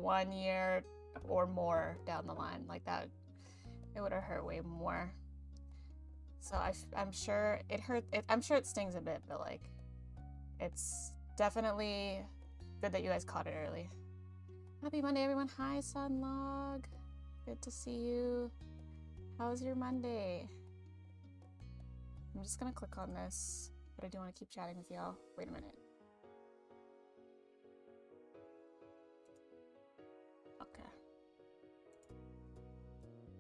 1 year or more down the line. Like that, it would have hurt way more. So I'm sure it hurt. I'm sure it stings a bit, but like, it's definitely good that you guys caught it early. Happy Monday, everyone. Hi, Sunlog. Good to see you. How was your Monday? I'm just gonna click on this, but I do want to keep chatting with y'all. Wait a minute. Okay.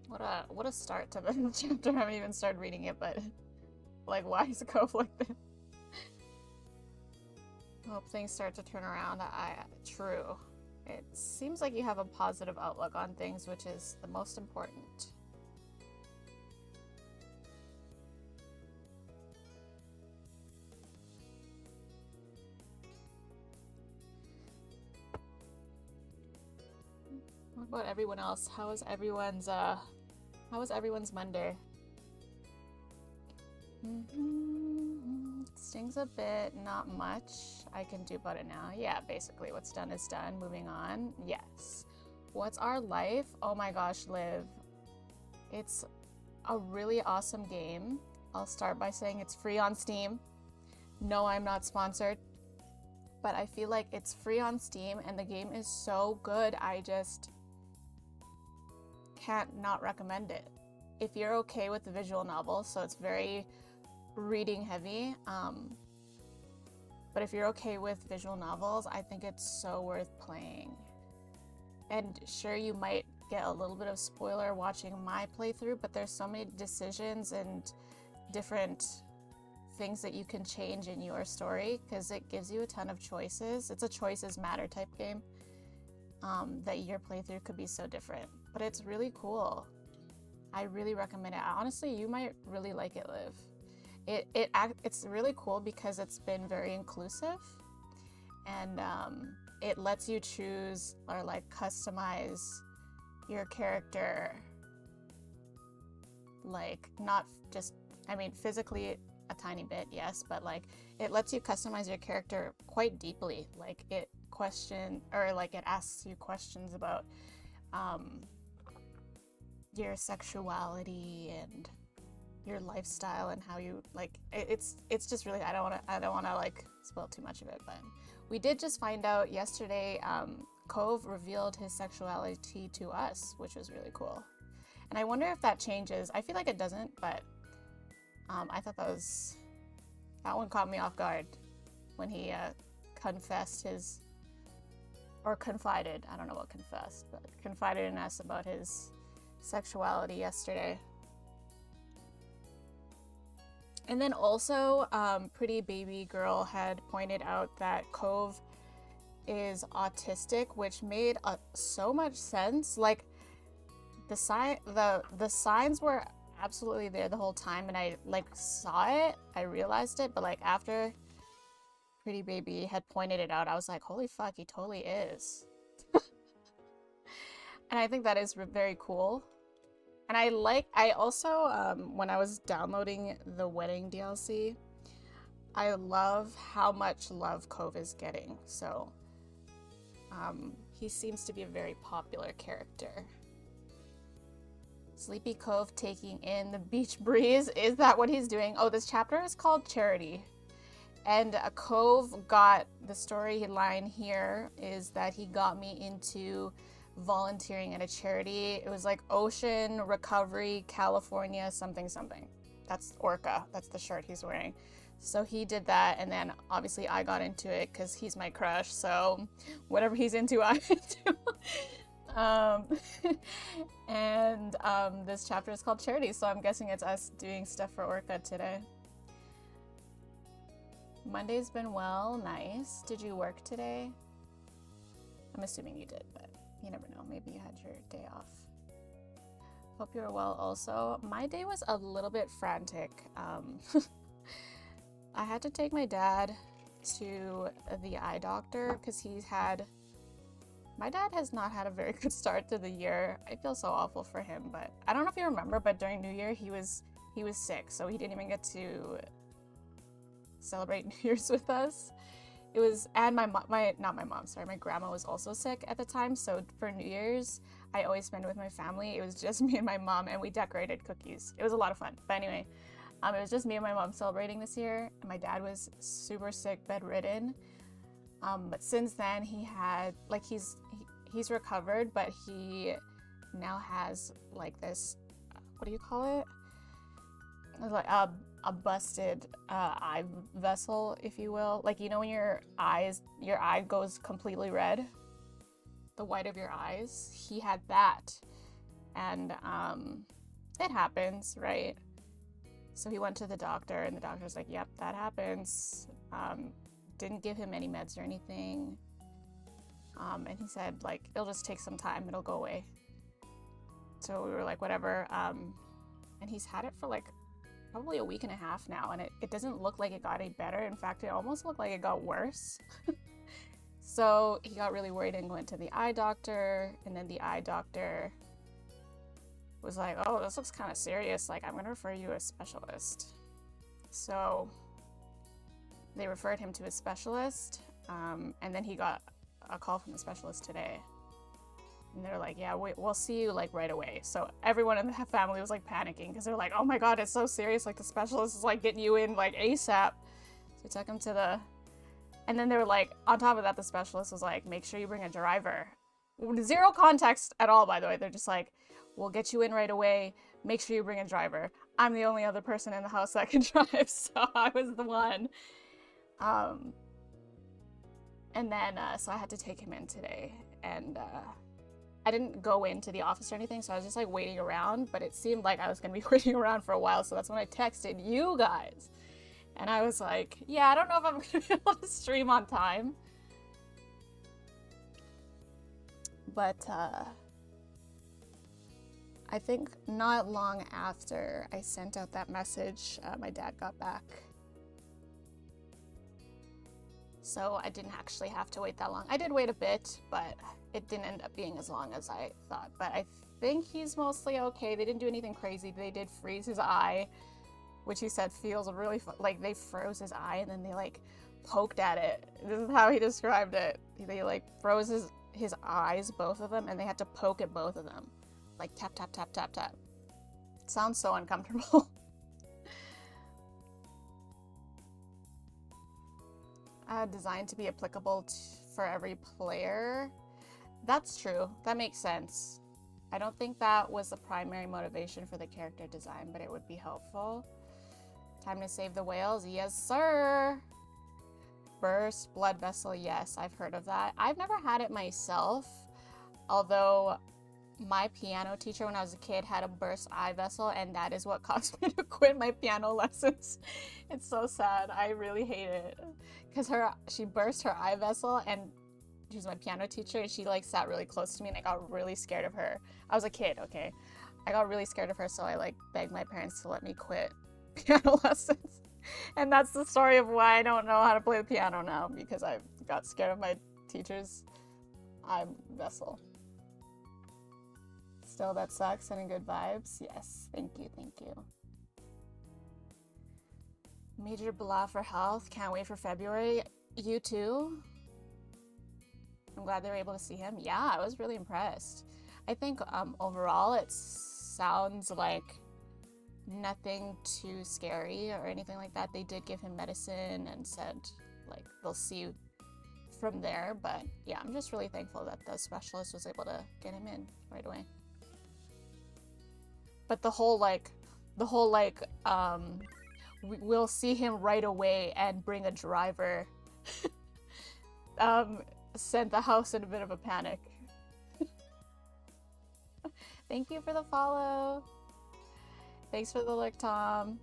What a start to the chapter. I haven't even started reading it, but like, why is Cove like this? Hope things start to turn around. True. It seems like you have a positive outlook on things, which is the most important. What about everyone else? How was everyone's Monday? Stings a bit, not much. I can do about it now. Yeah, basically what's done is done. Moving on. Yes. What's Our Life? Oh my gosh, Liv. It's a really awesome game. I'll start by saying it's free on Steam. No, I'm not sponsored. But I feel like it's free on Steam and the game is so good, I just can't not recommend it. If you're okay with the visual novel, so it's very reading heavy, but if you're okay with visual novels, I think it's so worth playing. And sure, you might get a little bit of spoiler watching my playthrough, but there's so many decisions and different things that you can change in your story because it gives you a ton of choices. It's a choices matter type game, that your playthrough could be so different, but it's really cool. I really recommend it. Honestly, you might really like it, Liv. It's really cool because it's been very inclusive, and it lets you choose or like customize your character, like not just, I mean, physically a tiny bit, yes, but like it lets you customize your character quite deeply. Like it asks you questions about your sexuality and your lifestyle and how you like it's just really, I don't want to like spoil too much of it, but we did just find out yesterday. Cove revealed his sexuality to us, which was really cool, and I wonder if that changes. I feel like it doesn't, but I thought that one caught me off guard when he confessed his, or confided, I don't know what confessed, but confided in us about his sexuality yesterday. And then also, Pretty Baby Girl had pointed out that Cove is autistic, which made so much sense. Like the signs were absolutely there the whole time, and I like saw it, I realized it, but like after Pretty Baby had pointed it out, I was like, holy fuck, he totally is. And I think that is very cool. And I also, when I was downloading the wedding DLC, I love how much love Cove is getting. So, he seems to be a very popular character. Sleepy Cove taking in the beach breeze. Is that what he's doing? Oh, this chapter is called Charity. And a Cove got, the storyline here is that he got me into volunteering at a charity. It was like Ocean Recovery California something something. That's Orca. That's the shirt he's wearing. So he did that, and then obviously I got into it because he's my crush. So whatever he's into, I'm into. And this chapter is called Charity, so I'm guessing it's us doing stuff for Orca today. Monday's been well, nice. Did you work today? I'm assuming you did, but you never know. Maybe you had your day off. Hope you're well also. My day was a little bit frantic. I had to take my dad to the eye doctor because my dad has not had a very good start to the year. I feel so awful for him, but I don't know if you remember, but during New Year he was sick, so he didn't even get to celebrate New Year's with us. it was, and not my mom, sorry, my grandma was also sick at the time. So for New Year's, I always spend it with my family. It was just me and my mom, and we decorated cookies. It was a lot of fun. But anyway, it was just me and my mom celebrating this year. And my dad was super sick, bedridden. But since then, he's recovered, but he now has like this, what do you call it? Like a busted eye vessel, if you will. Like, you know, when your eye goes completely red, the white of your eyes. He had that, and it happens, right? So he went to the doctor, and the doctor's like, "Yep, that happens." Didn't give him any meds or anything, and he said like it'll just take some time, it'll go away. So we were like, whatever. And he's had it for like probably a week and a half now, and it doesn't look like it got any better. In fact, it almost looked like it got worse. So he got really worried and went to the eye doctor, and then the eye doctor was like, "Oh, this looks kind of serious. Like, I'm gonna refer you to a specialist." So they referred him to a specialist, and then he got a call from the specialist today. And they're like, "Yeah, we'll see you like right away." So everyone in the family was like panicking because they're like, "Oh my God, it's so serious. Like the specialist is like getting you in like ASAP." So we took him to the, and then they were like, on top of that, the specialist was like, "Make sure you bring a driver." Zero context at all, by the way. They're just like, "We'll get you in right away. Make sure you bring a driver." I'm the only other person in the house that can drive, so I was the one. And then, so I had to take him in today, and I didn't go into the office or anything, so I was just like waiting around, but it seemed like I was gonna be waiting around for a while, so that's when I texted you guys. And I was like, yeah, I don't know if I'm gonna be able to stream on time. But I think not long after I sent out that message, my dad got back. So I didn't actually have to wait that long. I did wait a bit, but it didn't end up being as long as I thought. But I think he's mostly okay. They didn't do anything crazy. They did freeze his eye, which he said feels really like they froze his eye and then they like poked at it. This is how he described it. They like froze his eyes, both of them, and they had to poke at both of them. Like tap, tap, tap, tap, tap. It sounds so uncomfortable. Designed to be applicable for every player. That's true. That makes sense. I don't think that was the primary motivation for the character design, but it would be helpful. Time to save the whales. Yes, sir. Burst, blood vessel. Yes, I've heard of that. I've never had it myself, although my piano teacher when I was a kid had a burst eye vessel, and that is what caused me to quit my piano lessons. It's so sad. I really hate it because she burst her eye vessel, and she was my piano teacher, and she like sat really close to me, and I got really scared of her. I was a kid, okay? I got really scared of her, so I like begged my parents to let me quit piano lessons. And that's the story of why I don't know how to play the piano now, because I got scared of my teacher's eye vessel. Still, that sucks. Sending good vibes. Yes, thank you, thank you. Major blah for health. Can't wait for February. You too? I'm glad they were able to see him. Yeah, I was really impressed. I think overall it sounds like nothing too scary or anything like that. They did give him medicine and said like they'll see you from there. But yeah, I'm just really thankful that the specialist was able to get him in right away. But the whole we'll see him right away and bring a driver sent the house in a bit of a panic. Thank you for the follow. Thanks for the look, Tom.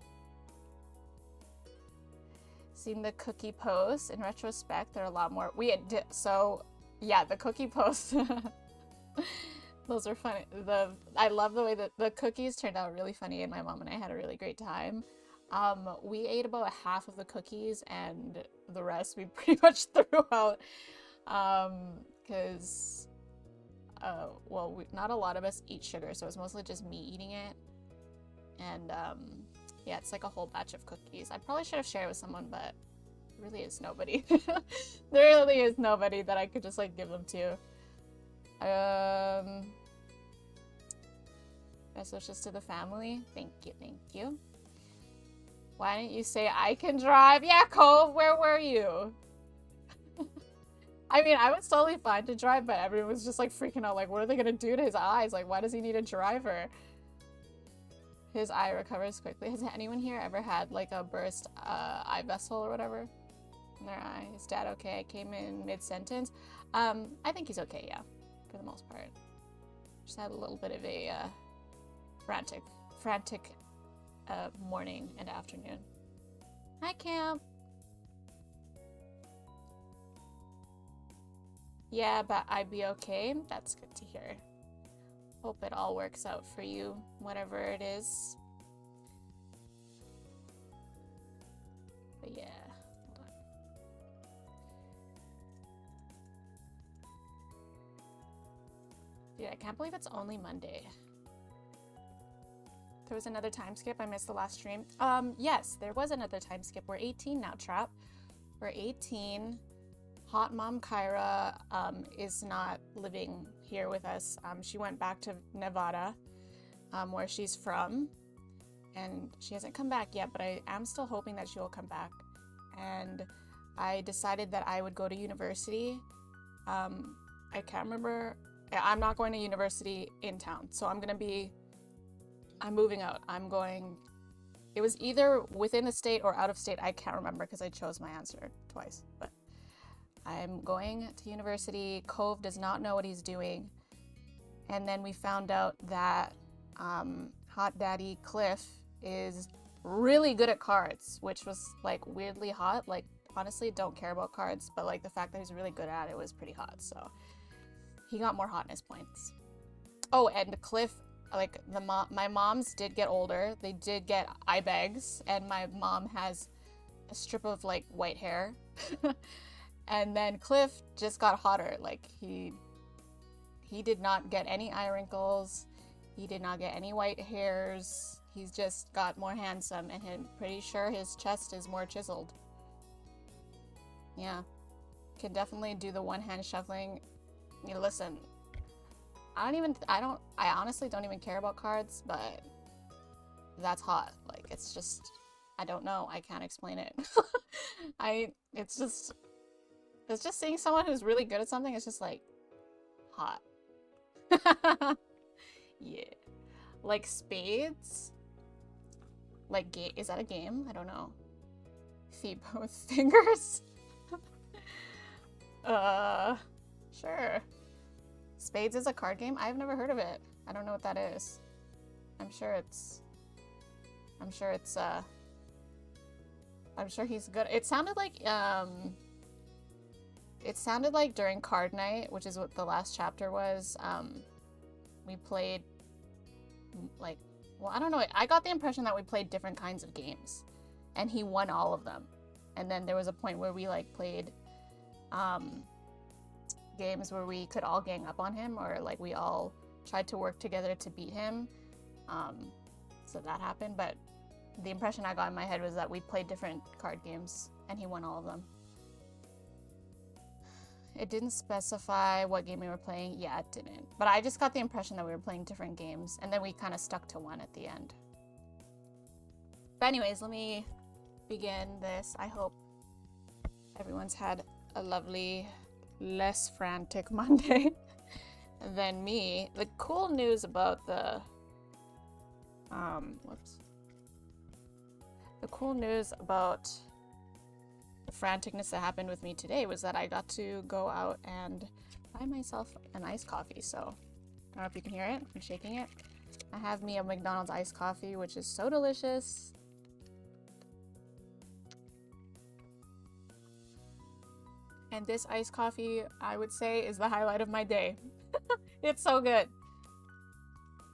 Seen the cookie posts. In retrospect, there are a lot more. So yeah, the cookie posts. Those are funny. I love the way that the cookies turned out really funny, and my mom and I had a really great time. We ate about half of the cookies, and the rest we pretty much threw out. Because, not a lot of us eat sugar, so it's mostly just me eating it. And, yeah, it's like a whole batch of cookies. I probably should have shared it with someone, but really is nobody. There really is nobody that I could just like give them to. Best wishes to the family. Thank you, thank you. Why didn't you say I can drive? Yeah, Cove, where were you? I mean, I was totally fine to drive, but everyone was just like freaking out. Like, what are they gonna do to his eyes? Like, why does he need a driver? His eye recovers quickly. Has anyone here ever had like a burst eye vessel or whatever in their eye? Is dad okay? I came in mid-sentence. I think he's okay, yeah, for the most part. Just had a little bit of a frantic morning and afternoon. Hi, Camp. Yeah, but I'd be okay. That's good to hear. Hope it all works out for you, whatever it is. But yeah, hold on. Dude, I can't believe it's only Monday. There was another time skip. I missed the last stream. Yes, there was another time skip. We're 18 now, Trap. We're 18. Hot Mom Kyra is not living here with us. She went back to Nevada, where she's from, and she hasn't come back yet, but I am still hoping that she will come back. And I decided that I would go to university. I can't remember. I'm not going to university in town, so I'm moving out. It was either within the state or out of state. I can't remember because I chose my answer twice, but I'm going to university. Cove does not know what he's doing. And then we found out that Hot Daddy Cliff is really good at cards, which was like weirdly hot. Like, honestly, don't care about cards, but like the fact that he's really good at it was pretty hot. So he got more hotness points. Oh, and Cliff, like my moms did get older. They did get eye bags, and my mom has a strip of like white hair. And then Cliff just got hotter. Like he did not get any eye wrinkles. He did not get any white hairs. He's just got more handsome, and I'm pretty sure his chest is more chiseled. Yeah, can definitely do the one-hand shuffling. You know, listen, I honestly don't even care about cards, but that's hot. Like, it's just, I don't know. I can't explain it. It's just seeing someone who's really good at something. It's just like hot. Yeah, like spades. Like, is that a game? I don't know. See both fingers. Sure. Spades is a card game? I've never heard of it. I don't know what that is. I'm sure he's good. It sounded like during card night, which is what the last chapter was, we played like, well, I don't know. I got the impression that we played different kinds of games, and he won all of them. And then there was a point where we like played games where we could all gang up on him, or like we all tried to work together to beat him. So that happened, but the impression I got in my head was that we played different card games, and he won all of them. It didn't specify what game we were playing. Yeah, it didn't. But I just got the impression that we were playing different games, and then we kind of stuck to one at the end. But anyways, let me begin this. I hope everyone's had a lovely, less frantic Monday than me. The cool news about the cool news about the franticness that happened with me today was that I got to go out and buy myself an iced coffee. So I don't know if you can hear it. I'm shaking it. I have me a McDonald's iced coffee, which is so delicious. And this iced coffee, I would say, is the highlight of my day. It's so good.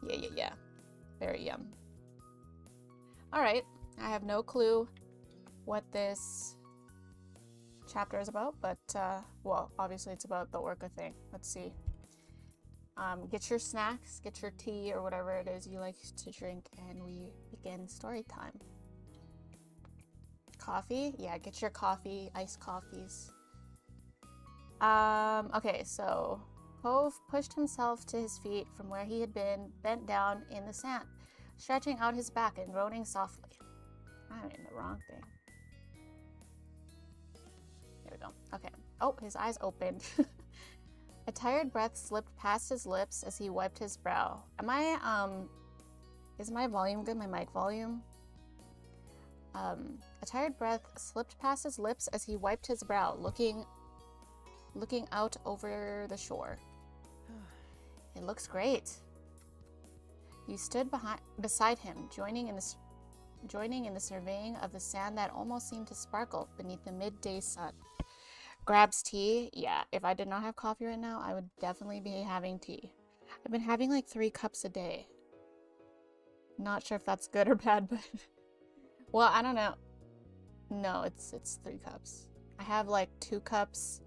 Yeah. Very yum. All right. I have no clue what this chapter is about, but, well, obviously it's about the orca thing. Let's see. Get your snacks, get your tea, or whatever it is you like to drink, and we begin story time. coffee? Yeah, get your coffee, iced coffees. Okay, so Cove pushed himself to his feet from where he had been, bent down in the sand, stretching out his back and groaning softly. I'm in the wrong thing. There we go. Okay. Oh, his eyes opened. A tired breath slipped past his lips as he wiped his brow. Is my volume good? My mic volume? A tired breath slipped past his lips as he wiped his brow, looking out over the shore. It looks great. You stood beside him, joining in the surveying of the sand that almost seemed to sparkle beneath the midday sun. Grabs tea. Yeah, if I did not have coffee right now, I would definitely be having tea. I've been having like 3 cups a day. Not sure if that's good or bad, but well, I don't know. No, it's 3 cups. I have like 2 cups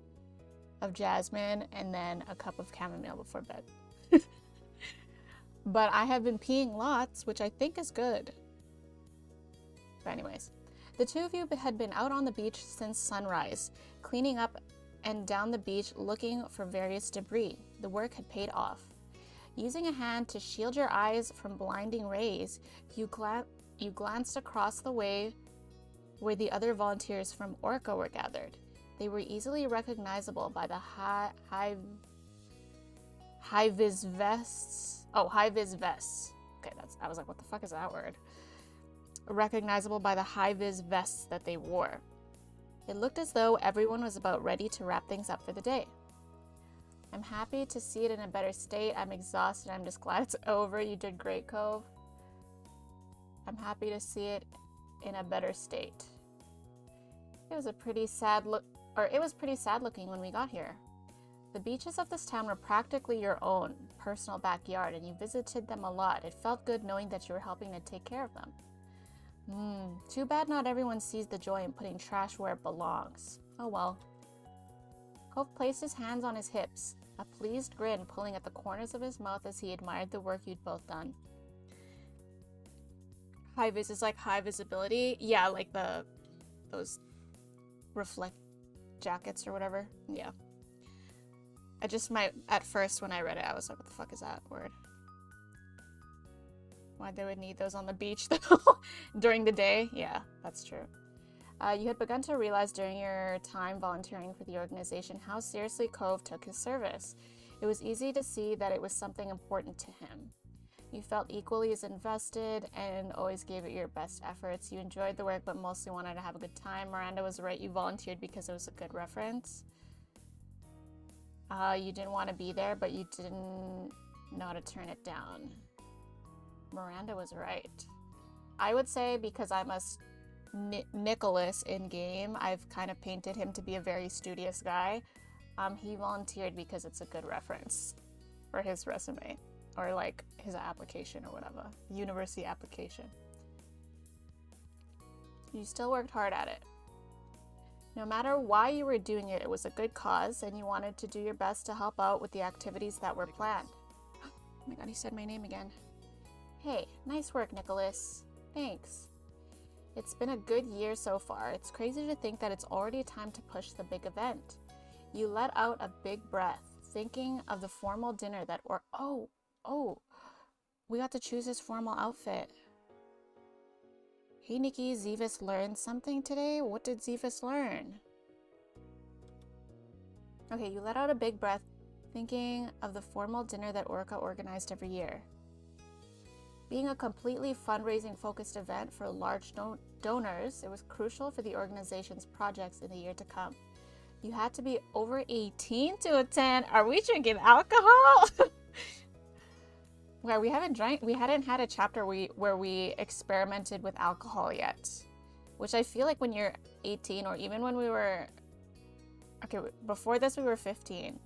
of jasmine and then a cup of chamomile before bed. But I have been peeing lots, which I think is good. But anyways, the two of you had been out on the beach since sunrise, cleaning up and down the beach looking for various debris. The work had paid off. Using a hand to shield your eyes from blinding rays, you glanced across the way where the other volunteers from Orca were gathered. They were easily recognizable by the high-vis vests. Oh, high-vis vests. Okay, I was like, what the fuck is that word? Recognizable by the high-vis vests that they wore. It looked as though everyone was about ready to wrap things up for the day. I'm happy to see it in a better state. I'm exhausted. I'm just glad it's over. You did great, Cove. I'm happy to see it in a better state. It was pretty sad looking when we got here. The beaches of this town were practically your own personal backyard, and you visited them a lot. It felt good knowing that you were helping to take care of them. Too bad not everyone sees the joy in putting trash where it belongs. Oh well. Cove placed his hands on his hips, a pleased grin pulling at the corners of his mouth as he admired the work you'd both done. High vis is like high visibility. Yeah, like those reflect jackets or whatever. Yeah. At first when I read it, I was like, what the fuck is that word? Why they would need those on the beach though during the day? Yeah, that's true. You had begun to realize during your time volunteering for the organization how seriously Cove took his service. It was easy to see that it was something important to him. You felt equally as invested and always gave it your best efforts. You enjoyed the work but mostly wanted to have a good time. Miranda was right, you volunteered because it was a good reference. You didn't want to be there, but you didn't know how to turn it down. Miranda was right. I would say because I'm a Nicholas in game, I've kind of painted him to be a very studious guy. He volunteered because it's a good reference for his resume or like his application or whatever, university application. You still worked hard at it. No matter why you were doing it, it was a good cause and you wanted to do your best to help out with the activities that were planned. Oh my god, he said my name again. Hey, nice work, Nicholas. Thanks. It's been a good year so far. It's crazy to think that it's already time to push the big event. You let out a big breath, thinking of the formal dinner that we got to choose his formal outfit. Hey Nikki, Zevis learned something today? What did Zevis learn? Okay, you let out a big breath, thinking of the formal dinner that Orca organized every year. Being a completely fundraising-focused event for large donors, it was crucial for the organization's projects in the year to come. You had to be over 18 to attend. Are we drinking alcohol? Well, we hadn't had a chapter where we experimented with alcohol yet. Which I feel like when you're 18, or even when we were... Okay, before this we were 15.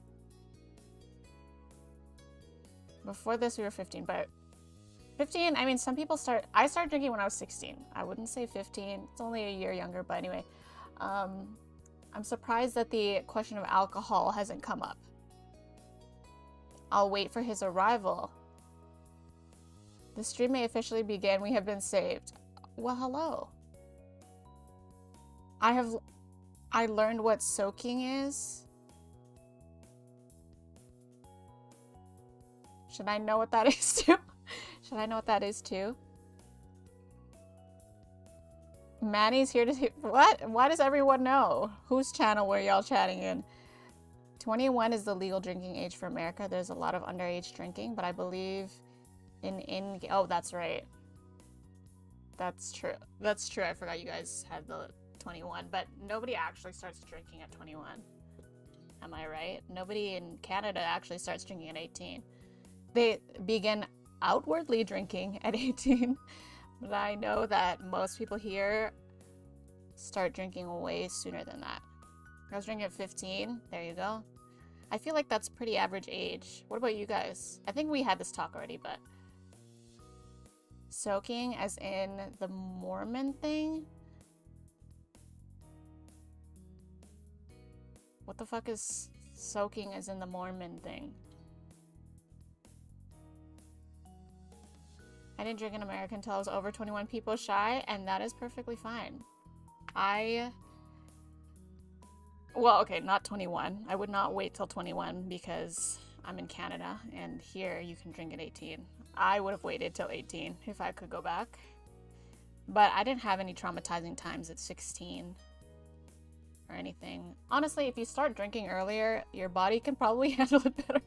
Before this we were 15, but... 15, I mean, some people I started drinking when I was 16. I wouldn't say 15. It's only a year younger, but anyway. I'm surprised that the question of alcohol hasn't come up. I'll wait for his arrival. The stream may officially begin. We have been saved. Well, hello. I learned what soaking is. Should I know what that is too? Should I know what that is too? Manny's here to... What? Why does everyone know? Whose channel were y'all chatting in? 21 is the legal drinking age for America. There's a lot of underage drinking, but I believe in... Oh, that's right. That's true. That's true. I forgot you guys had the 21, but nobody actually starts drinking at 21. Am I right? Nobody in Canada actually starts drinking at 18. They begin outwardly drinking at 18, but I know that most people here start drinking way sooner than that. I was drinking at 15. There you go. I feel like that's pretty average age. What about you guys? I think we had this talk already, but... Soaking as in the Mormon thing? What the fuck is soaking as in the Mormon thing? I didn't drink in America until I was over 21, people shy, and that is perfectly fine. Well, okay, not 21. I would not wait till 21 because I'm in Canada, and here you can drink at 18. I would have waited till 18 if I could go back. But I didn't have any traumatizing times at 16 or anything. Honestly, if you start drinking earlier, your body can probably handle it better.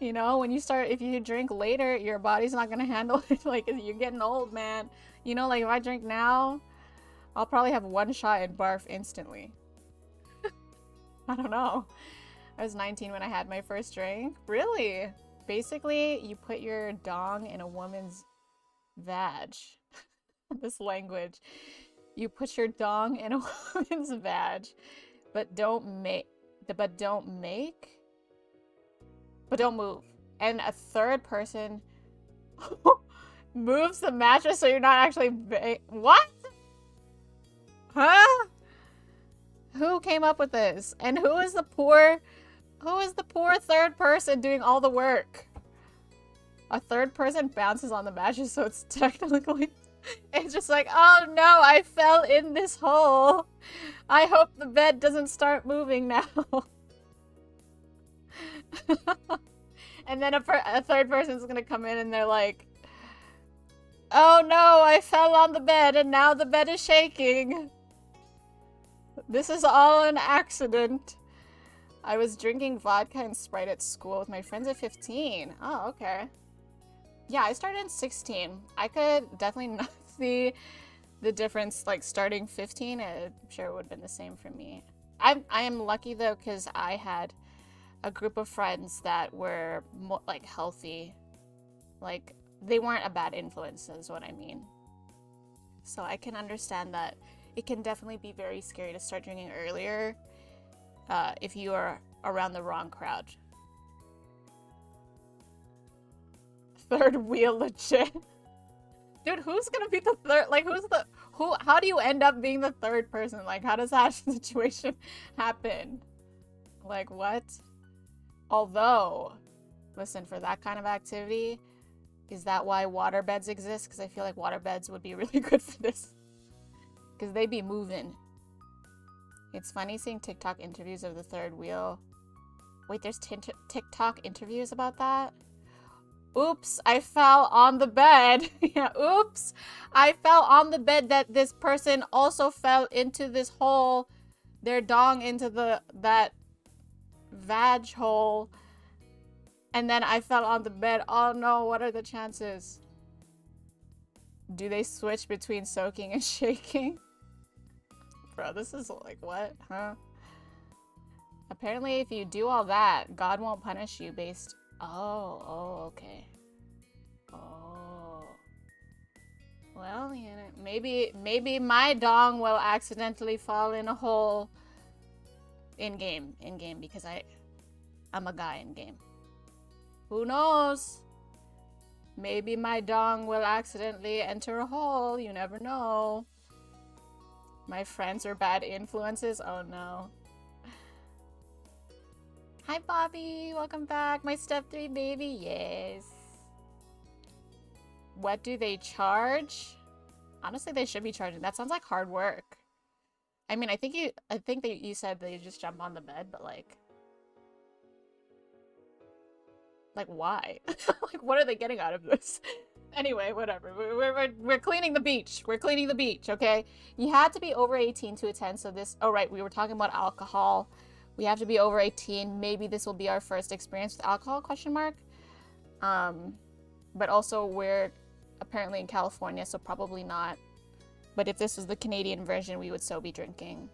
You know, when you start, if you drink later, your body's not gonna handle it. Like, you're getting old, man. You know, like if I drink now, I'll probably have one shot and barf instantly. I don't know. I was 19 when I had my first drink. Really? Basically, you put your dong in a woman's vag. This language. You put your dong in a woman's vag, but don't move. And a third person moves the mattress so you're not actually what? Huh? Who came up with this? And who is the poor third person doing all the work? A third person bounces on the mattress, so it's technically... It's just like, oh no, I fell in this hole. I hope the bed doesn't start moving now. And then a third person's gonna come in and they're like, oh no, I fell on the bed and now the bed is shaking. This is all an accident. I was drinking vodka and Sprite at school with my friends at 15. Oh, okay. Yeah, I started at 16. I could definitely not see the difference, like, starting 15. I'm sure it would have been the same for me. I am lucky, though, because I had a group of friends that were, like, healthy. Like, they weren't a bad influence, is what I mean. So I can understand that it can definitely be very scary to start drinking earlier if you are around the wrong crowd. Third wheel legit. Dude, who's gonna be the third? Like, how do you end up being the third person? Like, how does that situation happen? Like, what? Although, listen, for that kind of activity, is that why waterbeds exist? Because I feel like waterbeds would be really good for this. Because they be moving. It's funny seeing TikTok interviews of the third wheel. Wait, there's TikTok interviews about that? Oops, I fell on the bed. Yeah, oops, I fell on the bed that this person also fell into this hole. Their dong into that vag hole. And then I fell on the bed. Oh no, what are the chances? Do they switch between soaking and shaking? Bro, this is like, what? Huh? Apparently, if you do all that, God won't punish you based... Oh, okay. Oh. Well, you know, maybe my dong will accidentally fall in a hole in-game, because I'm a guy in-game. Who knows? Maybe my dong will accidentally enter a hole, you never know. My friends are bad influences? Oh no. Hi, Bobby. Welcome back. My step 3 baby. Yes. What do they charge? Honestly, they should be charging. That sounds like hard work. I mean, I think that you said that you just jump on the bed, but like why? Like, what are they getting out of this? Anyway, whatever. We're cleaning the beach. We're cleaning the beach, okay? You had to be over 18 to attend, so this... Oh, right, we were talking about alcohol. We have to be over 18. Maybe this will be our first experience with alcohol, question mark. But also we're apparently in California, so probably not. But if this was the Canadian version, we would still be drinking.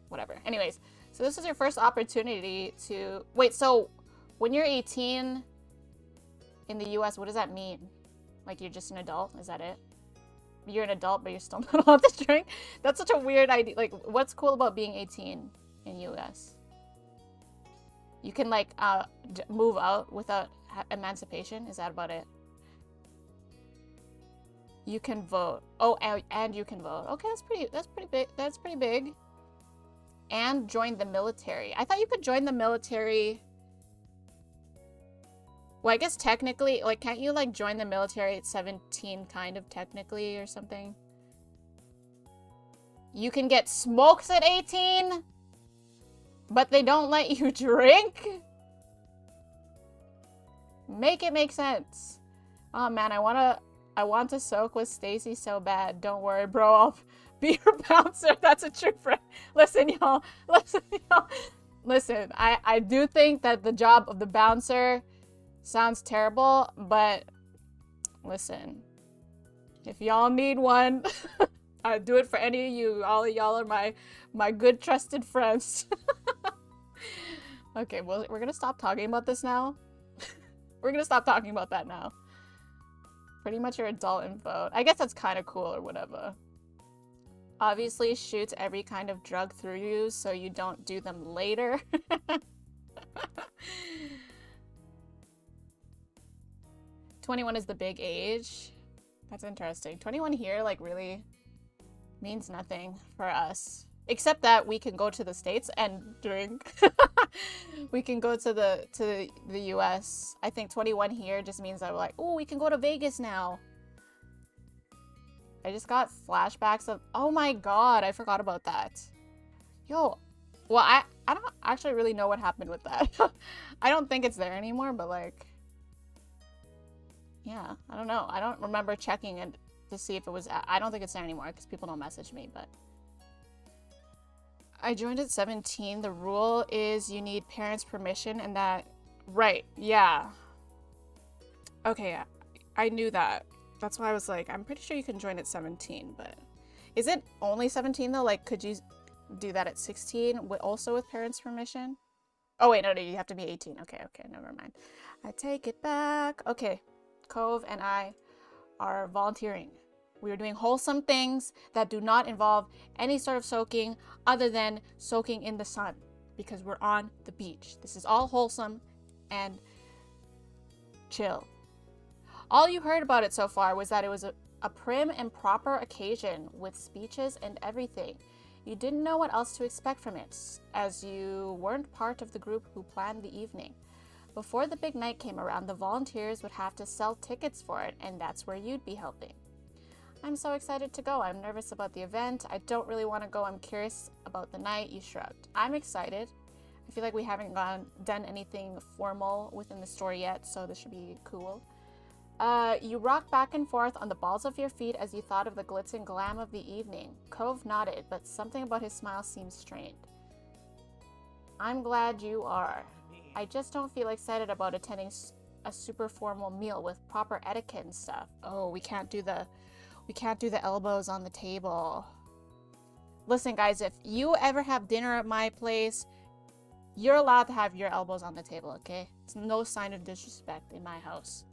Whatever. Anyways, so this is your first opportunity to... Wait, so when you're 18 in the US, what does that mean? Like, you're just an adult? Is that it? You're an adult, but you're still not allowed to drink? That's such a weird idea. Like, what's cool about being 18 in US? You can, like, move out without emancipation? Is that about it? You can vote. Oh, and you can vote. Okay, that's pretty big. That's pretty big. And join the military. I thought you could join the military... Well, I guess technically, like, can't you, like, join the military at 17, kind of, technically, or something? You can get smoked at 18? But they don't let you drink? Make it make sense. Oh, man, I want to soak with Stacy so bad. Don't worry, bro. I'll be your bouncer. That's a true friend. Listen, y'all. Listen, y'all. Listen, I do think that the job of the bouncer... sounds terrible, but listen, if y'all need one, I'd do it for any of you. All of y'all are my good trusted friends. Okay, well, we're gonna stop talking about this now. We're gonna stop talking about that now. Pretty much your adult info. I guess that's kind of cool or whatever. Obviously shoots every kind of drug through you so you don't do them later. 21 is the big age. That's interesting. 21 here, like, really means nothing for us. Except that we can go to the States and drink. We can go to the US. I think 21 here just means that we're like, oh, we can go to Vegas now. I just got flashbacks of... Oh my god, I forgot about that. Yo, well, I don't actually really know what happened with that. I don't think it's there anymore, but, like... Yeah, I don't know. I don't remember checking it to see if it was... I don't think it's there anymore because people don't message me, but... I joined at 17. The rule is you need parents' permission and that... Right, yeah. Okay, I knew that. That's why I was like, I'm pretty sure you can join at 17, but... Is it only 17 though? Like, could you do that at 16 also with parents' permission? Oh wait, no, you have to be 18. Okay, never mind. I take it back. Okay. Cove and I are volunteering. We are doing wholesome things that do not involve any sort of soaking other than soaking in the sun because we're on the beach. This is all wholesome and chill. All you heard about it so far was that it was a prim and proper occasion with speeches and everything. You didn't know what else to expect from it, as you weren't part of the group who planned the evening. Before the big night came around, the volunteers would have to sell tickets for it, and that's where you'd be helping. I'm so excited to go. I'm nervous about the event. I don't really want to go. I'm curious about the night. You shrugged. I'm excited. I feel like we haven't done anything formal within the story yet, so this should be cool. You rocked back and forth on the balls of your feet as you thought of the glitz and glam of the evening. Cove nodded, but something about his smile seemed strained. I'm glad you are. I just don't feel excited about attending a super formal meal with proper etiquette and stuff. Oh, we can't do the elbows on the table. Listen, guys, if you ever have dinner at my place, you're allowed to have your elbows on the table, okay? It's no sign of disrespect in my house.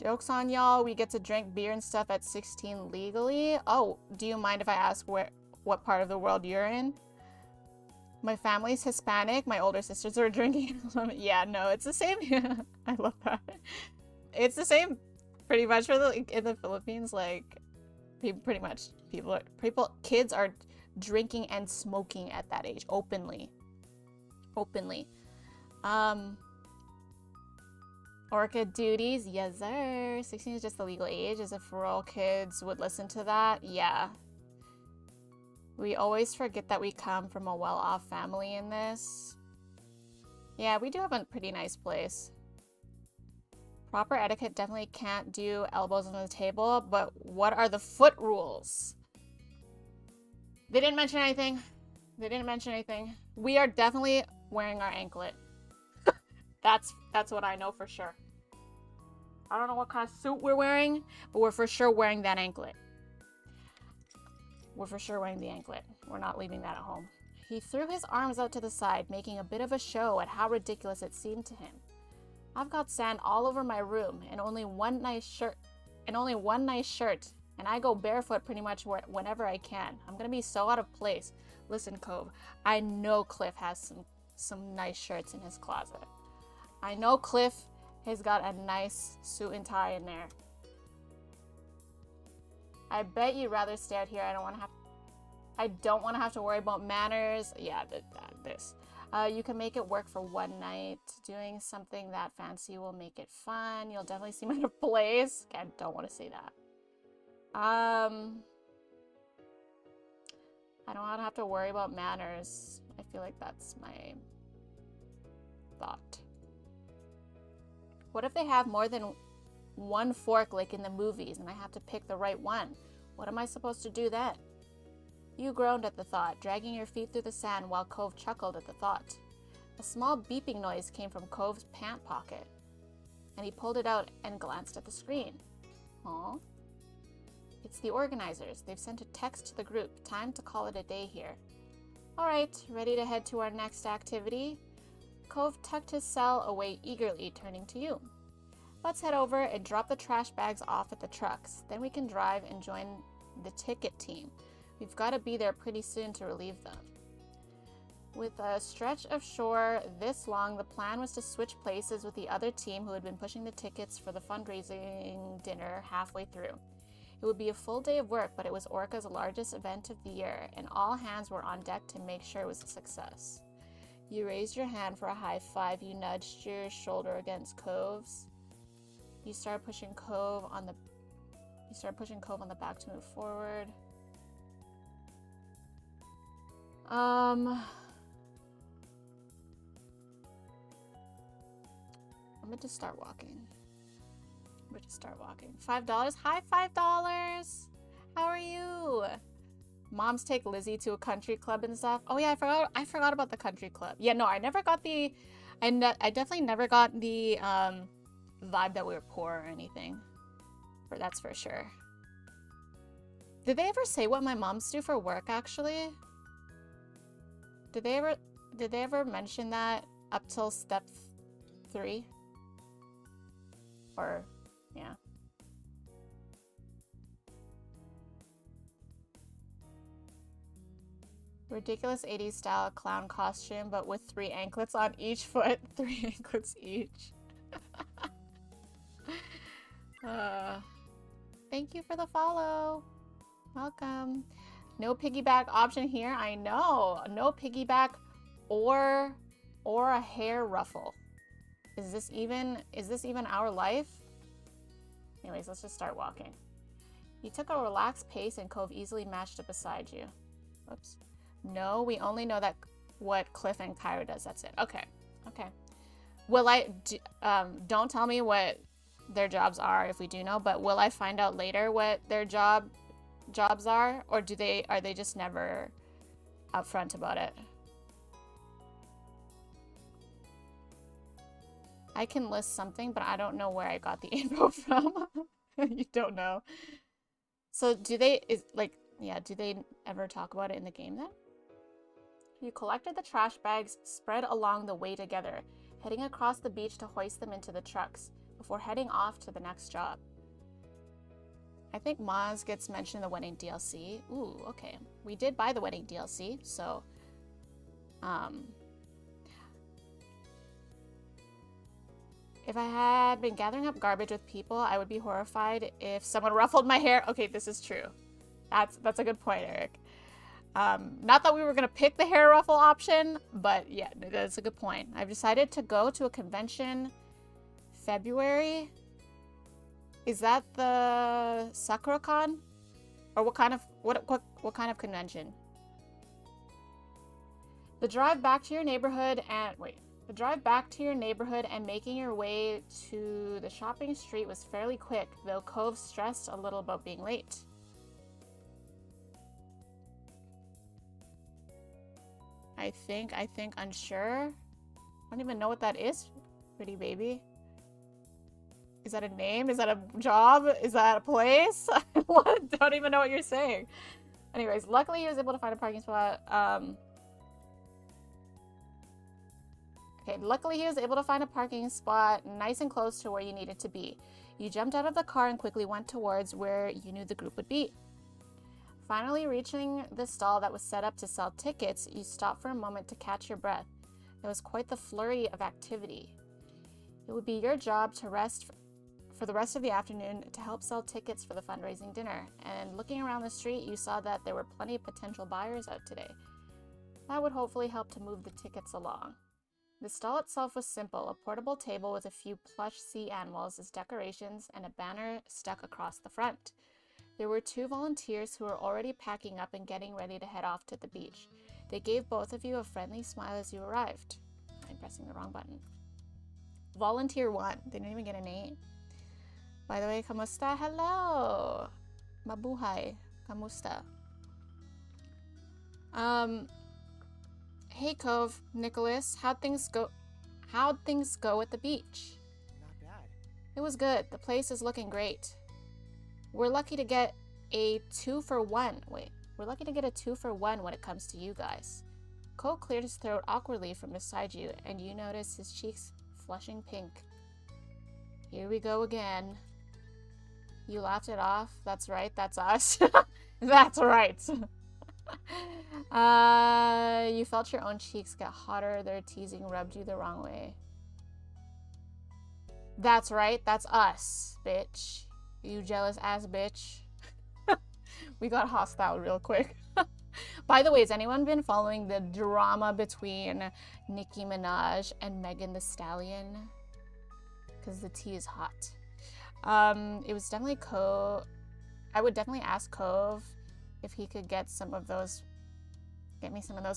Joke's on y'all, we get to drink beer and stuff at 16 legally. Oh, do you mind if I ask what part of the world you're in? My family's Hispanic. My older sisters are drinking. Yeah, no, it's the same. I love that. It's the same pretty much for in the Philippines. Like, pretty much kids are drinking and smoking at that age openly. Orca duties, yes sir. 16 is just the legal age, as if rural kids would listen to that. Yeah. We always forget that we come from a well-off family in this. Yeah, we do have a pretty nice place. Proper etiquette definitely can't do elbows on the table, but what are the foot rules? They didn't mention anything. They didn't mention anything. We are definitely wearing our anklet. That's what I know for sure. I don't know what kind of suit we're wearing, but we're for sure wearing that anklet. We're for sure wearing the anklet. We're not leaving that at home. He threw his arms out to the side, making a bit of a show at how ridiculous it seemed to him. I've got sand all over my room and only one nice shirt, and I go barefoot pretty much whenever I can. I'm gonna be so out of place. Listen, Cove, I know Cliff has some nice shirts in his closet. I know Cliff has got a nice suit and tie in there. I bet you'd rather stay out here. I don't want to have to worry about manners. Yeah, this. You can make it work for one night. Doing something that fancy will make it fun. You'll definitely seem out of place. I don't want to say that. I don't want to have to worry about manners. I feel like that's my thought. What if they have more than one fork like in the movies and I have to pick the right one? What am I supposed to do then? You groaned at the thought, dragging your feet through the sand while Cove chuckled at the thought. A small beeping noise came from Cove's pant pocket, and he pulled it out and glanced at the screen. Aw. It's the organizers. They've sent a text to the group. Time to call it a day here. All right, ready to head to our next activity? Cove tucked his cell away eagerly, turning to you. Let's head over and drop the trash bags off at the trucks. Then we can drive and join the ticket team. We've got to be there pretty soon to relieve them. With a stretch of shore this long, the plan was to switch places with the other team who had been pushing the tickets for the fundraising dinner halfway through. It would be a full day of work, but it was Orca's largest event of the year, and all hands were on deck to make sure it was a success. You raised your hand for a high five. You nudged your shoulder against Cove's. You start pushing Cove on the back to move forward. I'm gonna just start walking. $5. Hi, $5. How are you? Moms take Lizzie to a country club and stuff. Oh yeah, I forgot about the country club. Yeah, no, I never got the. I definitely never got the vibe that we were poor or anything. That's for sure. Did they ever say what my moms do for work? Actually, did they ever mention that up till step 3? Or yeah. Ridiculous 80s style clown costume, but with 3 anklets on each foot. 3 anklets each. Thank you for the follow. Welcome. No piggyback option here. I know. No piggyback or a hair ruffle. Is this even our life? Anyways, let's just start walking. You took a relaxed pace and Cove easily matched it beside you. Whoops. No, we only know that what Cliff and Kyra does. That's it. Okay. Okay. Will I don't tell me what their jobs are if we do know, but will I find out later what their jobs are, or are they just never upfront about it? I can list something, but I don't know where I got the info from. You don't know. So do they ever talk about it in the game then? You collected the trash bags spread along the way together, heading across the beach to hoist them into the trucks before heading off to the next job. I think Maz gets mentioned in the wedding DLC. Ooh, okay. We did buy the wedding DLC, so if I had been gathering up garbage with people, I would be horrified if someone ruffled my hair. Okay, this is true. That's a good point, Eric. Not that we were gonna pick the hair ruffle option, but yeah, that's a good point. I've decided to go to a convention February. Is that the SakuraCon? Or what kind of convention? The drive back to your neighborhood and making your way to the shopping street was fairly quick, though Cove stressed a little about being late. I think, unsure. I don't even know what that is, pretty baby. Is that a name? Is that a job? Is that a place? I don't even know what you're saying. Anyways, luckily he was able to find a parking spot. Luckily he was able to find a parking spot nice and close to where you needed to be. You jumped out of the car and quickly went towards where you knew the group would be. Finally reaching the stall that was set up to sell tickets, you stopped for a moment to catch your breath. There was quite the flurry of activity. It would be your job to rest for the rest of the afternoon to help sell tickets for the fundraising dinner, and looking around the street, you saw that there were plenty of potential buyers out today. That would hopefully help to move the tickets along. The stall itself was simple, a portable table with a few plush sea animals as decorations and a banner stuck across the front. There were 2 volunteers who were already packing up and getting ready to head off to the beach. They gave both of you a friendly smile as you arrived. I'm pressing the wrong button. Volunteer 1. They didn't even get a name. By the way, kamusta? Hello! Mabuhay. Kamusta? Hey Cove, Nicholas, how'd things go at the beach? Not bad. It was good. The place is looking great. We're lucky to get a 2-for-1. We're lucky to get a 2-for-1 when it comes to you guys. Cove cleared his throat awkwardly from beside you, and you noticed his cheeks flushing pink. Here we go again. You laughed it off. That's right, that's us. That's right. You felt your own cheeks get hotter. Their teasing rubbed you the wrong way. That's right, that's us, bitch. You jealous ass bitch. We got hostile real quick. By the way, has anyone been following the drama between Nicki Minaj and Megan Thee Stallion? Because the tea is hot. It was definitely Cove. I would definitely ask Cove if he could get me some of those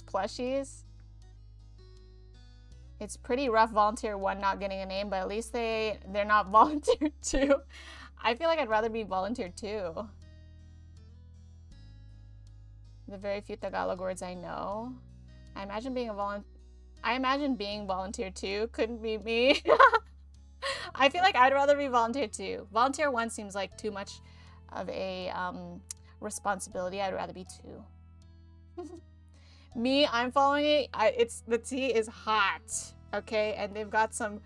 plushies. It's pretty rough volunteer 1 not getting a name, but at least they're not volunteer 2. I feel like I'd rather be volunteer 2. The very few Tagalog words I know. I imagine being volunteer 2 couldn't be me. I feel like I'd rather be volunteer 2. Volunteer 1 seems like too much of a responsibility. I'd rather be 2. Me, I'm following it. The tea is hot, okay? And they've got some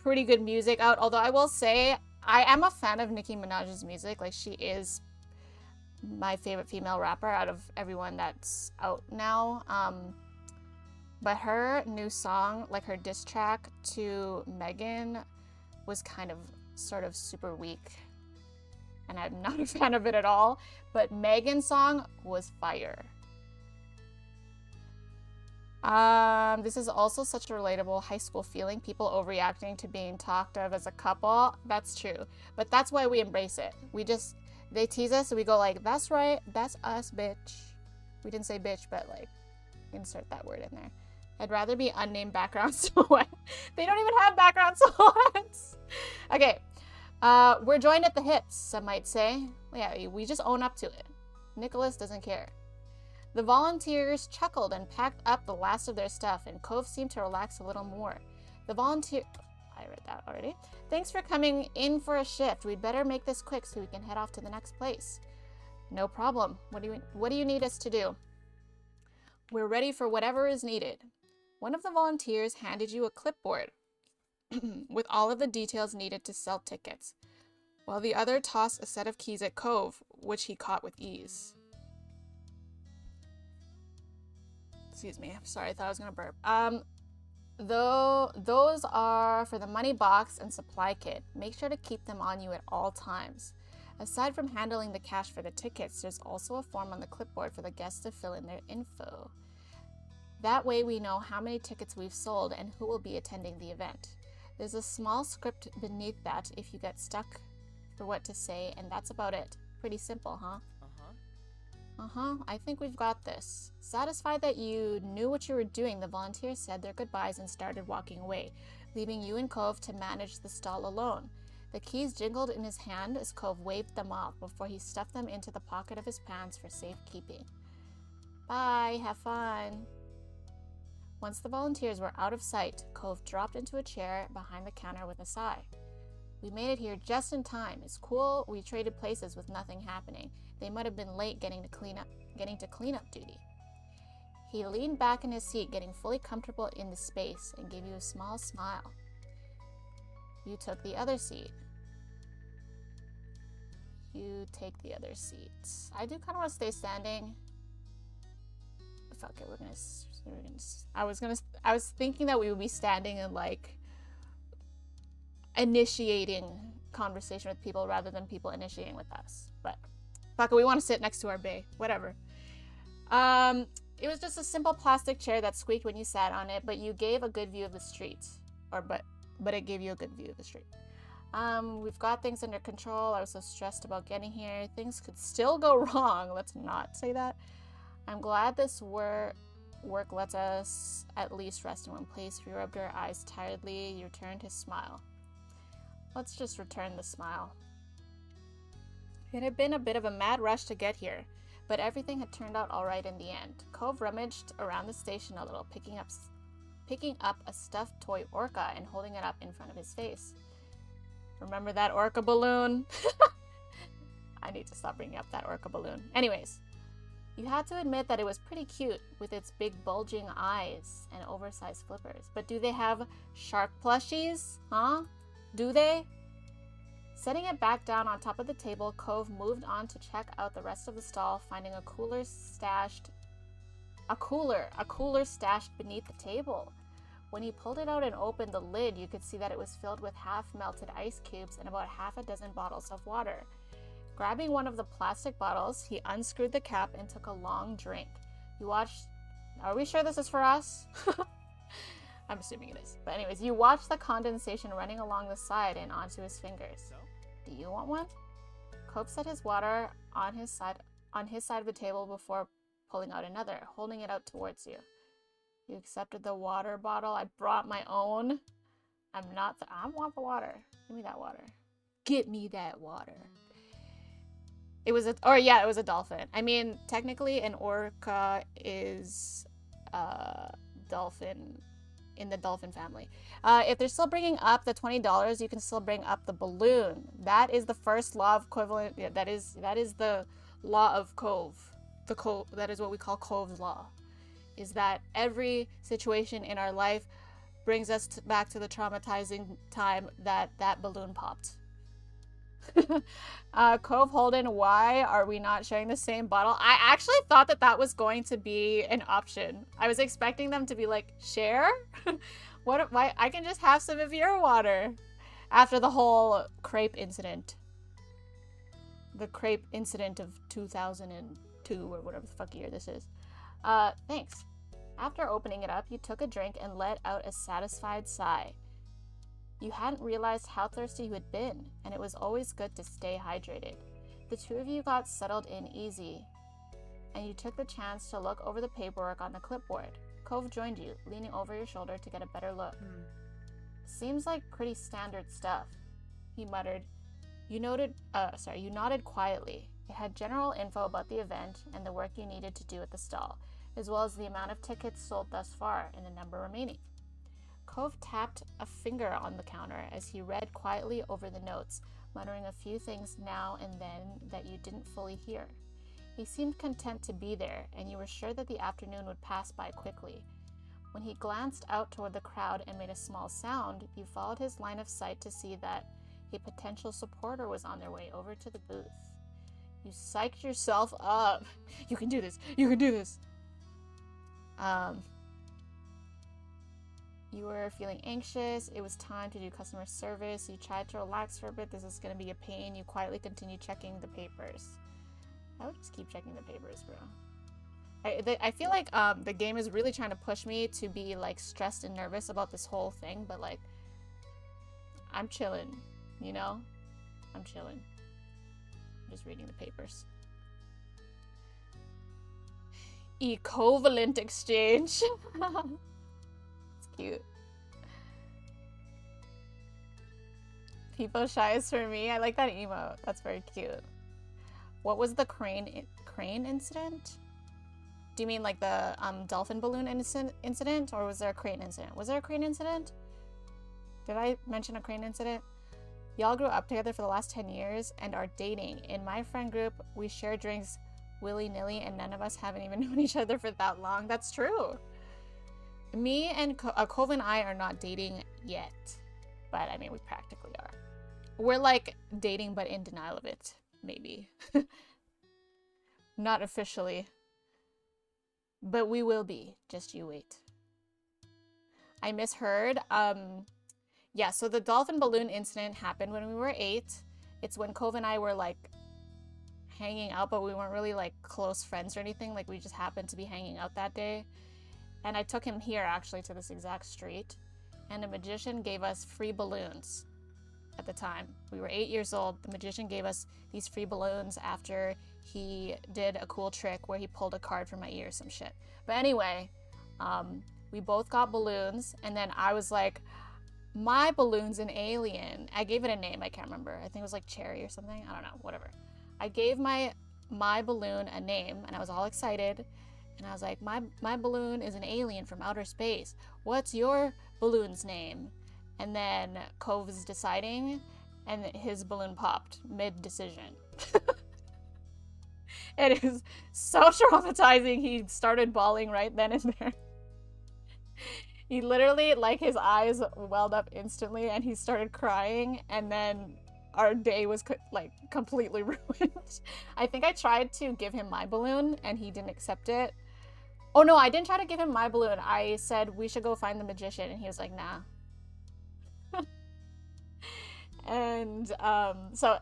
pretty good music out. Although I will say, I am a fan of Nicki Minaj's music. Like, she is my favorite female rapper out of everyone that's out now. But her new song, like her diss track to Megan, was kind of sort of super weak. And I'm not a fan of it at all. But Megan's song was fire. This is also such a relatable high school feeling. People overreacting to being talked of as a couple. That's true. But that's why we embrace it. They tease us, so we go like, that's right, that's us, bitch. We didn't say bitch, but like, insert that word in there. I'd rather be unnamed background silhouette. They don't even have background silhouettes. Okay, we're joined at the hips, some might say. Yeah, we just own up to it. Nicholas doesn't care. The volunteers chuckled and packed up the last of their stuff, and Cove seemed to relax a little more. I read that already. Thanks for coming in for a shift. We'd better make this quick so we can head off to the next place. No problem. What do you need us to do? We're ready for whatever is needed. One of the volunteers handed you a clipboard with all of the details needed to sell tickets, while the other tossed a set of keys at Cove, which he caught with ease. Excuse me. Sorry, I thought I was gonna burp. Those are for the money box and supply kit. Make sure to keep them on you at all times. Aside from handling the cash for the tickets, there's also a form on the clipboard for the guests to fill in their info. That way we know how many tickets we've sold and who will be attending the event. There's a small script beneath that if you get stuck for what to say, and that's about it. Pretty simple, huh? I think we've got this. Satisfied that you knew what you were doing, the volunteers said their goodbyes and started walking away, leaving you and Cove to manage the stall alone. The keys jingled in his hand as Cove waved them off before he stuffed them into the pocket of his pants for safekeeping. Bye, have fun. Once the volunteers were out of sight, Cove dropped into a chair behind the counter with a sigh. We made it here just in time. It's cool we traded places with nothing happening. They might have been late getting to cleanup duty. He leaned back in his seat, getting fully comfortable in the space, and gave you a small smile. You took the other seat. You take the other seat. I do kind of want to stay standing. Fuck it, I was thinking that we would be standing and like initiating conversation with people rather than people initiating with us. But fuck it, we want to sit next to our bae. Whatever. It was just a simple plastic chair that squeaked when you sat on it, but you gave a good view of the street. But it gave you a good view of the street. We've got things under control. I was so stressed about getting here. Things could still go wrong. Let's not say that. I'm glad this work lets us at least rest in one place. You rubbed your eyes tiredly. You returned his smile. Let's just return the smile. It had been a bit of a mad rush to get here, but everything had turned out all right in the end. Cove rummaged around the station a little, picking up a stuffed toy orca and holding it up in front of his face. Remember that orca balloon? I need to stop bringing up that orca balloon. Anyways, you had to admit that it was pretty cute with its big bulging eyes and oversized flippers. But do they have shark plushies? Huh? Do they? Setting it back down on top of the table, Cove moved on to check out the rest of the stall, finding a cooler stashed beneath the table. When he pulled it out and opened the lid, you could see that it was filled with half-melted ice cubes and about half a dozen bottles of water. Grabbing one of the plastic bottles, he unscrewed the cap and took a long drink. You watched... Are we sure this is for us? I'm assuming it is. But anyways, you watched the condensation running along the side and onto his fingers. Do you want one? Cove set his water on his side of the table before pulling out another, holding it out towards you. You accepted the water bottle. I brought my own. I want the water. Give me that water. Get me that water. It was a dolphin. I mean, technically an orca is a dolphin in the dolphin family. If they're still bringing up the $20, you can still bring up the balloon. That is the first law of equivalent. Yeah, that is the law of Cove. That is what we call Cove's law. Is that every situation in our life brings us back to the traumatizing time that balloon popped. Cove Holden, why are we not sharing the same bottle? I actually thought that was going to be an option. I was expecting them to be like, share? Why? I can just have some of your water. After the whole crepe incident. The crepe incident of 2002 or whatever the fuck year this is. Thanks. After opening it up, you took a drink and let out a satisfied sigh. You hadn't realized how thirsty you had been, and it was always good to stay hydrated. The two of you got settled in easy, and you took the chance to look over the paperwork on the clipboard. Cove joined you, leaning over your shoulder to get a better look. Seems like pretty standard stuff, he muttered. You nodded quietly. It had general info about the event and the work you needed to do at the stall, as well as the amount of tickets sold thus far and the number remaining. Cove tapped a finger on the counter as he read quietly over the notes, muttering a few things now and then that you didn't fully hear. He seemed content to be there, and you were sure that the afternoon would pass by quickly. When he glanced out toward the crowd and made a small sound, you followed his line of sight to see that a potential supporter was on their way over to the booth. You psyched yourself up. You can do this. You can do this. You were feeling anxious. It was time to do customer service. You tried to relax for a bit. This is going to be a pain. You quietly continued checking the papers. I would just keep checking the papers, bro. I feel like the game is really trying to push me to be like stressed and nervous about this whole thing, but like I'm chilling, you know? I'm chilling. I'm just reading the papers. Ecovalent exchange. It's cute. People shy is for me. I like that emote. That's very cute. What was the crane incident? Do you mean like the dolphin balloon incident, or was there a crane incident? Was there a crane incident? Did I mention a crane incident? Y'all grew up together for the last 10 years and are dating. In my friend group, we share drinks willy-nilly and none of us haven't even known each other for that long. That's true. Me and Cove and I are not dating yet, but I mean, we practically are. We're like dating, but in denial of it, maybe. Not officially, but we will be. Just you wait. I misheard. Yeah, so the dolphin balloon incident happened when we were 8. It's when Cove and I were like hanging out, but we weren't really like close friends or anything. Like we just happened to be hanging out that day. And I took him here actually to this exact street. And a magician gave us free balloons at the time. We were 8 years old. The magician gave us these free balloons after he did a cool trick where he pulled a card from my ear or some shit. But anyway, we both got balloons. And then I was like, my balloon's an alien. I gave it a name. I can't remember. I think it was like Cherry or something. I don't know. Whatever. I gave my balloon a name and I was all excited. And I was like, my balloon is an alien from outer space. What's your balloon's name? And then Cove was deciding and his balloon popped mid-decision. It is so traumatizing. He started bawling right then and there. He literally, like, his eyes welled up instantly and he started crying, and then our day was like completely ruined. I think I tried to give him my balloon and he didn't accept it. Oh no, I didn't try to give him my balloon. I said we should go find the magician and he was like, nah. And so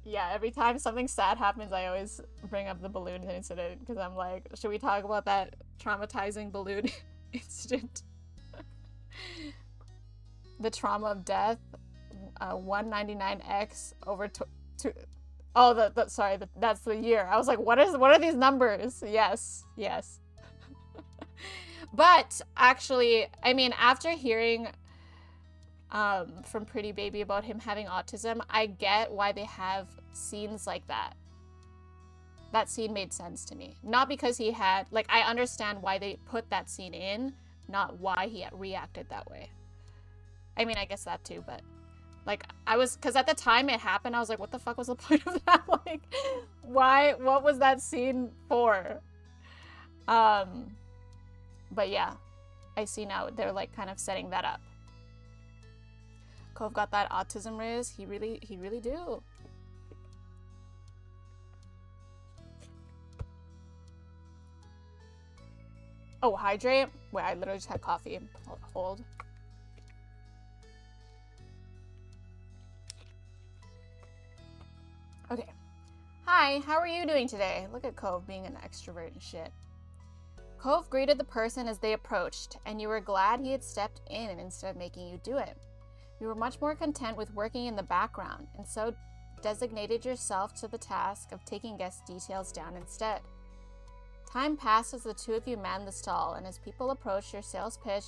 yeah, every time something sad happens, I always bring up the balloon incident because I'm like, should we talk about that traumatizing balloon incident? The trauma of death, 199x over oh, sorry, that's the year. I was like, what are these numbers? Yes. But actually, I mean, after hearing from Pretty Baby about him having autism, I get why they have scenes like that. That scene made sense to me. Not because he had, like, I understand why they put that scene in, not why he reacted that way. I mean, I guess that too, but like, because at the time it happened, I was like, what the fuck was the point of that? Like, what was that scene for? But yeah, I see now they're like kind of setting that up. Cove got that autism riz. He really do. Oh, hydrate? Wait, I literally just had coffee. Hold. Okay. Hi, how are you doing today? Look at Cove being an extrovert and shit. Cove greeted the person as they approached, and you were glad he had stepped in instead of making you do it. You were much more content with working in the background, and so designated yourself to the task of taking guest details down instead. Time passed as the two of you manned the stall, and as people approached, your sales pitch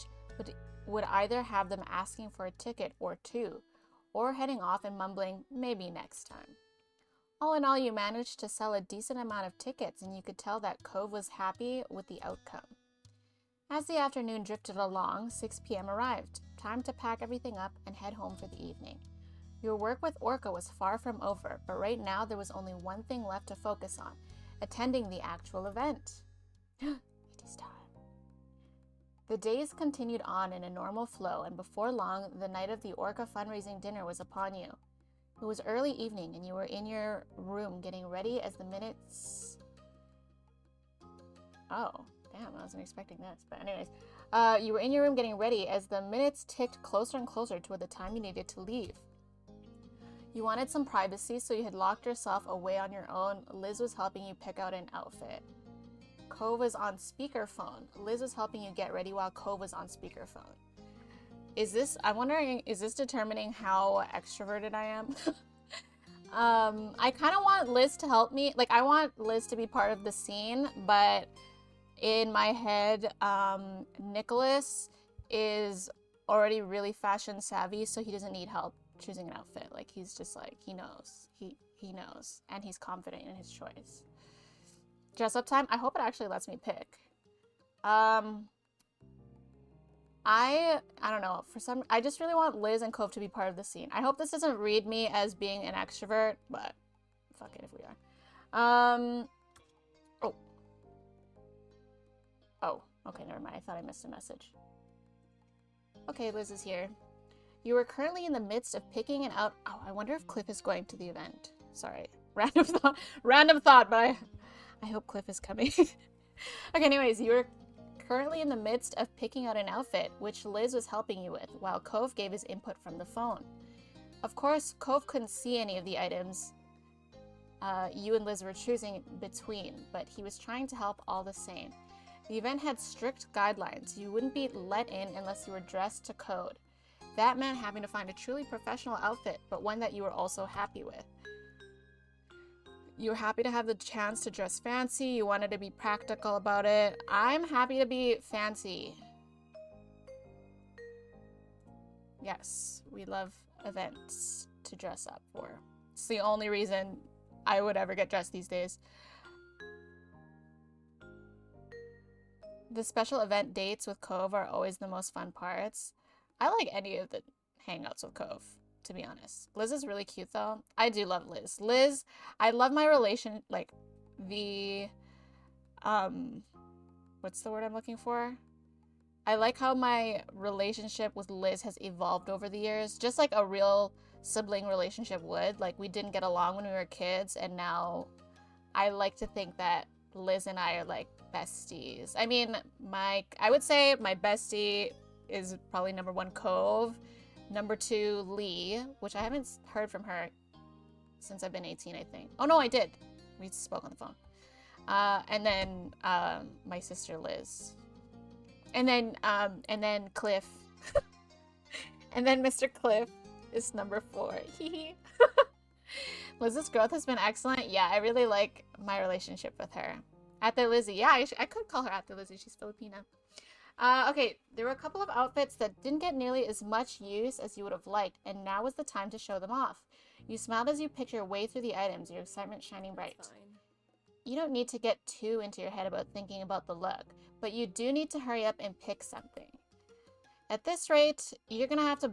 would either have them asking for a ticket or two, or heading off and mumbling, maybe next time. All in all, you managed to sell a decent amount of tickets, and you could tell that Cove was happy with the outcome. As the afternoon drifted along, 6 p.m. arrived. Time to pack everything up and head home for the evening. Your work with Orca was far from over, but right now there was only one thing left to focus on: attending the actual event. It is time. The days continued on in a normal flow, and before long, the night of the Orca fundraising dinner was upon you. It was early evening, and you were in your room getting ready as the minutes... Oh, damn, I wasn't expecting this. But anyways, you were in your room getting ready as the minutes ticked closer and closer toward the time you needed to leave. You wanted some privacy, so you had locked yourself away on your own. Liz was helping you pick out an outfit. Cove was on speakerphone. Liz was helping you get ready while Cove was on speakerphone. I'm wondering, is this determining how extroverted I am? I kind of want Liz to help me. Like, I want Liz to be part of the scene, but in my head, Nicholas is already really fashion savvy, so he doesn't need help choosing an outfit. Like, he's just like, he knows. He knows, and he's confident in his choice. Dress up time? I hope it actually lets me pick. I don't know. I just really want Liz and Cove to be part of the scene. I hope this doesn't read me as being an extrovert, but fuck it if we are. Oh, okay, never mind. I thought I missed a message. Okay, Liz is here. You are currently in the midst of picking out. Oh, I wonder if Cliff is going to the event. Sorry, random thought, but I hope Cliff is coming. Okay, anyways, you are currently in the midst of picking out an outfit, which Liz was helping you with, while Cove gave his input from the phone. Of course, Cove couldn't see any of the items you and Liz were choosing between, but he was trying to help all the same. The event had strict guidelines. You wouldn't be let in unless you were dressed to code. That meant having to find a truly professional outfit, but one that you were also happy with. You were happy to have the chance to dress fancy. You wanted to be practical about it. I'm happy to be fancy. Yes, we love events to dress up for. It's the only reason I would ever get dressed these days. The special event dates with Cove are always the most fun parts. I like any of the hangouts with Cove, to be honest. Liz is really cute though. I do love Liz. Liz, I love my relation, like the, what's the word I'm looking for? I like how my relationship with Liz has evolved over the years, just like a real sibling relationship would. Like, we didn't get along when we were kids, and now I like to think that Liz and I are like besties. I mean, I would say my bestie is probably number 1 Cove, number 2 Lee, which I haven't heard from her since I've been 18, I think. Oh no, I did. We spoke on the phone. And then my sister Liz. And then Cliff. And then Mr. Cliff is number 4. Liz's growth has been excellent. Yeah, I really like my relationship with her. Ate Lizzie. Yeah, I could call her Ate Lizzie. She's Filipina. Okay, there were a couple of outfits that didn't get nearly as much use as you would have liked, and now was the time to show them off. You smiled as you picked your way through the items, your excitement shining bright. You don't need to get too into your head about thinking about the look, but you do need to hurry up and pick something. At this rate, you're gonna have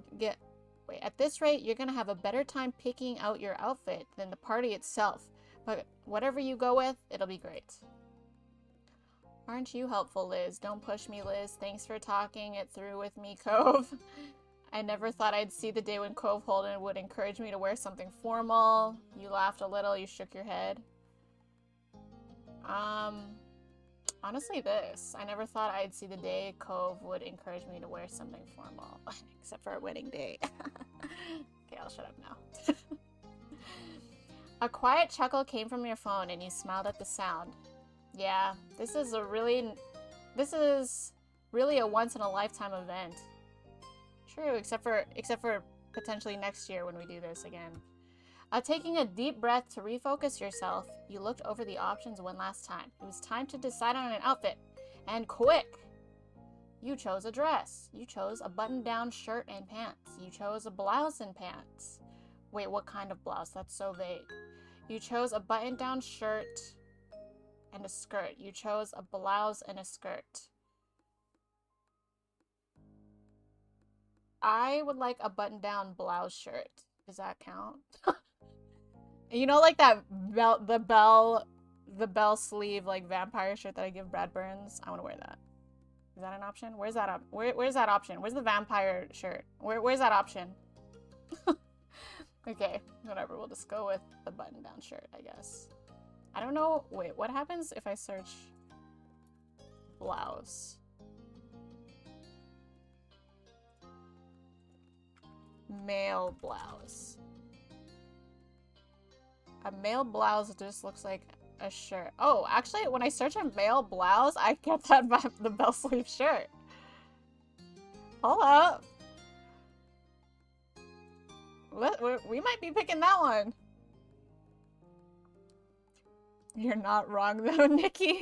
a better time picking out your outfit than the party itself, but whatever you go with, it'll be great. Aren't you helpful, Liz? Don't push me, Liz. Thanks for talking it through with me, Cove. I never thought I'd see the day when Cove Holden would encourage me to wear something formal. You laughed a little, you shook your head. Honestly this. I never thought I'd see the day Cove would encourage me to wear something formal. Except for a wedding day. Okay, I'll shut up now. A quiet chuckle came from your phone and you smiled at the sound. Yeah, this is really a once-in-a-lifetime event. True, except for potentially next year when we do this again. Taking a deep breath to refocus yourself, you looked over the options one last time. It was time to decide on an outfit. And quick! You chose a dress. You chose a button-down shirt and pants. You chose a blouse and pants. Wait, what kind of blouse? That's so vague. You chose a button-down shirt and a skirt. You chose a blouse and a skirt. I would like a button-down blouse shirt. Does that count? You know, like that the bell sleeve like vampire shirt that I give Brad Burns? I want to wear that. Is that an option? Where's that up? Where's that option? Where's the vampire shirt? Where's that option? Okay, whatever. We'll just go with the button-down shirt, I guess. I don't know. Wait, what happens if I search blouse? Male blouse. A male blouse just looks like a shirt. Oh, actually, when I search a male blouse, I get that the bell sleeve shirt. Hold up. We might be picking that one. You're not wrong though, Nikki.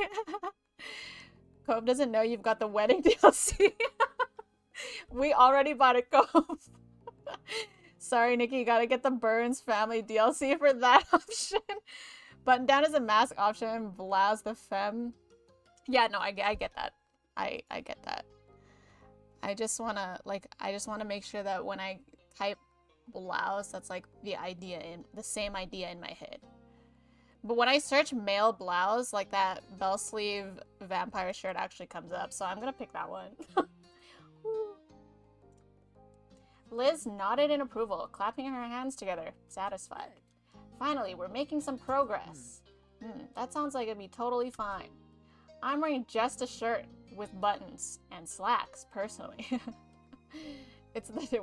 Cove doesn't know you've got the wedding DLC. We already bought it, Cove. Sorry, Nikki, you gotta get the Burns family DLC for that option. Button down is a mask option. Blouse the femme. Yeah, no, I get that. I get that. I just wanna make sure that when I type blouse, that's like the same idea in my head. But when I search male blouse, like that bell sleeve vampire shirt actually comes up, so I'm gonna pick that one. Liz nodded in approval, clapping her hands together, satisfied. Finally, we're making some progress. That sounds like it'd be totally fine. I'm wearing just a shirt with buttons and slacks, personally.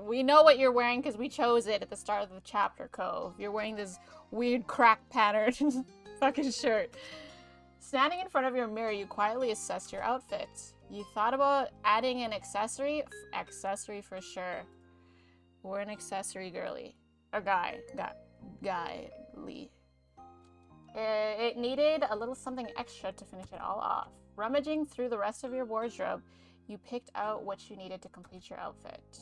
We know what you're wearing because we chose it at the start of the chapter, Cove. You're wearing this weird crack pattern fucking shirt. Standing in front of your mirror, you quietly assessed your outfit. You thought about adding an accessory? Accessory for sure. We're an accessory girly. Or guy. Guy-ly. It needed a little something extra to finish it all off. Rummaging through the rest of your wardrobe, you picked out what you needed to complete your outfit.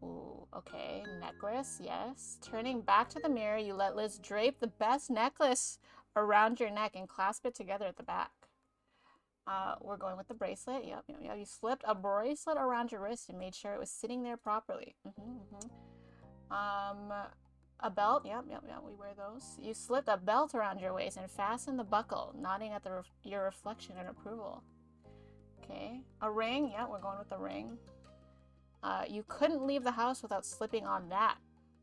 Ooh, okay. Necklace, yes. Turning back to the mirror, you let Liz drape the best necklace around your neck and clasp it together at the back. We're going with the bracelet. Yep. You slipped a bracelet around your wrist and made sure it was sitting there properly. A belt. Yep. We wear those. You slipped a belt around your waist and fastened the buckle, nodding at your reflection in approval. Okay. A ring. Yeah, we're going with the ring. You couldn't leave the house without slipping on that.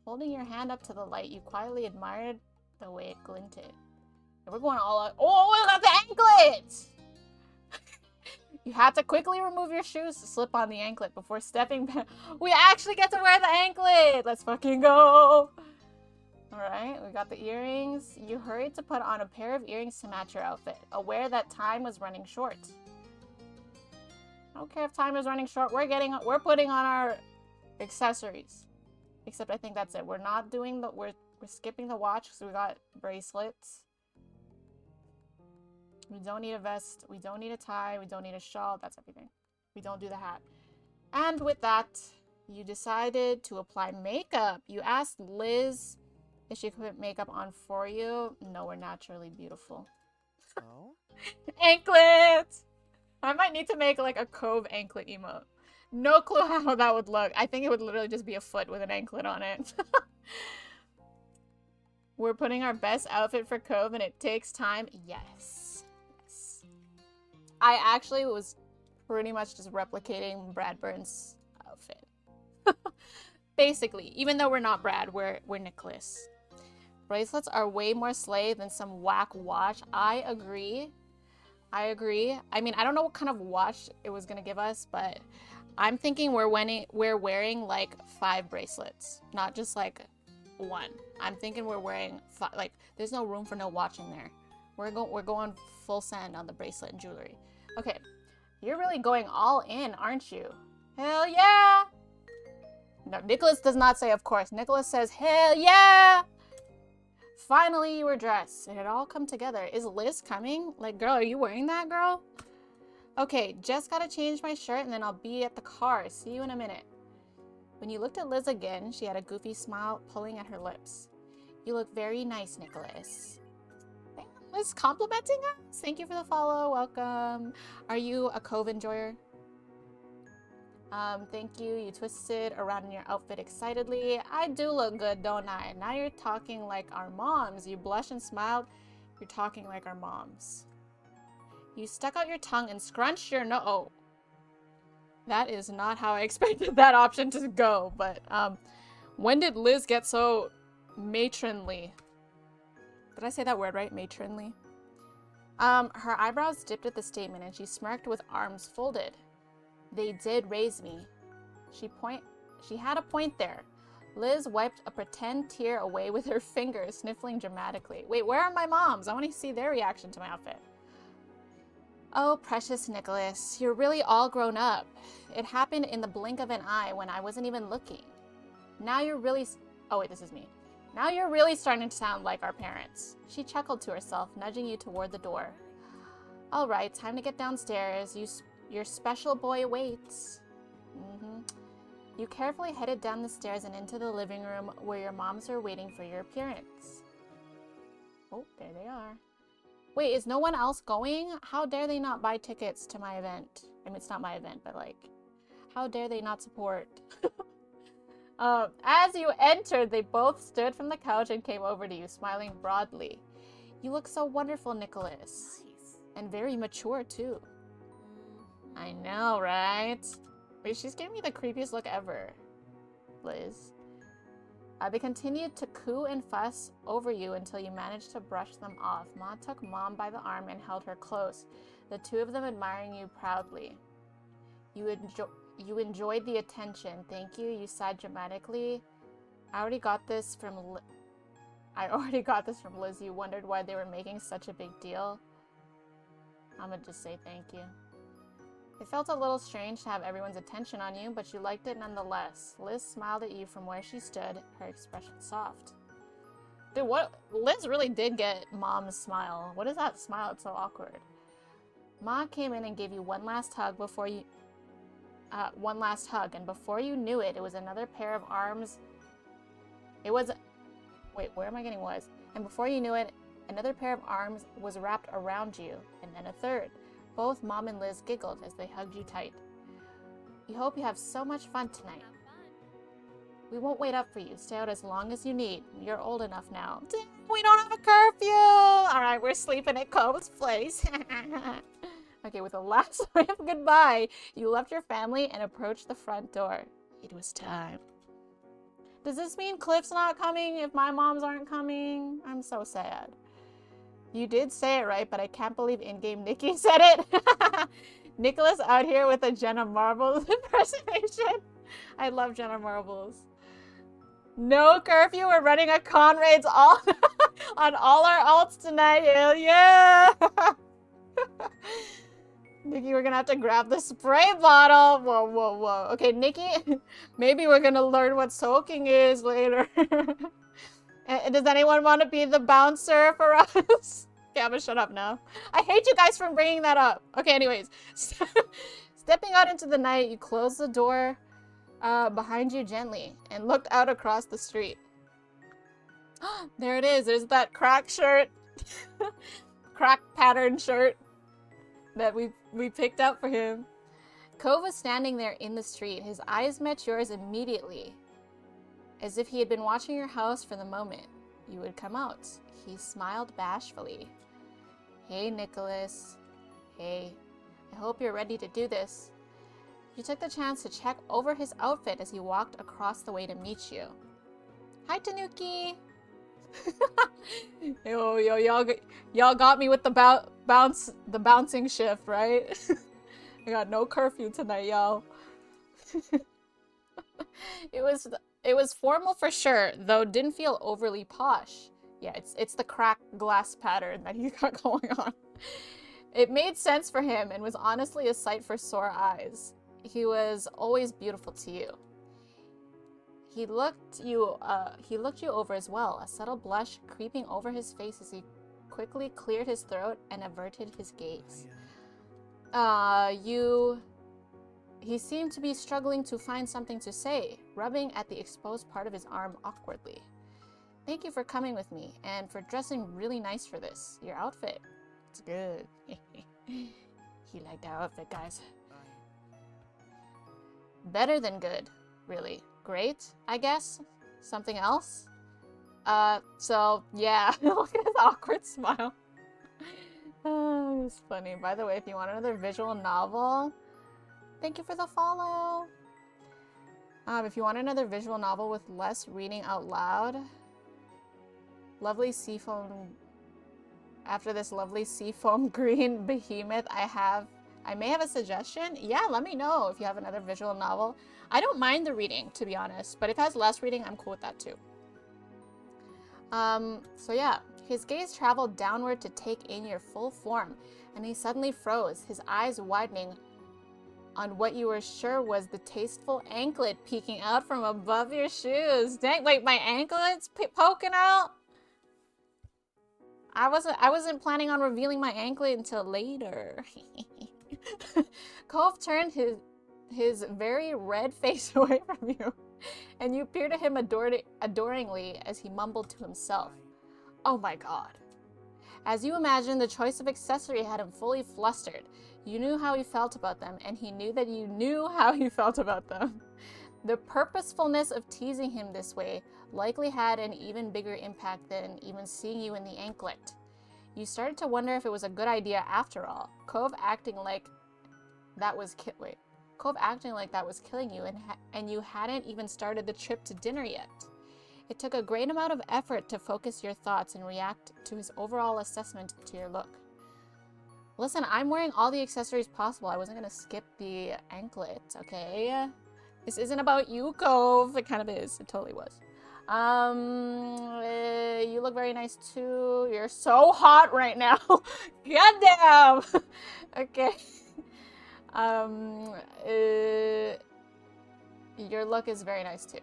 Holding your hand up to the light, you quietly admired the way it glinted. And we're going all out. Oh, we got the anklet! You had to quickly remove your shoes to slip on the anklet before stepping back. We actually get to wear the anklet! Let's fucking go! Alright, we got the earrings. You hurried to put on a pair of earrings to match your outfit, aware that time was running short. I don't care if time is running short. We're putting on our accessories. Except I think that's it. We're not doing we're skipping the watch because we got bracelets. We don't need a vest. We don't need a tie. We don't need a shawl. That's everything. We don't do the hat. And with that, you decided to apply makeup. You asked Liz if she could put makeup on for you. No, we're naturally beautiful. Oh? Anklet! I might need to make like a Cove anklet emote. No clue how that would look. I think it would literally just be a foot with an anklet on it. We're putting our best outfit for Cove and it takes time. Yes. I actually was pretty much just replicating Brad Burns' outfit. Basically, even though we're not Brad, we're Nicholas. Bracelets are way more slay than some whack watch. I agree. I mean, I don't know what kind of watch it was gonna give us, but I'm thinking we're wearing like 5 bracelets, not just like 1. I'm thinking we're wearing 5, like there's no room for no watch in there. We're going full send on the bracelet and jewelry. Okay, you're really going all in, aren't you? Hell yeah! No, Nicholas does not say of course. Nicholas says, hell yeah! Finally, you were dressed. It had all come together. Is Liz coming? Like, girl, are you wearing that, girl? Okay, just gotta change my shirt and then I'll be at the car. See you in a minute. When you looked at Liz again, she had a goofy smile pulling at her lips. You look very nice, Nicholas. Liz complimenting us? Thank you for the follow. Welcome. Are you a Cove enjoyer? Thank you. You twisted around in your outfit excitedly. I do look good, don't I? Now you're talking like our moms. You blushed and smiled. You're talking like our moms. You stuck out your tongue and scrunched your nose. Oh. That is not how I expected that option to go, but when did Liz get so matronly? Did I say that word right? Matronly? Her eyebrows dipped at the statement and she smirked with arms folded. They did raise me. She had a point there. Liz wiped a pretend tear away with her fingers, sniffling dramatically. Wait, where are my moms? I want to see their reaction to my outfit. Oh, precious Nicholas, you're really all grown up. It happened in the blink of an eye when I wasn't even looking. Now you're really... Oh, wait, this is me. Now you're really starting to sound like our parents. She chuckled to herself, nudging you toward the door. All right, time to get downstairs. Your special boy awaits. You carefully headed down the stairs and into the living room where your moms are waiting for your appearance. Oh, there they are. Wait, is no one else going? How dare they not buy tickets to my event? I mean, it's not my event, but like, how dare they not support? As you entered, they both stood from the couch and came over to you, smiling broadly. You look so wonderful, Nicholas. Nice. And very mature, too. I know, right? Wait, she's giving me the creepiest look ever, Liz. They continued to coo and fuss over you until you managed to brush them off. Ma took Mom by the arm and held her close, the two of them admiring you proudly. You enjoyed the attention. Thank you, you sighed dramatically. I already got this from Liz. You wondered why they were making such a big deal. I'm gonna just say thank you. It felt a little strange to have everyone's attention on you, but you liked it nonetheless. Liz smiled at you from where she stood, her expression soft. Dude, what? Liz really did get Mom's smile. What is that smile? It's so awkward. Ma came in and gave you one last hug, and before you knew it, it was another pair of arms. Wait, where am I getting was? And before you knew it, another pair of arms was wrapped around you, and then a third. Both Mom and Liz giggled as they hugged you tight. We hope you have so much fun tonight. We won't wait up for you. Stay out as long as you need. You're old enough now. We don't have a curfew! Alright, we're sleeping at Cove's place. Okay, with a last wave of goodbye, you left your family and approached the front door. It was time. Does this mean Cliff's not coming if my moms aren't coming? I'm so sad. You did say it right, but I can't believe in-game Nikki said it. Nicholas out here with a Jenna Marbles impersonation. I love Jenna Marbles. No curfew. We're running a con raids all on all our alts tonight. Hell yeah! Nikki, we're gonna have to grab the spray bottle. Whoa, whoa, whoa. Okay, Nikki, maybe we're gonna learn what soaking is later. Does anyone want to be the bouncer for us? Okay, I'm gonna shut up now. I hate you guys for bringing that up. Okay, anyways. Stepping out into the night, you closed the door behind you gently and looked out across the street. There it is. There's that crack shirt. Crack pattern shirt that we picked out for him. Cove was standing there in the street. His eyes met yours immediately, as if he had been watching your house for the moment you would come out. He smiled bashfully. Hey, Nicholas. Hey, I hope you're ready to do this. You took the chance to check over his outfit as he walked across the way to meet you. Hi, Tanuki. Yo, y'all got me with the bouncing shift, right? I got no curfew tonight, y'all. It was formal for sure, though didn't feel overly posh. Yeah, it's the cracked glass pattern that he's got going on. It made sense for him and was honestly a sight for sore eyes. He was always beautiful to you. He looked you over as well, a subtle blush creeping over his face as he quickly cleared his throat and averted his gaze. He seemed to be struggling to find something to say, rubbing at the exposed part of his arm awkwardly. Thank you for coming with me, and for dressing really nice for this. Your outfit, it's good. He liked our outfit, guys. Better than good, really. Great, I guess. Something else? So, yeah. Look at his awkward smile. Oh, it was funny. By the way, if you want another visual novel, thank you for the follow. If you want another visual novel with less reading out loud, lovely seafoam. After this lovely seafoam green behemoth, I may have a suggestion. Yeah, let me know if you have another visual novel. I don't mind the reading, to be honest, but if it has less reading, I'm cool with that too. So yeah, his gaze traveled downward to take in your full form, and he suddenly froze, his eyes widening on what you were sure was the tasteful anklet peeking out from above your shoes. Dang, wait, my anklet's poking out? I wasn't planning on revealing my anklet until later. Cove turned his very red face away from you, and you peered at him adoringly as he mumbled to himself, "Oh my god." As you imagined, the choice of accessory had him fully flustered. You knew how he felt about them, and he knew that you knew how he felt about them. The purposefulness of teasing him this way likely had an even bigger impact than even seeing you in the anklet. You started to wonder if it was a good idea after all. Cove acting like that was killing you, and you hadn't even started the trip to dinner yet. It took a great amount of effort to focus your thoughts and react to his overall assessment to your look. Listen, I'm wearing all the accessories possible. I wasn't gonna skip the anklet, okay? This isn't about you, Cove. It kind of is. It totally was. You look very nice too. You're so hot right now. Goddamn. Okay. Your look is very nice too.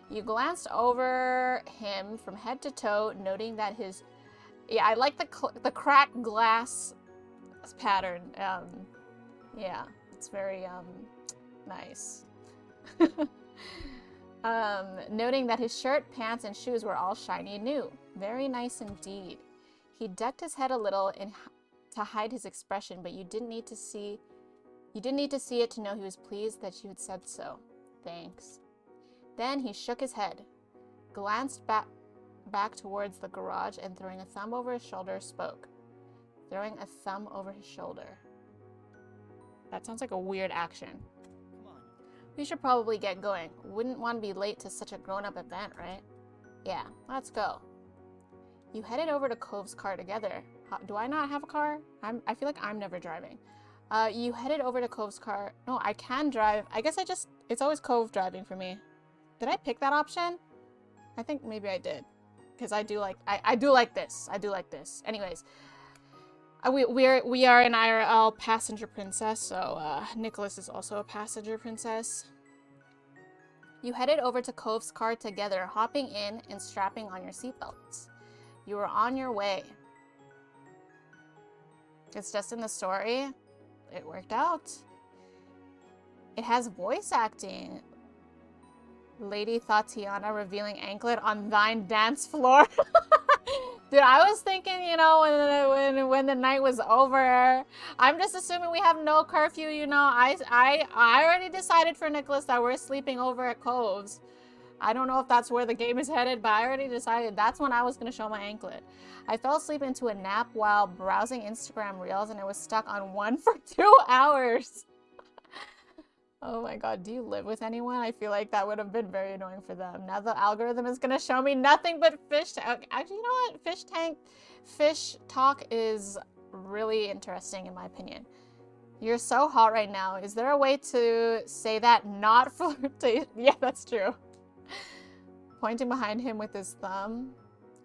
You glanced over him from head to toe, noting that his... Yeah, I like the cracked glass pattern. Yeah, it's very, nice. Noting that his shirt, pants, and shoes were all shiny new. Very nice indeed. He ducked his head a little to hide his expression, but you didn't need to see it to know he was pleased that you had said so. Thanks. Then he shook his head, glanced back towards the garage, and throwing a thumb over his shoulder, spoke. Throwing a thumb over his shoulder. That sounds like a weird action. Come on. We should probably get going. Wouldn't want to be late to such a grown-up event, right? Yeah, let's go. You headed over to Cove's car together. Do I not have a car? I feel like I'm never driving. You headed over to Cove's car. No, I can drive. I guess it's always Cove driving for me. Did I pick that option? I think maybe I did. Because I do like this. I do like this. Anyways. We are an IRL passenger princess, so Nicholas is also a passenger princess. You headed over to Cove's car together, hopping in and strapping on your seatbelts. You were on your way. It's just in the story. It worked out. It has voice acting. Lady Tatiana revealing anklet on thine dance floor. Dude, I was thinking, you know, when the night was over, I'm just assuming we have no curfew, you know. I already decided for Nicholas that we're sleeping over at Cove's. I don't know if that's where the game is headed, but I already decided that's when I was going to show my anklet. I fell asleep into a nap while browsing Instagram Reels, and I was stuck on one for 2 hours. Oh my god, do you live with anyone? I feel like that would have been very annoying for them. Now the algorithm is going to show me nothing but fish talk. Actually, you know what? Fish talk is really interesting in my opinion. You're so hot right now. Is there a way to say that not flirtation? Yeah, that's true. Pointing behind him with his thumb.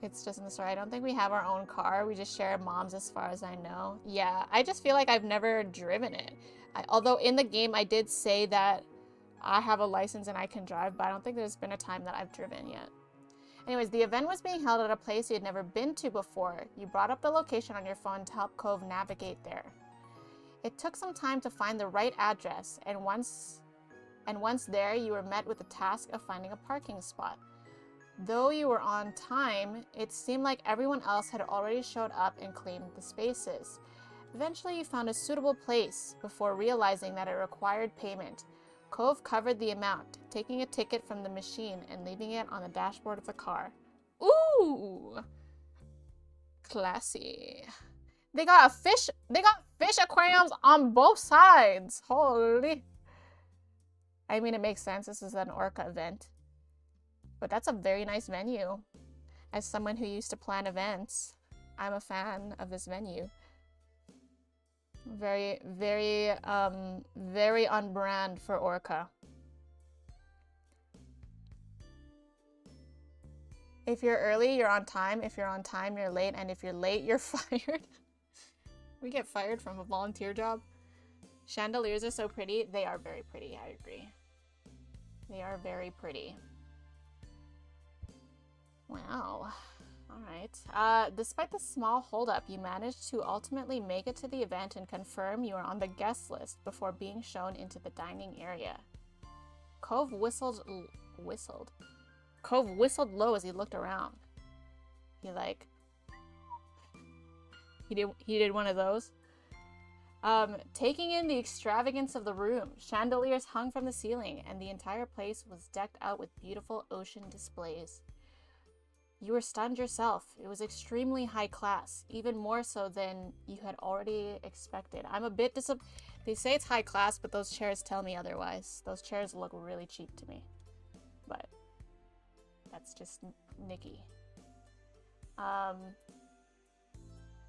It's just in the story. I don't think we have our own car. We just share moms as far as I know. Yeah, I just feel like I've never driven it. Although in the game I did say that I have a license and I can drive, but I don't think there's been a time that I've driven yet. Anyways, the event was being held at a place you had never been to before. You brought up the location on your phone to help Cove navigate there. It took some time to find the right address, and once there, you were met with the task of finding a parking spot. Though you were on time, it seemed like everyone else had already showed up and claimed the spaces. Eventually, you found a suitable place before realizing that it required payment. Cove covered the amount, taking a ticket from the machine and leaving it on the dashboard of the car. Ooh! Classy. They got fish aquariums on both sides. Holy. I mean, it makes sense. This is an Orca event. But that's a very nice venue. As someone who used to plan events, I'm a fan of this venue. Very, very, very on brand for Orca. If you're early, you're on time. If you're on time, you're late. And if you're late, you're fired. We get fired from a volunteer job. Chandeliers are so pretty. They are very pretty, I agree. They are very pretty. Wow. Alright. Despite the small holdup, you managed to ultimately make it to the event and confirm you are on the guest list before being shown into the dining area. Cove whistled low as he looked around. He did one of those. Taking in the extravagance of the room, chandeliers hung from the ceiling, and the entire place was decked out with beautiful ocean displays. You were stunned yourself. It was extremely high class, even more so than you had already expected. I'm a bit They say it's high class, but those chairs tell me otherwise. Those chairs look really cheap to me. But that's just Nikki.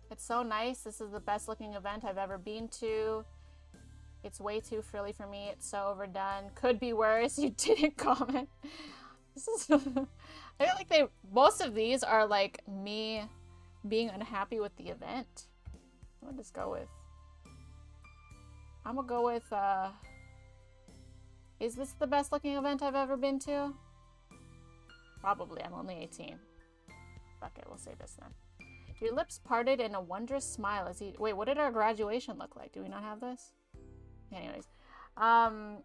It's so nice. This is the best looking event I've ever been to. It's way too frilly for me. It's so overdone. Could be worse. You didn't comment. This is... I feel like most of these are like me being unhappy with the event. I'm gonna just go with... Is this the best looking event I've ever been to? Probably. I'm only 18. Fuck it, we'll say this then. Your lips parted in a wondrous smile as he... Wait, what did our graduation look like? Do we not have this? Anyways.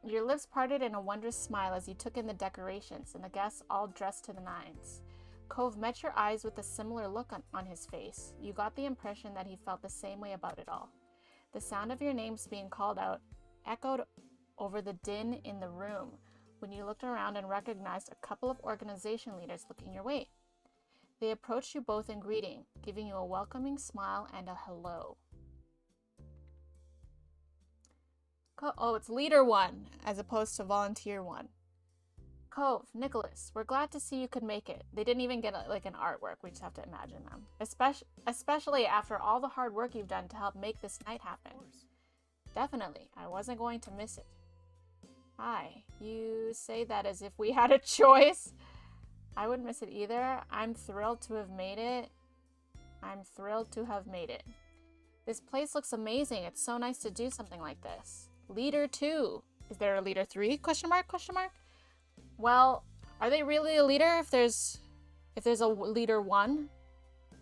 Your lips parted in a wondrous smile as you took in the decorations and the guests all dressed to the nines. Cove met your eyes with a similar look on his face. You got the impression that he felt the same way about it all. The sound of your names being called out echoed over the din in the room when you looked around and recognized a couple of organization leaders looking your way. They approached you both in greeting, giving you a welcoming smile and a hello. Oh, it's leader 1 as opposed to volunteer 1. Cove, Nicholas, we're glad to see you could make it. They didn't even get like an artwork. We just have to imagine them. Especially after all the hard work you've done to help make this night happen. Definitely. I wasn't going to miss it. Hi. You say that as if we had a choice. I wouldn't miss it either. I'm thrilled to have made it. This place looks amazing. It's so nice to do something like this. Leader 2. Is there a leader 3? Question mark? Well, are they really a leader if there's a leader 1?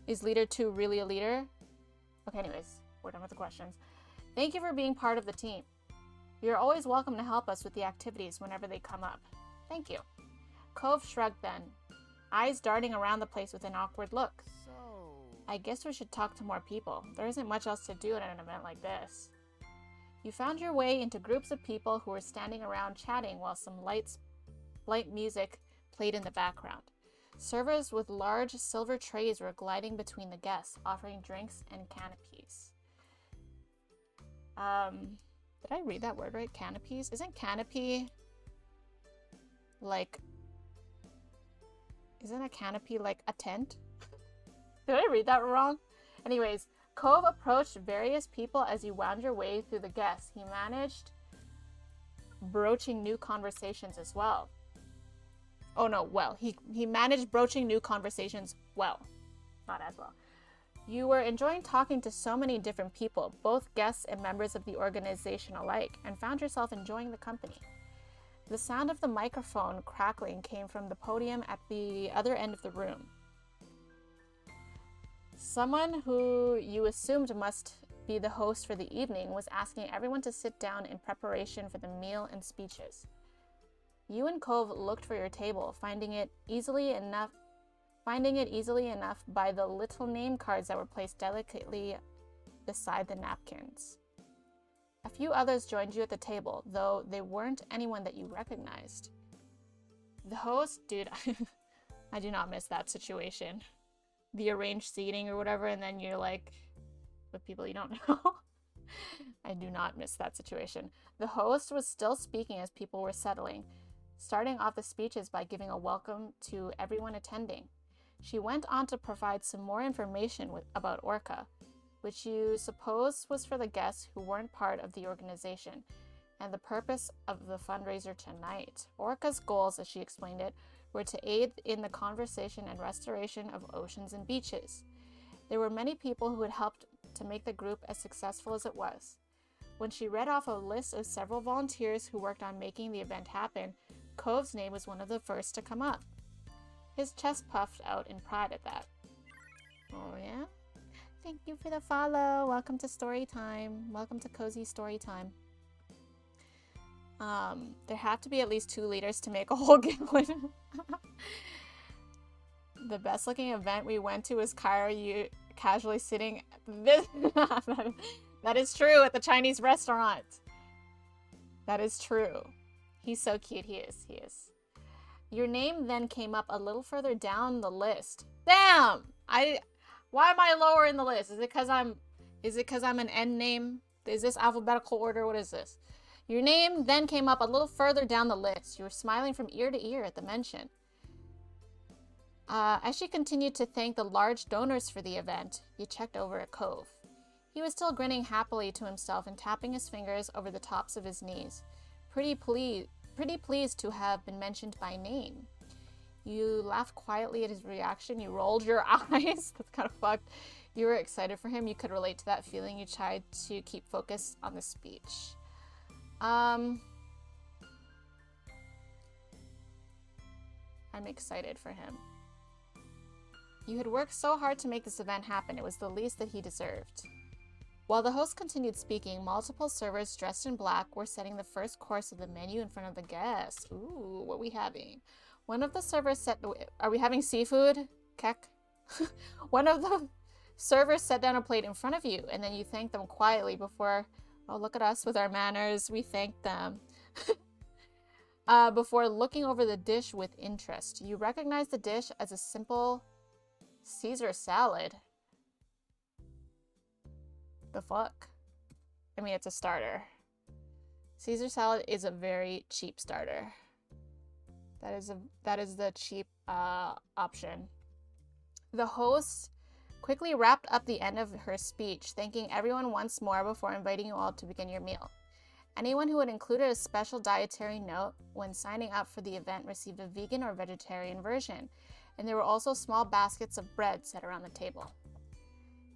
Is leader 2 really a leader? Okay, anyways, we're done with the questions. Thank you for being part of the team. You're always welcome to help us with the activities whenever they come up. Thank you. Cove shrugged then, eyes darting around the place with an awkward look. I guess we should talk to more people. There isn't much else to do at an event like this. You found your way into groups of people who were standing around chatting while some light music played in the background. Servers with large silver trays were gliding between the guests, offering drinks and canopies. Did I read that word right? Canopies? Isn't canopy like... Isn't a canopy like a tent? Did I read that wrong? Anyways, Cove approached various people as you wound your way through the guests. He managed broaching new conversations as well. Oh no, well. He managed broaching new conversations well. Not as well. You were enjoying talking to so many different people, both guests and members of the organization alike, and found yourself enjoying the company. The sound of the microphone crackling came from the podium at the other end of the room. Someone who you assumed must be the host for the evening was asking everyone to sit down in preparation for the meal and speeches. You and Cove looked for your table, finding it easily enough by the little name cards that were placed delicately beside the napkins. A few others joined you at the table, though they weren't anyone that you recognized. The host, dude, I do not miss that situation. The arranged seating or whatever, and then you're like with people you don't know. I do not miss that situation. The host was still speaking as people were settling, starting off the speeches by giving a welcome to everyone attending. She went on to provide some more information about Orca, which you suppose was for the guests who weren't part of the organization, and the purpose of the fundraiser tonight. Orca's goals, as she explained it, were to aid in the conservation and restoration of oceans and beaches. There were many people who had helped to make the group as successful as it was. When she read off a list of several volunteers who worked on making the event happen, Cove's name was one of the first to come up. His chest puffed out in pride at that. Oh, yeah? Thank you for the follow. Welcome to story time. Welcome to cozy story time. There have to be at least 2 leaders to make a whole gimlet. The best looking event we went to was Kyra, you casually sitting this. That is true, at the Chinese restaurant. That is true. He's so cute. He is. Your name then came up a little further down the list. Damn! Why am I lower in the list? Is it because I'm an end name? Is this alphabetical order? What is this? Your name then came up a little further down the list. You were smiling from ear to ear at the mention. As she continued to thank the large donors for the event, you checked over at Cove. He was still grinning happily to himself and tapping his fingers over the tops of his knees. Pretty pleased to have been mentioned by name. You laughed quietly at his reaction. You rolled your eyes. That's kind of fucked. You were excited for him. You could relate to that feeling. You tried to keep focused on the speech. I'm excited for him. You had worked so hard to make this event happen. It was the least that he deserved. While the host continued speaking, multiple servers dressed in black were setting the first course of the menu in front of the guests. Ooh, what are we having? One of the servers set... Are we having seafood? Kek? One of the servers set down a plate in front of you, and then you thanked them quietly before... Oh, look at us with our manners. We thanked them. Before looking over the dish with interest. You recognized the dish as a simple Caesar salad. The fuck? I mean, it's a starter. Caesar salad is a very cheap starter. That is the cheap option. The host quickly wrapped up the end of her speech, thanking everyone once more before inviting you all to begin your meal. Anyone who had included a special dietary note when signing up for the event received a vegan or vegetarian version, and there were also small baskets of bread set around the table.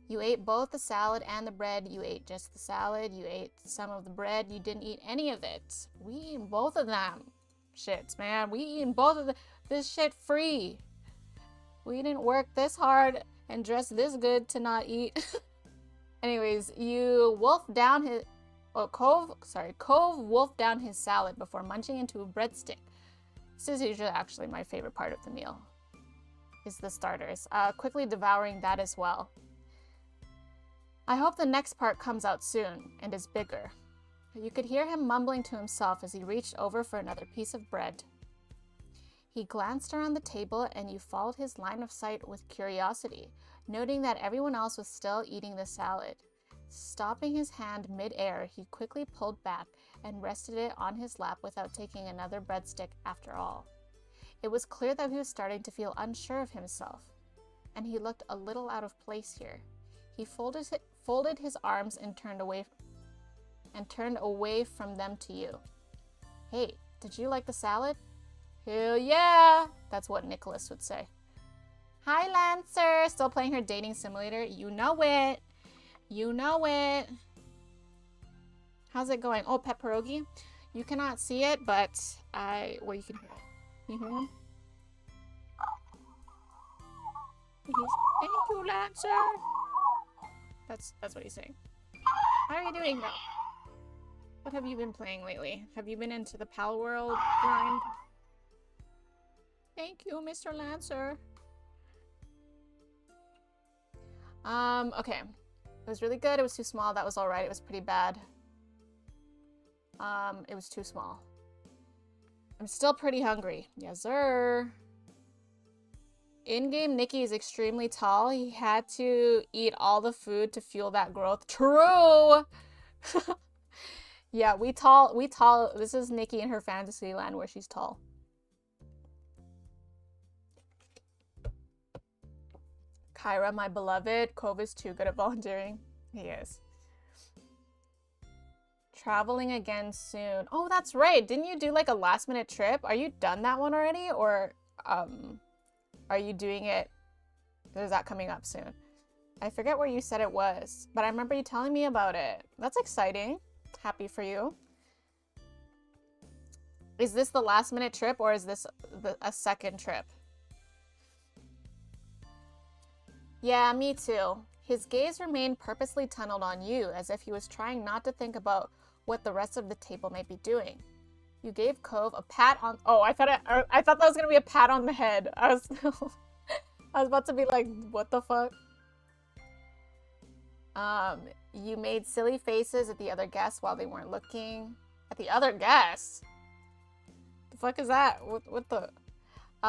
You ate both the salad and the bread. You ate just the salad. You ate some of the bread. You didn't eat any of it. We ate both of them. Shits, man. We eating both of this shit free. We didn't work this hard and dress this good to not eat. Anyways, you wolfed down his... Oh, Cove wolfed down his salad before munching into a breadstick. This is usually actually my favorite part of the meal. Is the starters. Quickly devouring that as well. I hope the next part comes out soon and is bigger. You could hear him mumbling to himself as he reached over for another piece of bread. He glanced around the table and you followed his line of sight with curiosity, noting that everyone else was still eating the salad. Stopping his hand mid-air, he quickly pulled back and rested it on his lap without taking another breadstick after all. It was clear that he was starting to feel unsure of himself, and he looked a little out of place here. He folded his arms and turned away from them to you. Hey, did you like the salad? Hell yeah! That's what Nicholas would say. Hi, Lancer! Still playing her dating simulator? You know it! You know it! How's it going? Oh, pet pierogi? You cannot see it, but well, you can hear it. You hear him? Thank you, Lancer! That's what he's saying. How are you doing, though? What have you been playing lately? Have you been into the Pal World grind? Thank you, Mr. Lancer. Okay. It was really good. It was too small. That was alright. It was pretty bad. It was too small. I'm still pretty hungry. Yes, sir. In-game Nikki is extremely tall. He had to eat all the food to fuel that growth. True! Yeah, we tall. This is Nikki in her fantasy land where she's tall. Kyra, my beloved. Cove is too good at volunteering. He is. Traveling again soon. Oh, that's right. Didn't you do like a last minute trip? Are you done that one already? Or, are you doing it? Is that coming up soon? I forget where you said it was, but I remember you telling me about it. That's exciting. Happy for you. Is this the last minute trip or is this a second trip? Yeah, me too. His gaze remained purposely tunneled on you, as if he was trying not to think about what the rest of the table might be doing. You gave Cove a pat on... Oh, I thought that was gonna be a pat on the head. I was about to be like, what the fuck? You made silly faces at the other guests while they weren't looking. At the other guests? The fuck is that? What the...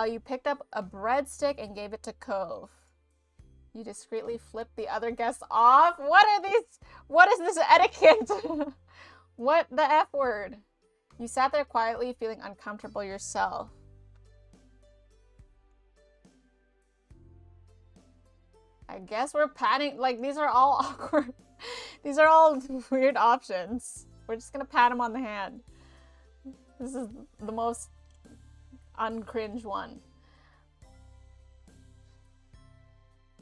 You picked up a breadstick and gave it to Cove. You discreetly flipped the other guests off? What are these? What is this etiquette? What the F word? You sat there quietly, feeling uncomfortable yourself. I guess we're patting, like, these are all awkward. These are all weird options. We're just gonna pat him on the hand. This is the most uncringe one.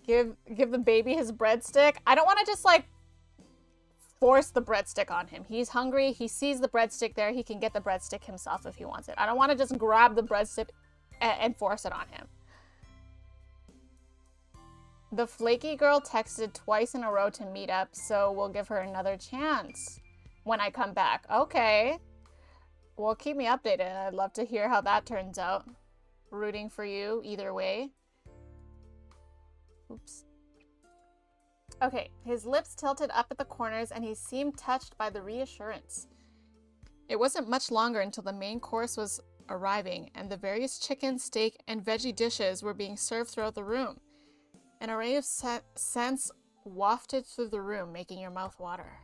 Give the baby his breadstick. I don't want to just, like, force the breadstick on him. He's hungry. He sees the breadstick there. He can get the breadstick himself if he wants it. I don't want to just grab the breadstick and force it on him. The flaky girl texted twice in a row to meet up, so we'll give her another chance when I come back. Okay. Well, keep me updated. I'd love to hear how that turns out. Rooting for you either way. Oops. Okay, his lips tilted up at the corners and he seemed touched by the reassurance. It wasn't much longer until the main course was arriving and the various chicken, steak, and veggie dishes were being served throughout the room. An array of scents wafted through the room, making your mouth water.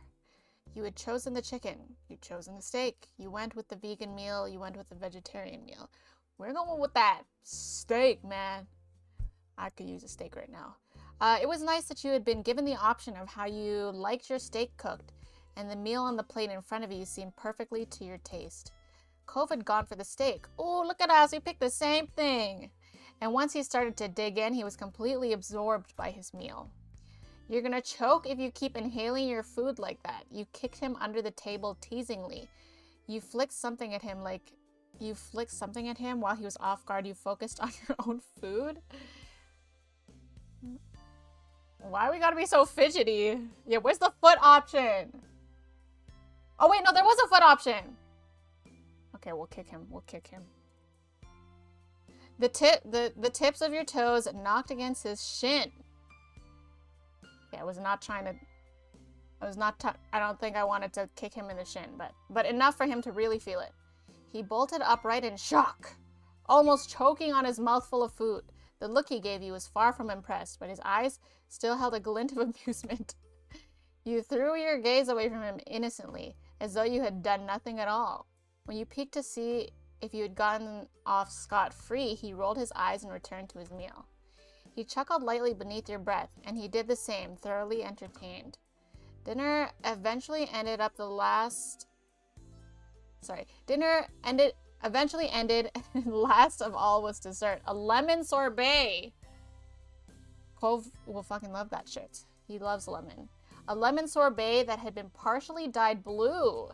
You had chosen the chicken. You'd chosen the steak. You went with the vegan meal. You went with the vegetarian meal. We're going with that steak, man. I could use a steak right now. It was nice that you had been given the option of how you liked your steak cooked, and the meal on the plate in front of you seemed perfectly to your taste. Cove had gone for the steak. Oh, look at us, we picked the same thing. And once he started to dig in, he was completely absorbed by his meal. You're gonna choke if you keep inhaling your food like that. You kicked him under the table teasingly. You flicked something at him while he was off guard. You focused on your own food. Why we gotta be so fidgety? Yeah, where's the foot option? Oh wait, no, there was a foot option. Okay, we'll kick him. We'll kick him. The tips of your toes knocked against his shin. Yeah, I was not trying to... I don't think I wanted to kick him in the shin, but enough for him to really feel it. He bolted upright in shock, almost choking on his mouthful of food. The look he gave you was far from impressed, but his eyes still held a glint of amusement. You threw your gaze away from him innocently, as though you had done nothing at all. When you peeked to see if you had gotten off scot-free, he rolled his eyes and returned to his meal. He chuckled lightly beneath your breath, and he did the same, thoroughly entertained. Dinner eventually ended, and last of all was dessert. A lemon sorbet! Cove will fucking love that shit. He loves lemon. A lemon sorbet that had been partially dyed blue.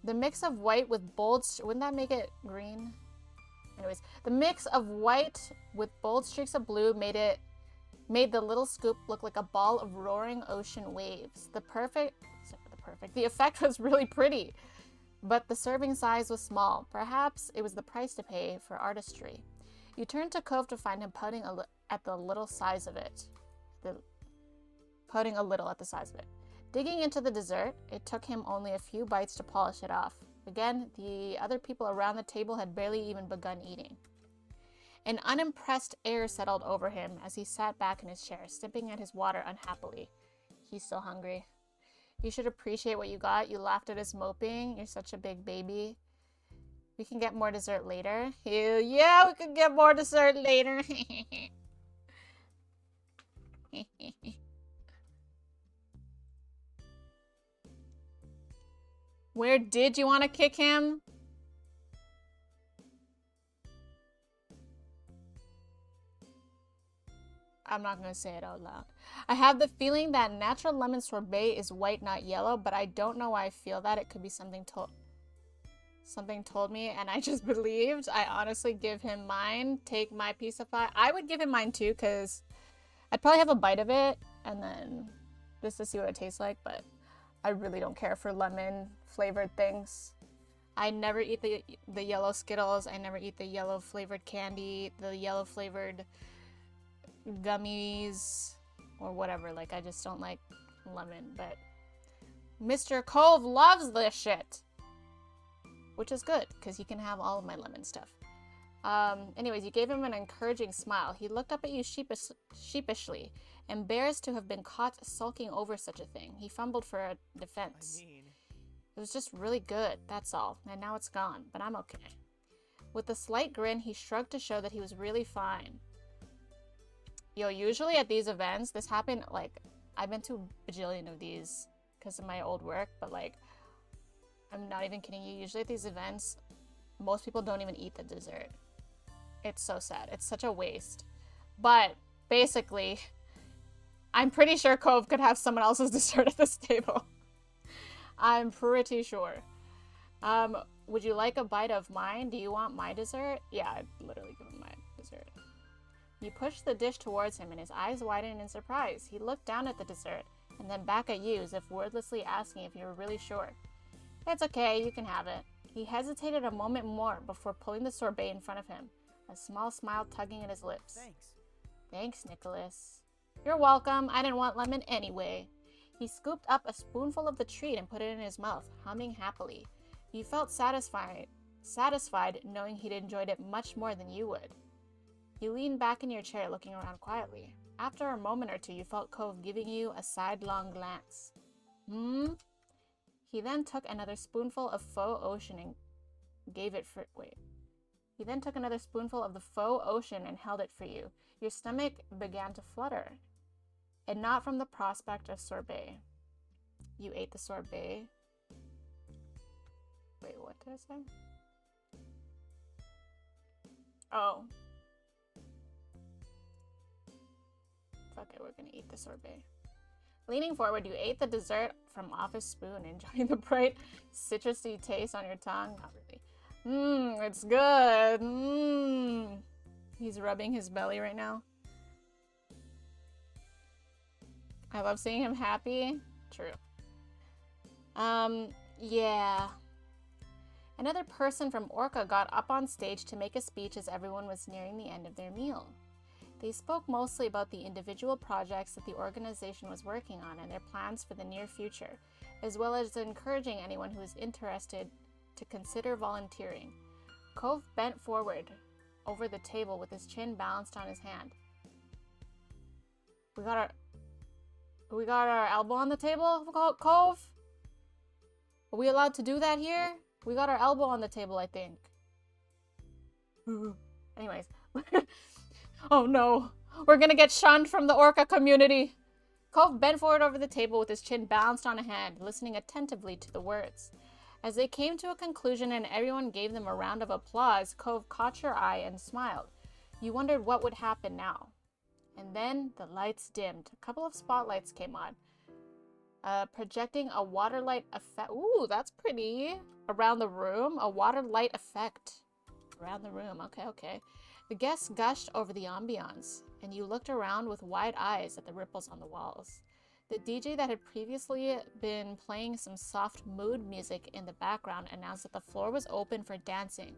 The mix of white with bold... Wouldn't that make it green? Anyways, the mix of white with bold streaks of blue made the little scoop look like a ball of roaring ocean waves. The effect was really pretty, but the serving size was small. Perhaps it was the price to pay for artistry. You turned to Cove to find him pouting at the little size of it. Pouting a little at the size of it. Digging into the dessert, it took him only a few bites to polish it off. Again, the other people around the table had barely even begun eating. An unimpressed air settled over him as he sat back in his chair, sipping at his water unhappily. He's still hungry. You should appreciate what you got. You laughed at us moping. You're such a big baby. We can get more dessert later. Hell yeah, we can get more dessert later. Where did you want to kick him? I'm not gonna say it out loud. I have the feeling that natural lemon sorbet is white, not yellow, but I don't know why I feel that. It could be something told me, and I just believed. I honestly give him mine. Take my piece of pie. I would give him mine too, because I'd probably have a bite of it, and then just to see what it tastes like, but I really don't care for lemon flavored things. I never eat the yellow Skittles. I never eat the yellow flavored candy, the yellow flavored gummies, or whatever. Like, I just don't like lemon, but Mr. Cove loves this shit. Which is good, because he can have all of my lemon stuff. Anyways, you gave him an encouraging smile. He looked up at you sheepishly, embarrassed to have been caught sulking over such a thing. He fumbled for a defense. It was just really good, that's all. And now it's gone, but I'm okay. With a slight grin, he shrugged to show that he was really fine. Yo, usually at these events, this happened, like, I've been to a bajillion of these because of my old work, but, like, I'm not even kidding you. Usually at these events, most people don't even eat the dessert. It's so sad. It's such a waste. But basically, I'm pretty sure Cove could have someone else's dessert at this table. I'm pretty sure. Would you like a bite of mine? Do you want my dessert? Yeah, I'd literally give him my dessert. You pushed the dish towards him and his eyes widened in surprise. He looked down at the dessert and then back at you as if wordlessly asking if you were really sure. It's okay, you can have it. He hesitated a moment more before pulling the sorbet in front of him, a small smile tugging at his lips. Thanks, Nicholas. You're welcome. I didn't want lemon anyway. He scooped up a spoonful of the treat and put it in his mouth, humming happily. You felt satisfied knowing he'd enjoyed it much more than you would. You leaned back in your chair, looking around quietly. After a moment or two, you felt Cove giving you a sidelong glance. He then took another spoonful of faux ocean and He then took another spoonful of the faux ocean and held it for you. Your stomach began to flutter, and not from the prospect of sorbet. You ate the sorbet. Wait, what did I say? Oh. Fuck it, we're gonna eat the sorbet. Leaning forward, you ate the dessert from off his spoon, enjoying the bright, citrusy taste on your tongue. Not really. It's good. He's rubbing his belly right now. I love seeing him happy. True. Yeah. Another person from Orca got up on stage to make a speech as everyone was nearing the end of their meal. They spoke mostly about the individual projects that the organization was working on and their plans for the near future, as well as encouraging anyone who was interested to consider volunteering. Cove bent forward over the table with his chin balanced on his hand. We got our elbow on the table, Cove? Are we allowed to do that here? We got our elbow on the table, I think. Anyways. Oh no, we're gonna get shunned from the Orca community. Cove bent forward over the table with his chin balanced on a hand, listening attentively to the words. As they came to a conclusion and everyone gave them a round of applause, Cove caught your eye and smiled. You wondered what would happen now. And then the lights dimmed. A couple of spotlights came on, projecting a water light effect. Ooh, that's pretty. Around the room, a water light effect. Around the room, okay. The guests gushed over the ambiance, and you looked around with wide eyes at the ripples on the walls. The DJ that had previously been playing some soft mood music in the background announced that the floor was open for dancing,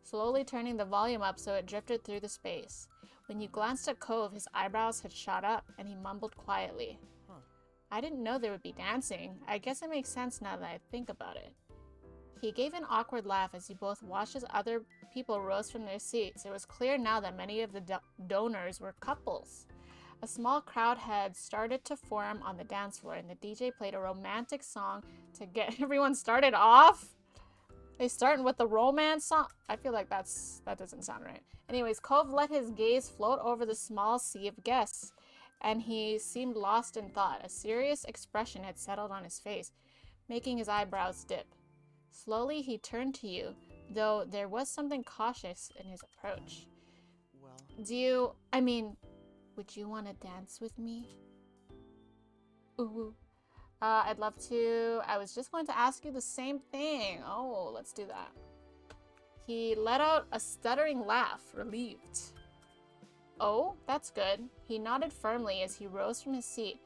slowly turning the volume up so it drifted through the space. When you glanced at Cove, his eyebrows had shot up, and he mumbled quietly. I didn't know there would be dancing. I guess it makes sense now that I think about it. He gave an awkward laugh as you both watched as other people rose from their seats. It was clear now that many of the donors were couples. A small crowd had started to form on the dance floor, and the DJ played a romantic song to get everyone started off. They starting with the romance song? I feel like that doesn't sound right. Anyways, Cove let his gaze float over the small sea of guests, and he seemed lost in thought. A serious expression had settled on his face, making his eyebrows dip. Slowly, he turned to you, though there was something cautious in his approach. Would you want to dance with me? Ooh. I'd love to. I was just going to ask you the same thing. Oh, let's do that. He let out a stuttering laugh, relieved. Oh, that's good. He nodded firmly as he rose from his seat,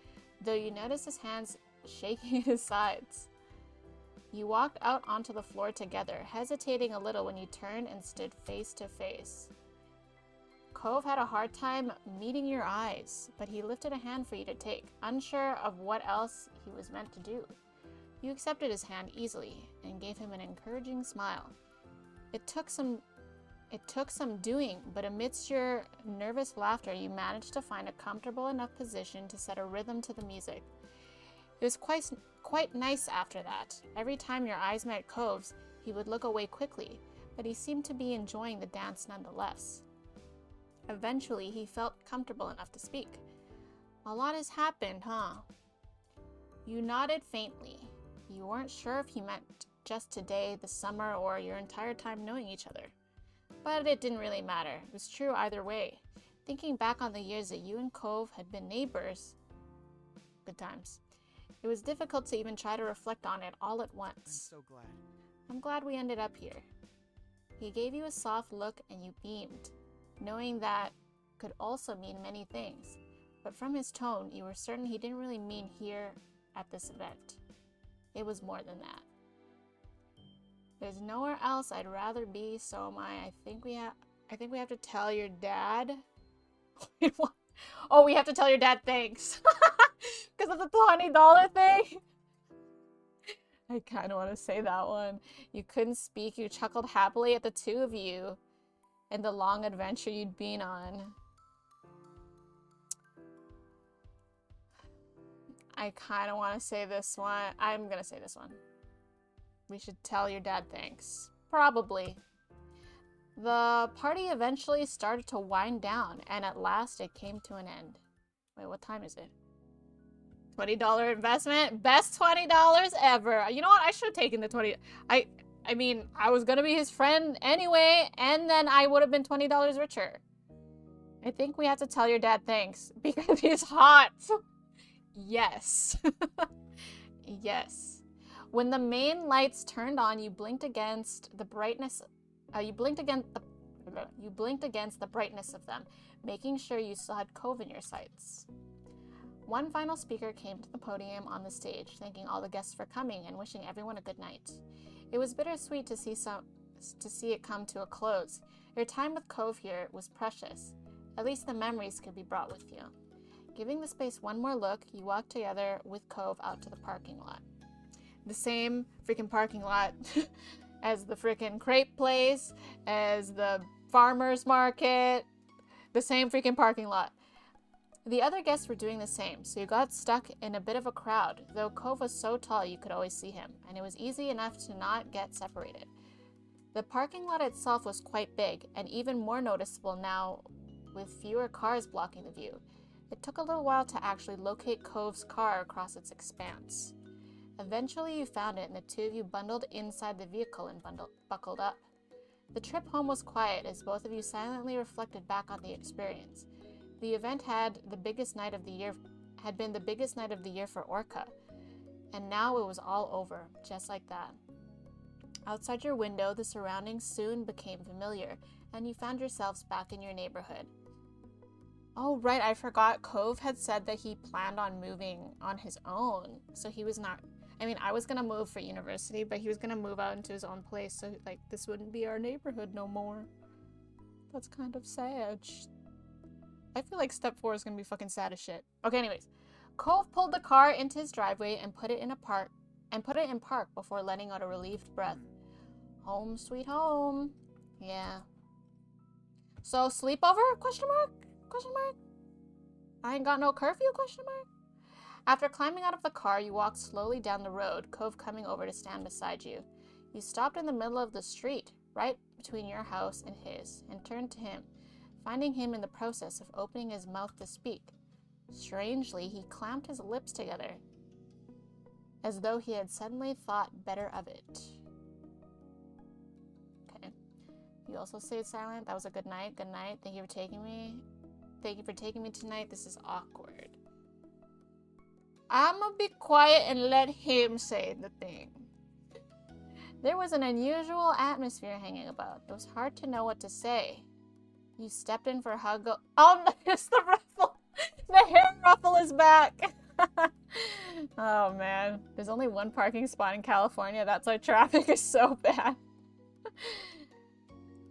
though you noticed his hands shaking at his sides. You walked out onto the floor together, hesitating a little when you turned and stood face to face. Cove had a hard time meeting your eyes, but he lifted a hand for you to take, unsure of what else he was meant to do. You accepted his hand easily and gave him an encouraging smile. It took some doing, but amidst your nervous laughter, you managed to find a comfortable enough position to set a rhythm to the music. It was quite nice after that. Every time your eyes met Cove's, he would look away quickly, but he seemed to be enjoying the dance nonetheless. Eventually, he felt comfortable enough to speak. A lot has happened, huh? You nodded faintly. You weren't sure if he meant just today, the summer, or your entire time knowing each other. But it didn't really matter. It was true either way. Thinking back on the years that you and Cove had been neighbors, good times, it was difficult to even try to reflect on it all at once. I'm so glad. I'm glad we ended up here. He gave you a soft look and you beamed, knowing that could also mean many things. But from his tone, you were certain he didn't really mean here at this event. It was more than that. There's nowhere else I'd rather be, so am I. I think we have to tell your dad. Oh, we have to tell your dad thanks. Because of the $20 thing. I kind of want to say that one. You couldn't speak. You chuckled happily at the two of you and the long adventure you'd been on. I kind of want to say this one. I'm going to say this one. We should tell your dad thanks. Probably. The party eventually started to wind down, and at last it came to an end. Wait, what time is it? $20 investment? Best $20 ever. You know what? I should have taken the 20. I mean, I was gonna be his friend anyway, and then I would have been $20 richer. I think we have to tell your dad thanks, because he's hot. Yes. Yes. When the main lights turned on, you blinked against the brightness. You blinked against the brightness of them, making sure you still had Cove in your sights. One final speaker came to the podium on the stage, thanking all the guests for coming and wishing everyone a good night. It was bittersweet to see it come to a close. Your time with Cove here was precious. At least the memories could be brought with you. Giving the space one more look, you walked together with Cove out to the parking lot. The same freaking parking lot as the freaking crepe place, as the farmer's market, the same freaking parking lot. The other guests were doing the same, so you got stuck in a bit of a crowd, though Cove was so tall you could always see him, and it was easy enough to not get separated. The parking lot itself was quite big, and even more noticeable now with fewer cars blocking the view. It took a little while to actually locate Cove's car across its expanse. Eventually you found it, and the two of you bundled inside the vehicle and buckled up. The trip home was quiet as both of you silently reflected back on the experience. The event had been the biggest night of the year for Orca, and now it was all over, just like that. Outside your window, the surroundings soon became familiar, and you found yourselves back in your neighborhood. Oh, right, I forgot Cove had said that he planned on moving on his own, so he was not... I mean, I was gonna move for university, but he was gonna move out into his own place, so, like, this wouldn't be our neighborhood no more. That's kind of sad. I feel like step 4 is gonna be fucking sad as shit. Okay, anyways. Cove pulled the car into his driveway and put it in park before letting out a relieved breath. Home sweet home. Yeah. So, sleepover? Question mark? Question mark? I ain't got no curfew? Question mark? After climbing out of the car, you walked slowly down the road, Cove coming over to stand beside you. You stopped in the middle of the street, right between your house and his, and turned to him, finding him in the process of opening his mouth to speak. Strangely, he clamped his lips together, as though he had suddenly thought better of it. Okay. You also stayed silent. That was a good night. Good night. Thank you for taking me. Thank you for taking me tonight. This is awkward. I'm gonna be quiet and let him say the thing. There was an unusual atmosphere hanging about. It was hard to know what to say. You stepped in for a hug. Oh, it's the ruffle. The hair ruffle is back. Oh, man. There's only one parking spot in California. That's why traffic is so bad.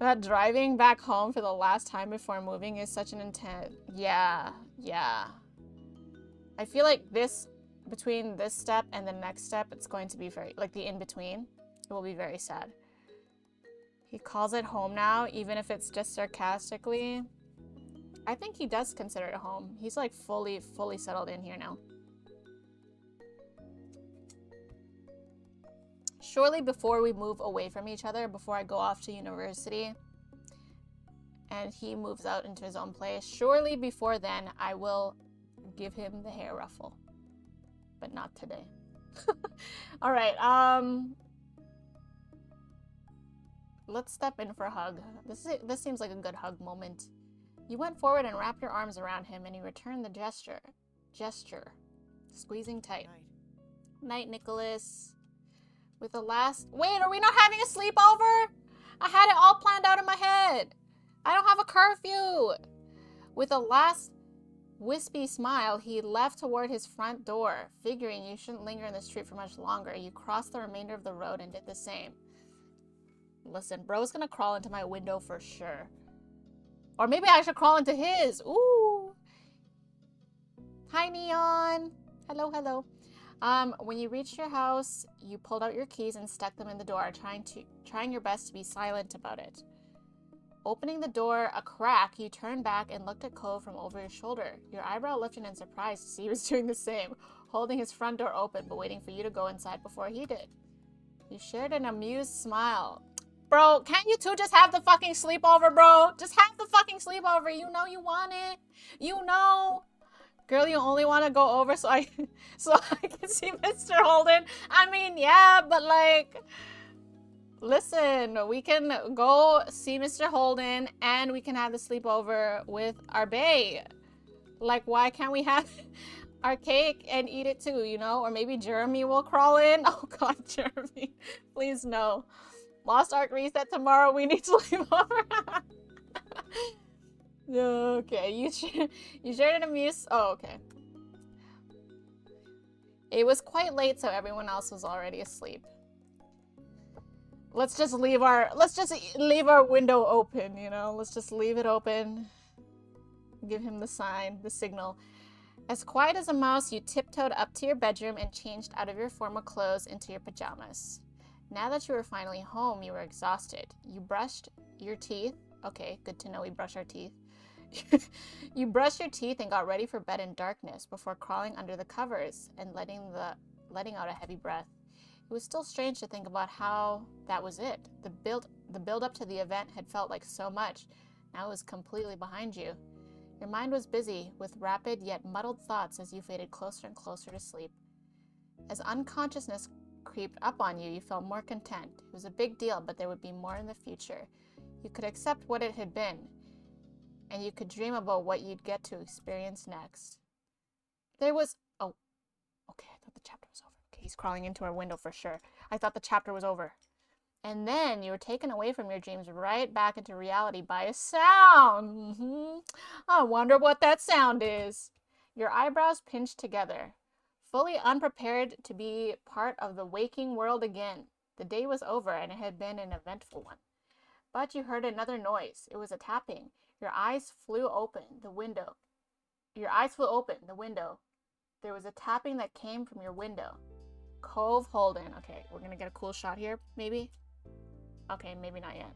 That driving back home for the last time before moving is such an intense... Yeah. I feel like between this step and the next step, it's going to be very... Like, the in-between, it will be very sad. He calls it home now, even if it's just sarcastically. I think he does consider it home. He's, like, fully settled in here now. Surely before we move away from each other, before I go off to university and he moves out into his own place, surely before then I will give him the hair ruffle. But not today. All right, let's step in for a hug. This seems like a good hug moment. You went forward and wrapped your arms around him and he returned the gesture, squeezing tight. Night, Nicholas. With the last... Wait, are we not having a sleepover? I had it all planned out in my head. I don't have a curfew. With a last wispy smile, he left toward his front door. Figuring you shouldn't linger in the street for much longer, you crossed the remainder of the road and did the same. Listen, bro's gonna crawl into my window for sure. Or maybe I should crawl into his. Ooh. Hi, Neon. Hello. When you reached your house, you pulled out your keys and stuck them in the door, trying your best to be silent about it. Opening the door a crack, you turned back and looked at Cove from over your shoulder. Your eyebrow lifted in surprise to see he was doing the same, holding his front door open but waiting for you to go inside before he did. You shared an amused smile. Bro, can't you two just have the fucking sleepover, bro? Just have the fucking sleepover. You know you want it. You know. Girl, you only want to go over so I can see Mr. Holden. I mean, yeah, but like, listen, we can go see Mr. Holden and we can have the sleepover with our bae. Like, why can't we have our cake and eat it too, you know? Or maybe Jeremy will crawl in. Oh God, Jeremy, please no. Lost Ark reset tomorrow. We need to leave over. Okay, you shared an amuse. Oh, okay. It was quite late, so everyone else was already asleep. Let's just leave our window open, you know? Let's just leave it open. Give him the sign, the signal. As quiet as a mouse, you tiptoed up to your bedroom and changed out of your formal clothes into your pajamas. Now that you were finally home, you were exhausted. You brushed your teeth. Okay, good to know we brush our teeth. You brushed your teeth and got ready for bed in darkness before crawling under the covers and letting out a heavy breath. It was still strange to think about how that was it. The build up to the event had felt like so much. Now it was completely behind you. Your mind was busy with rapid yet muddled thoughts as you faded closer and closer to sleep. As unconsciousness creeped up on you, you felt more content. It was a big deal, but there would be more in the future. You could accept what it had been, and you could dream about what you'd get to experience next. There was... Oh, okay, I thought the chapter was over. Okay, he's crawling into our window for sure. I thought the chapter was over. And then you were taken away from your dreams right back into reality by a sound. I wonder what that sound is. Your eyebrows pinched together, fully unprepared to be part of the waking world again. The day was over and it had been an eventful one. But you heard another noise. It was a tapping. Your eyes flew open. The window. There was a tapping that came from your window. Cove Holden. Okay, we're gonna get a cool shot here, maybe? Okay, maybe not yet.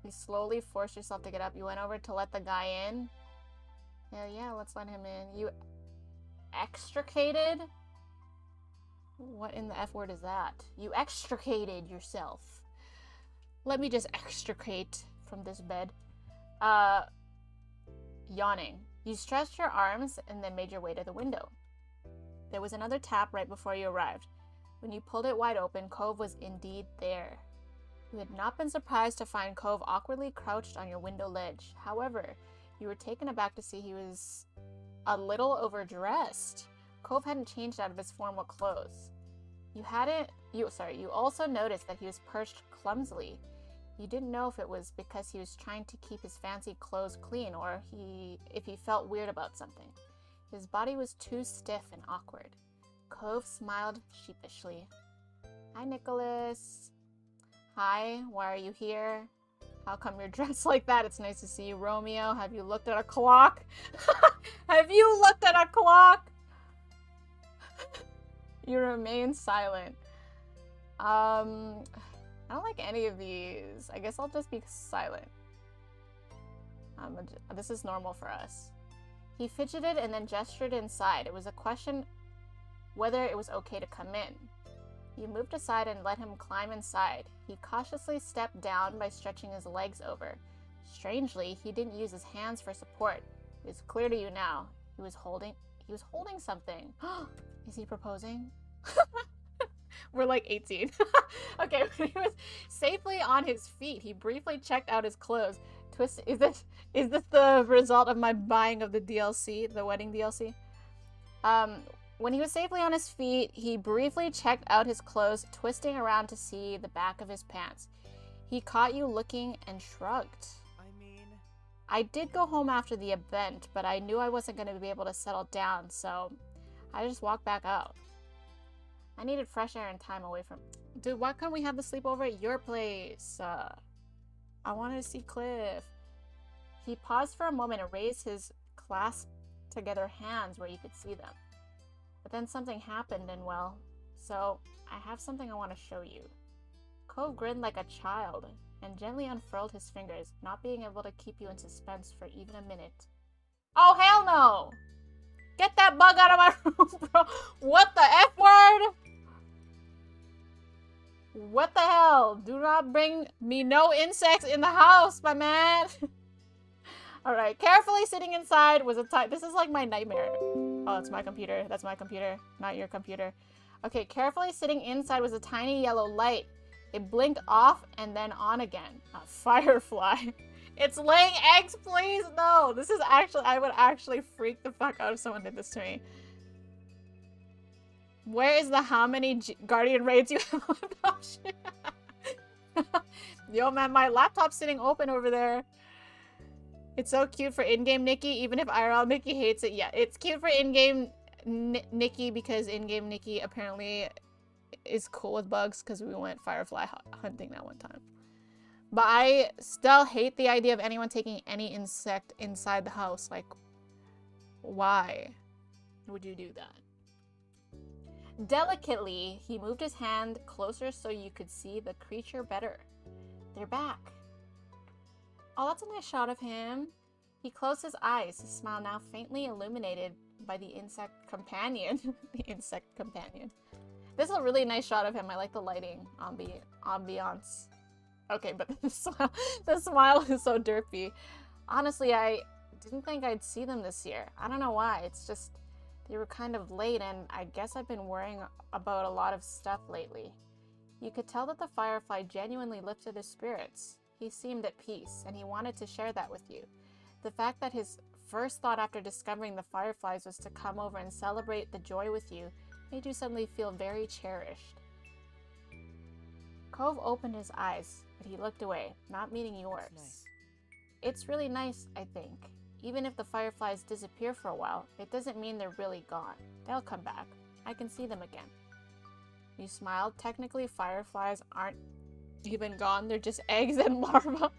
You slowly forced yourself to get up. You went over to let the guy in. Hell yeah, let's let him in. You extricated? What in the F word is that? You extricated yourself. Let me just extricate from this bed. Yawning. You stretched your arms and then made your way to the window. There was another tap right before you arrived. When you pulled it wide open, Cove was indeed there. You had not been surprised to find Cove awkwardly crouched on your window ledge. However, You were taken aback to see he was a little overdressed. Cove hadn't changed out of his formal clothes. You also noticed that he was perched clumsily. You didn't know if it was because he was trying to keep his fancy clothes clean or if he felt weird about something. His body was too stiff and awkward. Cove smiled sheepishly. Hi, Nicholas. Hi, why are you here? How come you're dressed like that? It's nice to see you, Romeo. Have you looked at a clock? Have you looked at a clock? You remain silent. I don't like any of these. I guess I'll just be silent. This is normal for us. He fidgeted and then gestured inside. It was a question whether it was okay to come in. You moved aside and let him climb inside. He cautiously stepped down by stretching his legs over. Strangely, he didn't use his hands for support. It's clear to you now. He was holding something. Is he proposing? We're like 18. Okay, when he was safely on his feet, he briefly checked out his clothes. Is this the result of my buying of the DLC, the wedding DLC? When he was safely on his feet, he briefly checked out his clothes, twisting around to see the back of his pants. He caught you looking and shrugged. I did go home after the event, but I knew I wasn't going to be able to settle down, so I just walked back out. I needed fresh air and time away from... Dude, why couldn't we have the sleepover at your place? I wanted to see Cliff. He paused for a moment and raised his clasped together hands where you could see them. But then something happened and, well, so I have something I want to show you. Cove grinned like a child and gently unfurled his fingers, not being able to keep you in suspense for even a minute. Oh, hell no! Get that bug out of my room, bro! What the F word? What the hell? Do not bring me no insects in the house, my man! Alright, carefully sitting inside was a time. This is like my nightmare. Oh, it's my computer. That's my computer, not your computer. Okay, carefully sitting inside was a tiny yellow light. It blinked off and then on again. A firefly. It's laying eggs, please? No, this is actually, I would actually freak the fuck out if someone did this to me. Where is the how many Guardian raids you have option? Yo, man, my laptop's sitting open over there. It's so cute for in-game Nikki, even if IRL Nikki hates it. Yeah, it's cute for in-game Nikki because in-game Nikki apparently is cool with bugs because we went firefly hunting that one time. But I still hate the idea of anyone taking any insect inside the house. Like, why would you do that? Delicately, he moved his hand closer so you could see the creature better. They're back. Oh, that's a nice shot of him. He closed his eyes, his smile now faintly illuminated by the insect companion. The insect companion. This is a really nice shot of him. I like the lighting, ambiance. Okay, but the smile is so derpy. Honestly, I didn't think I'd see them this year. I don't know why. It's just, they were kind of late, and I guess I've been worrying about a lot of stuff lately. You could tell that the firefly genuinely lifted his spirits. He seemed at peace, and he wanted to share that with you. The fact that his first thought after discovering the fireflies was to come over and celebrate the joy with you made you suddenly feel very cherished. Cove opened his eyes, but he looked away, not meeting yours. Nice. It's really nice, I think. Even if the fireflies disappear for a while, it doesn't mean they're really gone. They'll come back. I can see them again. You smiled. Technically, fireflies aren't even gone. They're just eggs and larvae.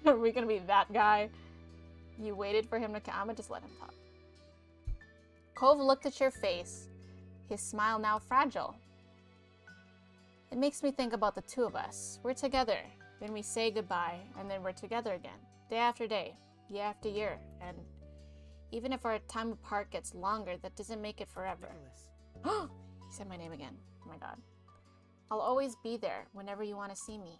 Are we gonna be that guy? You waited for him to come. I'ma just let him talk. Cove looked at your face, his smile now fragile. It makes me think about the two of us. We're together, then we say goodbye, and then we're together again, day after day, year after year, and even if our time apart gets longer, that doesn't make it forever. He said my name again. Oh my god. I'll always be there whenever you want to see me.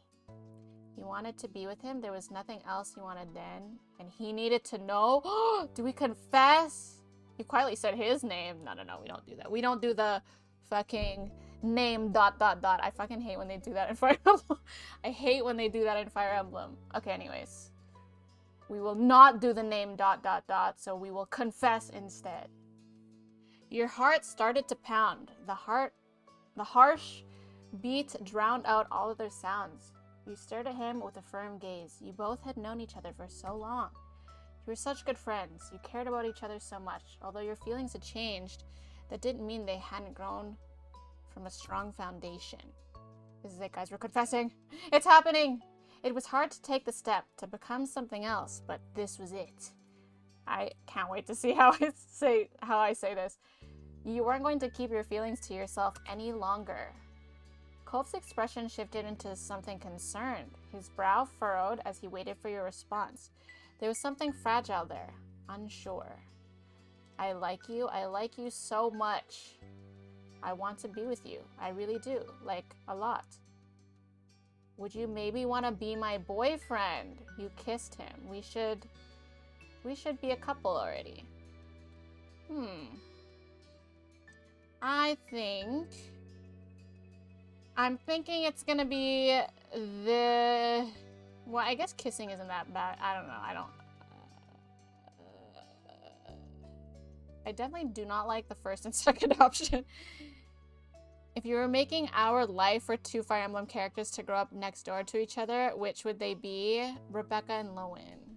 You wanted to be with him. There was nothing else you wanted then, and he needed to know. Do we confess? You quietly said his name. No, we don't do that. We don't do the fucking name ... I fucking hate when they do that in Fire Emblem. I hate when they do that in Fire Emblem. Okay, anyways. We will not do the name ... so we will confess instead. Your heart started to pound. The harsh beat drowned out all other sounds. You stared at him with a firm gaze. You both had known each other for so long. You were such good friends. You cared about each other so much. Although your feelings had changed, that didn't mean they hadn't grown from a strong foundation. This is it, guys. We're confessing. It's happening. It was hard to take the step to become something else, but this was it. I can't wait to see how I say this. You weren't going to keep your feelings to yourself any longer. Kolf's expression shifted into something concerned. His brow furrowed as he waited for your response. There was something fragile there, unsure. I like you so much. I want to be with you. I really do, like, a lot. Would you maybe want to be my boyfriend? You kissed him. We should be a couple already. I'm thinking it's gonna be well, I guess kissing isn't that bad. I don't know. I definitely do not like the first and second option. If you were making our life for two Fire Emblem characters to grow up next door to each other, which would they be? Rebecca and Lowen.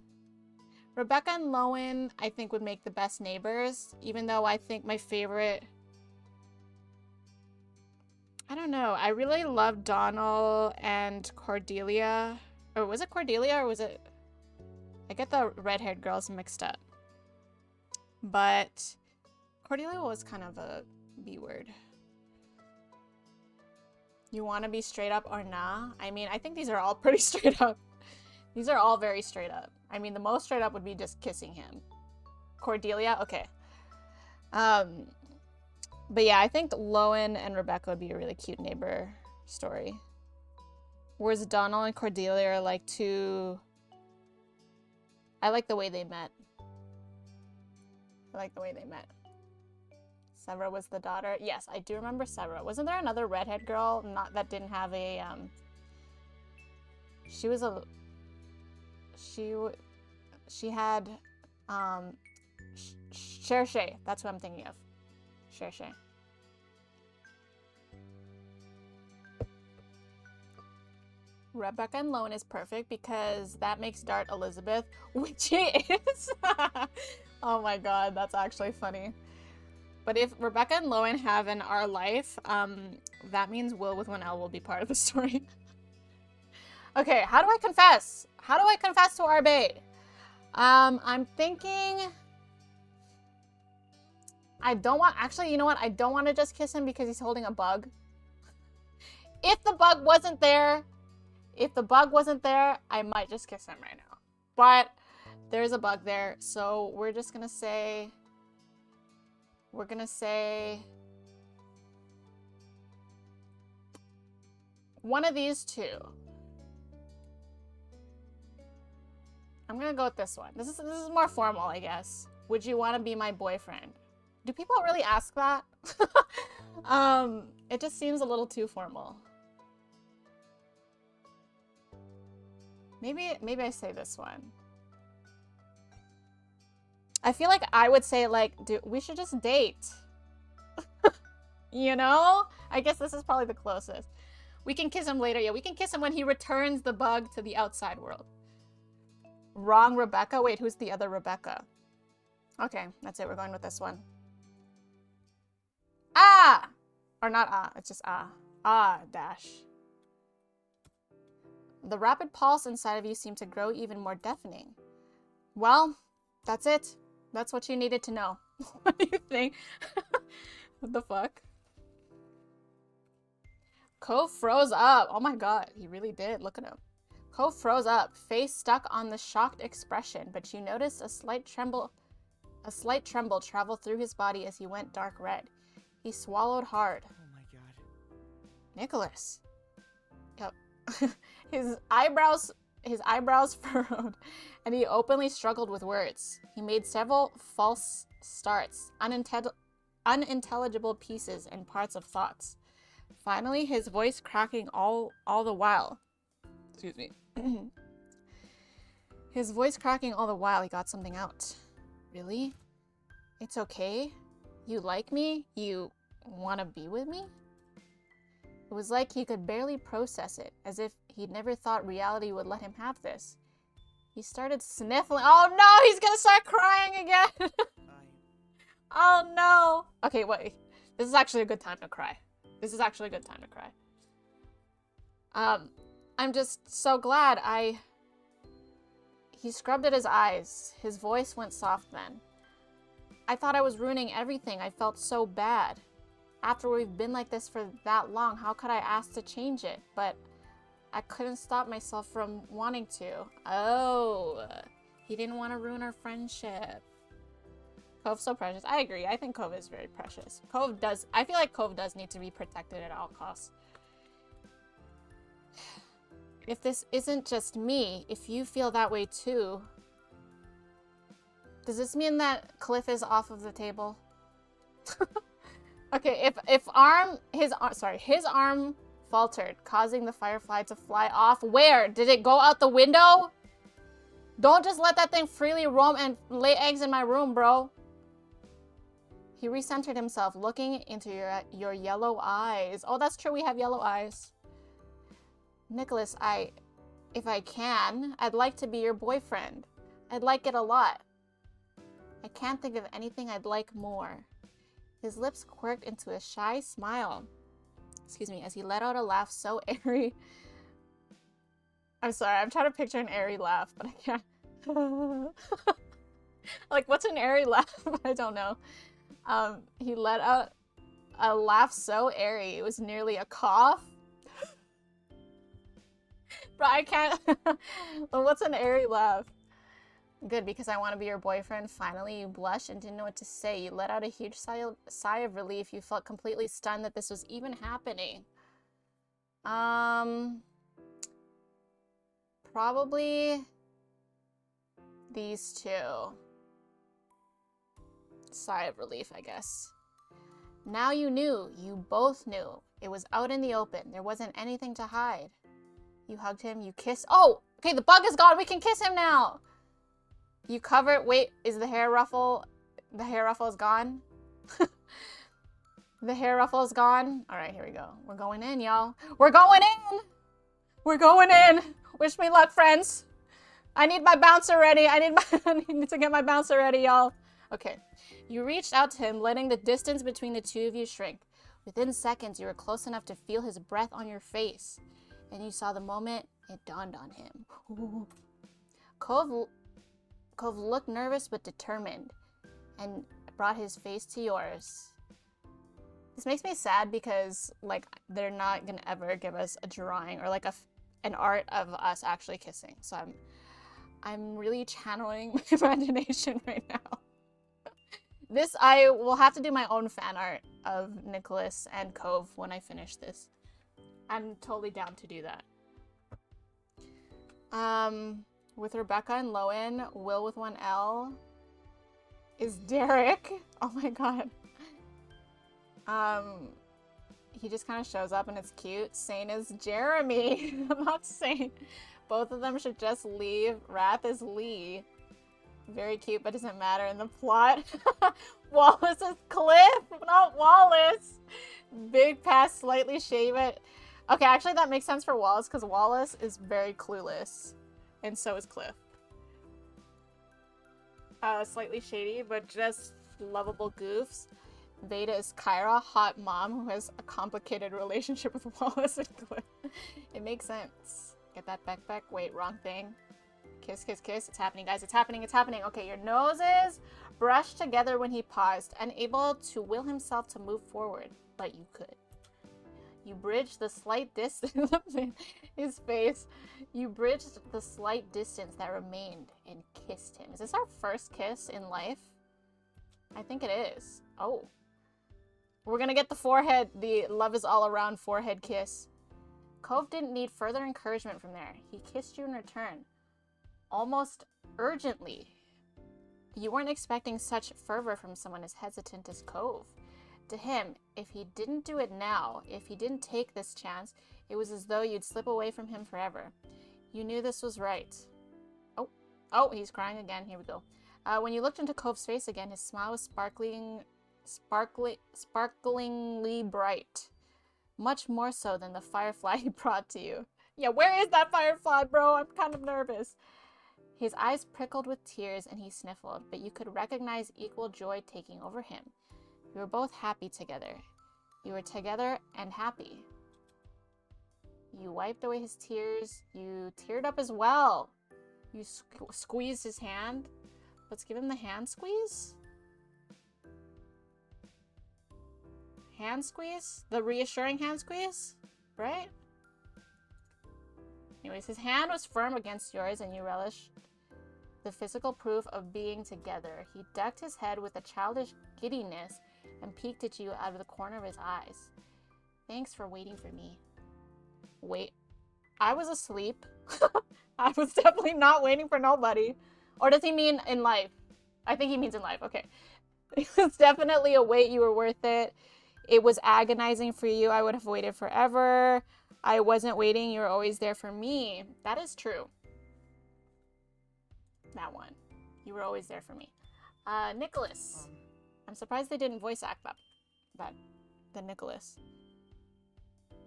Rebecca and Lowen, I think, would make the best neighbors, even though I think my favorite... I don't know. I really love Donald and Cordelia. Or was it Cordelia or was it... I get the red-haired girls mixed up. But Cordelia was kind of a B word. You want to be straight up or nah? I mean, I think these are all pretty straight up. These are all very straight up. I mean, the most straight up would be just kissing him. Cordelia? Okay. But yeah, I think Lowen and Rebecca would be a really cute neighbor story. Whereas Donald and Cordelia are like two... I like the way they met. I like the way they met. Severa was the daughter. Yes, I do remember Severa. Wasn't there another redhead girl that didn't have a she was a she had Cherche. That's what I'm thinking of. Cherche. Rebecca and Lowen is perfect because that makes Dart Elizabeth, which he is. Oh my god, that's actually funny. But if Rebecca and Lowen have in our life, that means Will with one L will be part of the story. Okay, how do I confess? How do I confess to Arbe? I'm thinking... I don't want... Actually, you know what? I don't want to just kiss him because he's holding a bug. If the bug wasn't there, I might just kiss him right now. But there's a bug there, so we're just gonna say... We're gonna say... one of these two. I'm gonna go with this one. This is more formal, I guess. Would you want to be my boyfriend? Do people really ask that? It just seems a little too formal. Maybe I say this one. I feel like I would say, like, dude, we should just date. You know? I guess this is probably the closest. We can kiss him later. Yeah, we can kiss him when he returns the bug to the outside world. Wrong Rebecca? Wait, who's the other Rebecca? Okay, that's it. We're going with this one. Ah! Or not ah, it's just ah. Ah, dash. The rapid pulse inside of you seemed to grow even more deafening. Well, that's it. That's what you needed to know. What do you think? What the fuck? Ko froze up. Oh my god, he really did. Look at him. Ko froze up, face stuck on the shocked expression, but you noticed a slight tremble travel through his body as he went dark red. He swallowed hard. Oh my god. Nicholas. Yep. His eyebrows furrowed, and he openly struggled with words. He made several false starts, unintelligible pieces and parts of thoughts. Finally, his voice cracking all the while. Excuse me. His voice cracking all the while, he got something out. Really? It's okay? You like me? You want to be with me? It was like he could barely process it, as if he'd never thought reality would let him have this. He started sniffling. Oh no, he's gonna start crying again! Oh no! Okay, wait. This is actually a good time to cry. This is actually a good time to cry. I'm just so glad He scrubbed at his eyes. His voice went soft then. I thought I was ruining everything. I felt so bad. After we've been like this for that long, how could I ask to change it? But I couldn't stop myself from wanting to. Oh, he didn't want to ruin our friendship. Cove's so precious. I agree. I think Cove is very precious. I feel like Cove does need to be protected at all costs. If this isn't just me, if you feel that way too, does this mean that Cliff is off of the table? Okay, his arm faltered, causing the firefly to fly off. Where? Did it go out the window? Don't just let that thing freely roam and lay eggs in my room, bro. He recentered himself, looking into your yellow eyes. Oh, that's true, we have yellow eyes. Nicholas, if I can, I'd like to be your boyfriend. I'd like it a lot. I can't think of anything I'd like more. His lips quirked into a shy smile. Excuse me, as he let out a laugh so airy. I'm sorry, I'm trying to picture an airy laugh, but I can't. Like, what's an airy laugh? I don't know. He let out a laugh so airy, it was nearly a cough. Bro, I can't. What's an airy laugh? Good, because I want to be your boyfriend. Finally, you blushed and didn't know what to say. You let out a huge sigh of relief. You felt completely stunned that this was even happening. Probably these two. Sigh of relief, I guess. Now you knew. You both knew. It was out in the open. There wasn't anything to hide. You hugged him. You kissed. Oh! Okay, the bug is gone. We can kiss him now! You covered. Wait, is the hair ruffle? The hair ruffle is gone? The hair ruffle is gone? Alright, here we go. We're going in, y'all. We're going in! We're going in! Wish me luck, friends. I need my bouncer ready. I need to get my bouncer ready, y'all. Okay. You reached out to him, letting the distance between the two of you shrink. Within seconds, you were close enough to feel his breath on your face. And you saw the moment it dawned on him. Ooh. Cove looked nervous but determined and brought his face to yours. This makes me sad because, like, they're not gonna ever give us a drawing or like an art of us actually kissing. So I'm really channeling my imagination right now. I will have to do my own fan art of Nicholas and Cove when I finish this. I'm totally down to do that. With Rebecca and Lowen, Will with one L is Derek. Oh my god. He just kind of shows up and it's cute. Sane is Jeremy. I'm not Sane. Both of them should just leave. Wrath is Lee. Very cute, but doesn't matter in the plot. Wallace is Cliff, not Wallace. Big pass, slightly shave it. Okay, actually that makes sense for Wallace because Wallace is very clueless. And so is Cliff. Slightly shady, but just lovable goofs. Veda is Kyra, hot mom who has a complicated relationship with Wallace and Cliff. It makes sense. Get that back. Wait, wrong thing. Kiss, kiss, kiss. It's happening, guys. It's happening. It's happening. Okay, your noses brushed together when he paused, unable to will himself to move forward, but you could. You bridged the slight distance his face. You bridged the slight distance that remained and kissed him. Is this our first kiss in life? I think it is. Oh. We're gonna get the forehead, the love is all around forehead kiss. Cove didn't need further encouragement from there. He kissed you in return. Almost urgently. You weren't expecting such fervor from someone as hesitant as Cove. To him, if he didn't do it now, if he didn't take this chance, it was as though you'd slip away from him forever. You knew this was right. Oh, Oh, he's crying again. Here we go. When you looked into Cove's face again, his smile was sparklingly bright. Much more so than the firefly he brought to you. Yeah, where is that firefly, bro? I'm kind of nervous. His eyes prickled with tears and he sniffled, but you could recognize equal joy taking over him. You were both happy together. You were together and happy. You wiped away his tears. You teared up as well. You squeezed his hand. Let's give him the hand squeeze. Hand squeeze? The reassuring hand squeeze? Right? Anyways, his hand was firm against yours and you relished the physical proof of being together. He ducked his head with a childish giddiness and peeked at you out of the corner of his eyes. Thanks for waiting for me. Wait. I was asleep. I was definitely not waiting for nobody. Or does he mean in life? I think he means in life. Okay. It was definitely a wait. You were worth it. It was agonizing for you. I would have waited forever. I wasn't waiting. You were always there for me. That is true. That one. You were always there for me. Nicholas. I'm surprised they didn't voice act the Nicholas.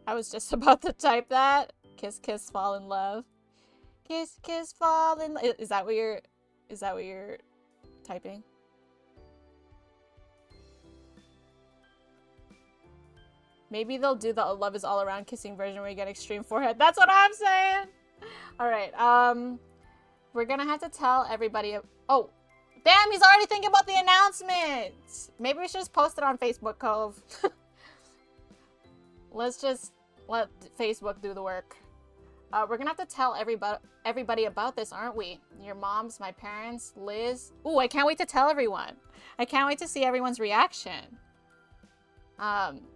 I was just about to type that. Kiss, kiss, fall in love. Kiss, kiss, fall in love. Is that what you're typing? Maybe they'll do the love is all around kissing version where you get extreme forehead. That's what I'm saying. All right. We're gonna have to tell everybody. Oh, damn! He's already thinking about the announcements. Maybe we should just post it on Facebook, Cove. Let's just let Facebook do the work. We're gonna have to tell everybody about this, aren't we? Your moms, my parents, Liz. Ooh, I can't wait to tell everyone. I can't wait to see everyone's reaction.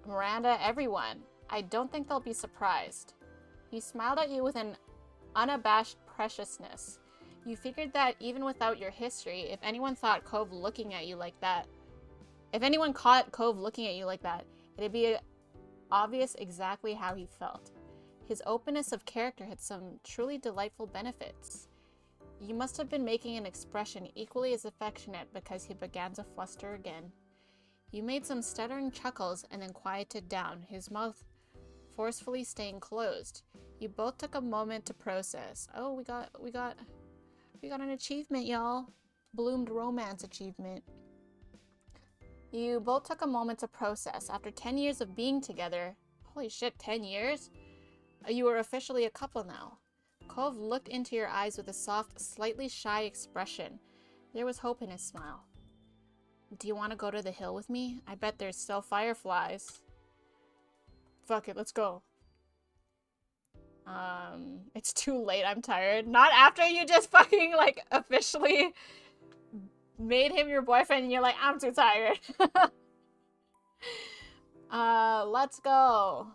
Miranda, everyone. I don't think they'll be surprised. He smiled at you with an unabashed preciousness. You figured that even without your history, if anyone thought Cove looking at you like that, if anyone caught Cove looking at you like that, it'd be obvious exactly how he felt. His openness of character had some truly delightful benefits. You must have been making an expression equally as affectionate because he began to fluster again. You made some stuttering chuckles and then quieted down, his mouth forcefully staying closed. You both took a moment to process. Oh, we got an achievement, y'all. Bloomed romance achievement. You both took a moment to process. After 10 years of being together, holy shit, 10 years? You were officially a couple now. Cove looked into your eyes with a soft, slightly shy expression. There was hope in his smile. Do you want to go to the hill with me? I bet there's still fireflies. Fuck it, let's go. It's too late, I'm tired. Not after you just fucking, like, officially made him your boyfriend and you're like, I'm too tired. Let's go.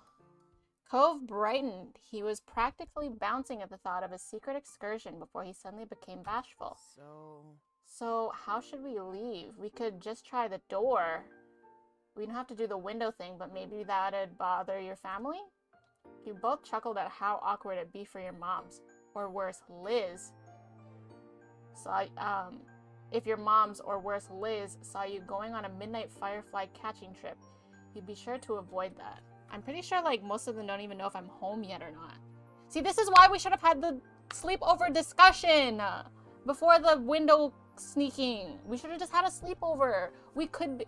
Cove brightened. He was practically bouncing at the thought of a secret excursion before he suddenly became bashful. So how should we leave? We could just try the door. We don't have to do the window thing, but maybe that'd bother your family? You both chuckled at how awkward it'd be for your moms. Or worse, Liz. If your moms, or worse, Liz, saw you going on a midnight firefly catching trip, you'd be sure to avoid that. I'm pretty sure, like, most of them don't even know if I'm home yet or not. See, this is why we should have had the sleepover discussion before the window sneaking. We should have just had a sleepover. We could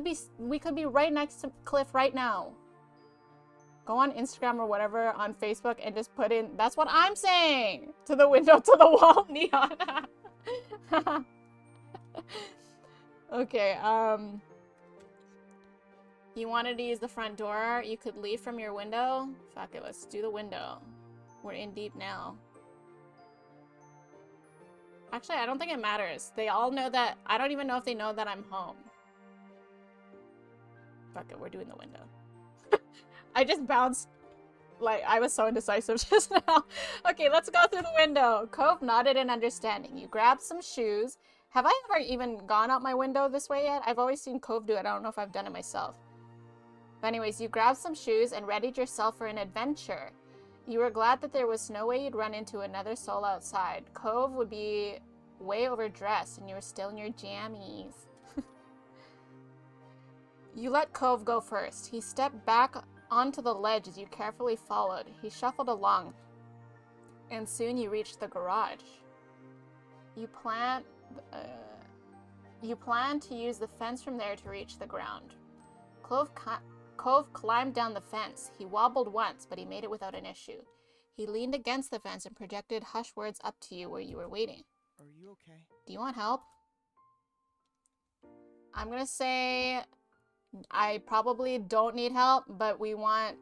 be right next to Cliff right now. Go on Instagram or whatever on Facebook and just put in, that's what I'm saying, to the window, to the wall, neon. Okay, you wanted to use the front door? You could leave from your window? Fuck it, let's do the window. We're in deep now. Actually, I don't think it matters. They all know that. I don't even know if they know that I'm home. Fuck it, we're doing the window. I just bounced. Like, I was so indecisive just now. Okay, let's go through the window. Cove nodded in understanding. You grabbed some shoes. Have I ever even gone out my window this way yet? I've always seen Cove do it. I don't know if I've done it myself. But anyways, you grabbed some shoes and readied yourself for an adventure. You were glad that there was no way you'd run into another soul outside. Cove would be way overdressed and you were still in your jammies. You let Cove go first. He stepped back onto the ledge as you carefully followed. He shuffled along, and soon you reached the garage. You plan to use the fence from there to reach the ground. Cove climbed down the fence. He wobbled once, but he made it without an issue. He leaned against the fence and projected hush words up to you where you were waiting. Are you okay? Do you want help? I'm gonna say I probably don't need help, but we want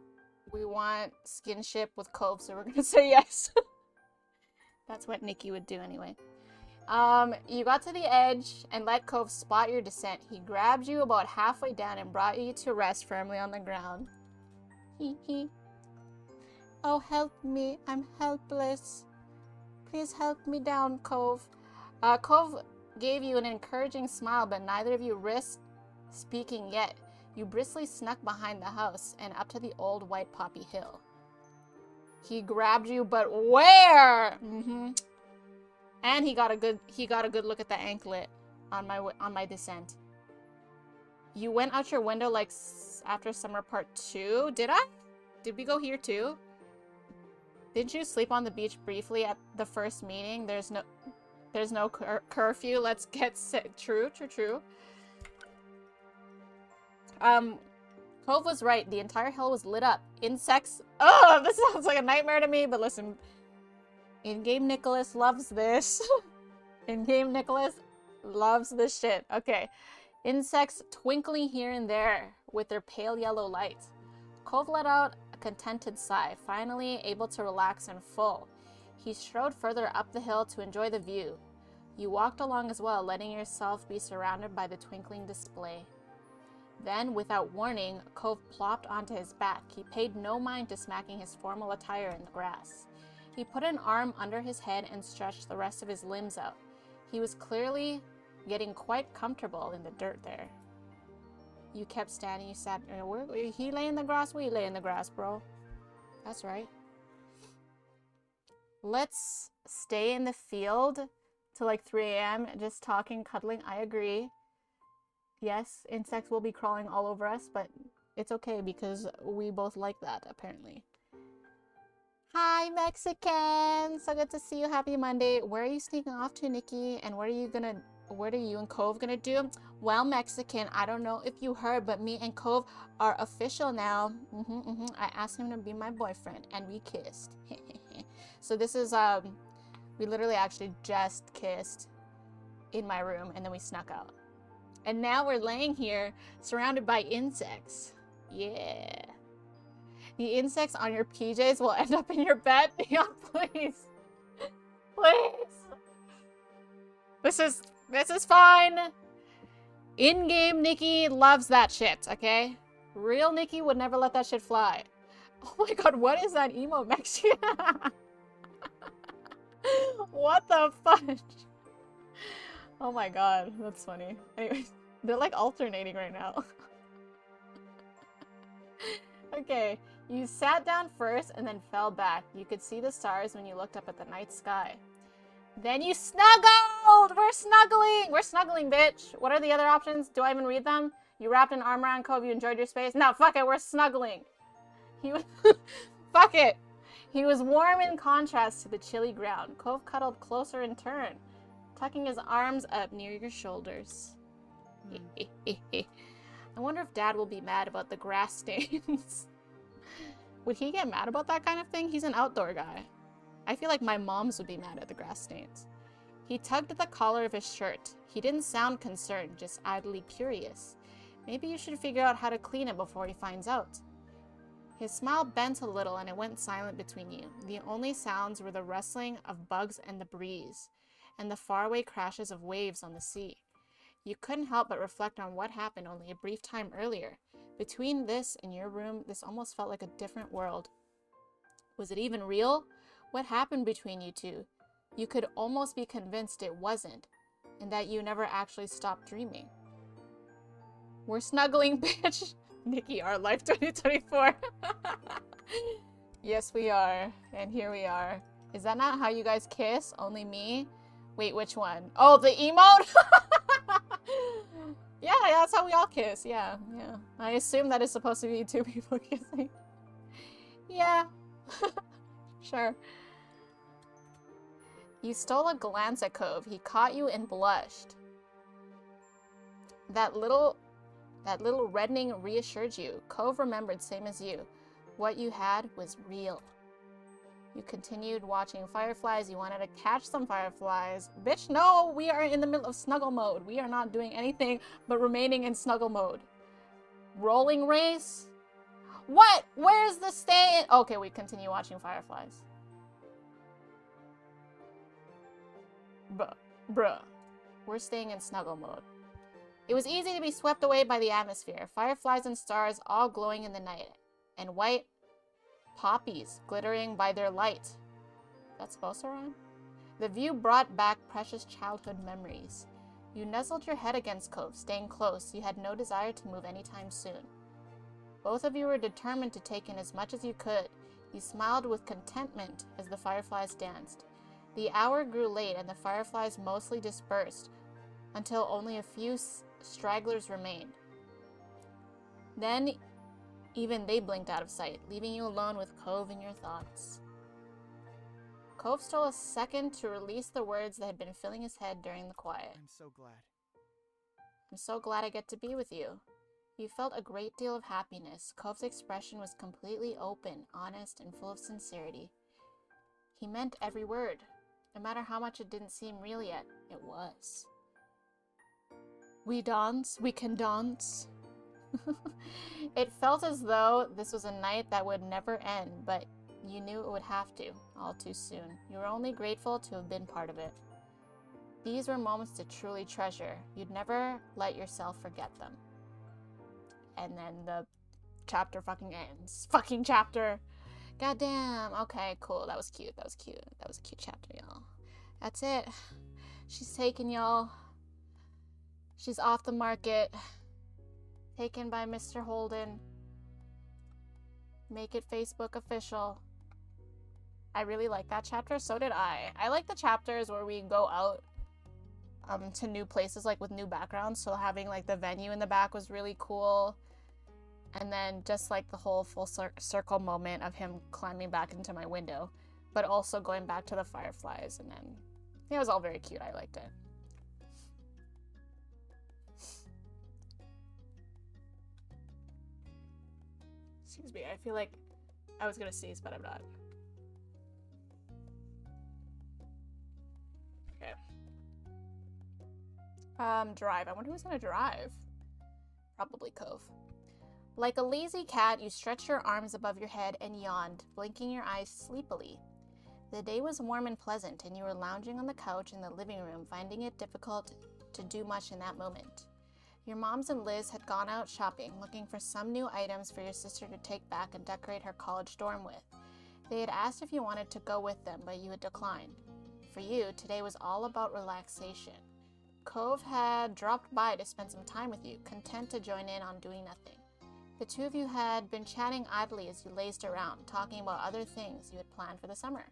skinship with Cove, so we're gonna say yes. That's what Nikki would do anyway. You got to the edge and let Cove spot your descent. He grabbed you about halfway down and brought you to rest firmly on the ground. Hee hee. Oh, help me. I'm helpless. Please help me down, Cove. Cove gave you an encouraging smile, but neither of you risked speaking yet. You briskly snuck behind the house and up to the old white poppy hill. He grabbed you, but where? And he got a good look at the anklet on my descent. You went out your window like after summer part 2. Did I? Did we go here too? Didn't you sleep on the beach briefly at the first meeting? There's no curfew. Let's get sick. True. Cove was right. The entire hill was lit up. Insects. Oh, this sounds like a nightmare to me, but listen. In-game Nicholas loves this. In-game Nicholas loves this shit. Okay. Insects twinkling here and there with their pale yellow light. Cove let out a contented sigh, finally able to relax and full. He strode further up the hill to enjoy the view. You walked along as well, letting yourself be surrounded by the twinkling display. Then, without warning, Cove plopped onto his back. He paid no mind to smacking his formal attire in the grass. He put an arm under his head and stretched the rest of his limbs out. He was clearly getting quite comfortable in the dirt there. You kept standing. You sat. He lay in the grass. We lay in the grass, bro. That's right. Let's stay in the field till like 3 a.m. just talking, cuddling. I agree. Yes, insects will be crawling all over us, but it's okay because we both like that, apparently. Hi, Mexican! So good to see you. Happy Monday. Where are you sneaking off to, Nikki? And what are you and Cove gonna do? Well, Mexican, I don't know if you heard, but me and Cove are official now. I asked him to be my boyfriend, and we kissed. So this is, we literally actually just kissed in my room, and then we snuck out. And now we're laying here, surrounded by insects. Yeah. The insects on your PJs will end up in your bed. Yeah, please. Please. This is fine. In-game Nikki loves that shit, okay? Real Nikki would never let that shit fly. Oh my god, what is that emo Mexican? What the fudge? Oh my god, that's funny. Anyways, they're like alternating right now. Okay, you sat down first and then fell back. You could see the stars when you looked up at the night sky. Then you snuggled! We're snuggling! We're snuggling, bitch! What are the other options? Do I even read them? You wrapped an arm around Cove, you enjoyed your space? No, fuck it, we're snuggling. He was... Fuck it! He was warm in contrast to the chilly ground. Cove cuddled closer in turn, tucking his arms up near your shoulders. I wonder if Dad will be mad about the grass stains. Would he get mad about that kind of thing? He's an outdoor guy. I feel like my moms would be mad at the grass stains. He tugged at the collar of his shirt. He didn't sound concerned, just idly curious. Maybe you should figure out how to clean it before he finds out. His smile bent a little and it went silent between you. The only sounds were the rustling of bugs and the breeze, and the faraway crashes of waves on the sea. You couldn't help but reflect on what happened only a brief time earlier. Between this and your room, this almost felt like a different world. Was it even real? What happened between you two? You could almost be convinced it wasn't, and that you never actually stopped dreaming. We're snuggling, bitch! Nikki, our life 2024. Yes, we are. And here we are. Is that not how you guys kiss? Only me? Wait, which one? Oh, the emote? Yeah, that's how we all kiss. Yeah, yeah. I assume that is supposed to be two people kissing. Yeah. Sure. You stole a glance at Cove. He caught you and blushed. That little reddening reassured you. Cove remembered, same as you. What you had was real. You continued watching fireflies. You wanted to catch some fireflies. Bitch, no! We are in the middle of snuggle mode. We are not doing anything but remaining in snuggle mode. Rolling race? What? Where's the stay? Okay, we continue watching fireflies. Bruh. We're staying in snuggle mode. It was easy to be swept away by the atmosphere. Fireflies and stars all glowing in the night. And white poppies glittering by their light. That's supposed to rhyme? The view brought back precious childhood memories. You nuzzled your head against Cove, staying close. You had no desire to move anytime soon. Both of you were determined to take in as much as you could. You smiled with contentment as the fireflies danced. The hour grew late and the fireflies mostly dispersed until only a few stragglers remained. Then even they blinked out of sight, leaving you alone with Cove in your thoughts. Cove stole a second to release the words that had been filling his head during the quiet. I'm so glad. I'm so glad I get to be with you. You felt a great deal of happiness. Cove's expression was completely open, honest, and full of sincerity. He meant every word. No matter how much it didn't seem real yet, it was. We dance, we can dance. It felt as though this was a night that would never end, but you knew it would have to, all too soon. You were only grateful to have been part of it. These were moments to truly treasure. You'd never let yourself forget them. And then the chapter fucking ends. Fucking chapter. Goddamn. Okay, cool. That was cute. That was cute. That was a cute chapter, y'all. That's it. She's taken, y'all. She's off the market. Taken by Mr. Holden. Make it Facebook official. I really like that chapter. So did I. I like the chapters where we go out to new places, like with new backgrounds. So having like the venue in the back was really cool. And then just like the whole full circle moment of him climbing back into my window, but also going back to the fireflies. And then it was all very cute. I liked it. Excuse me. I feel like I was gonna sneeze, but I'm not. Okay. Drive. I wonder who's gonna drive. Probably Cove. Like a lazy cat, you stretched your arms above your head and yawned, blinking your eyes sleepily. The day was warm and pleasant, and you were lounging on the couch in the living room, finding it difficult to do much in that moment. Your moms and Liz had gone out shopping, looking for some new items for your sister to take back and decorate her college dorm with. They had asked if you wanted to go with them, but you had declined. For you, today was all about relaxation. Cove had dropped by to spend some time with you, content to join in on doing nothing. The two of you had been chatting idly as you lazed around, talking about other things you had planned for the summer.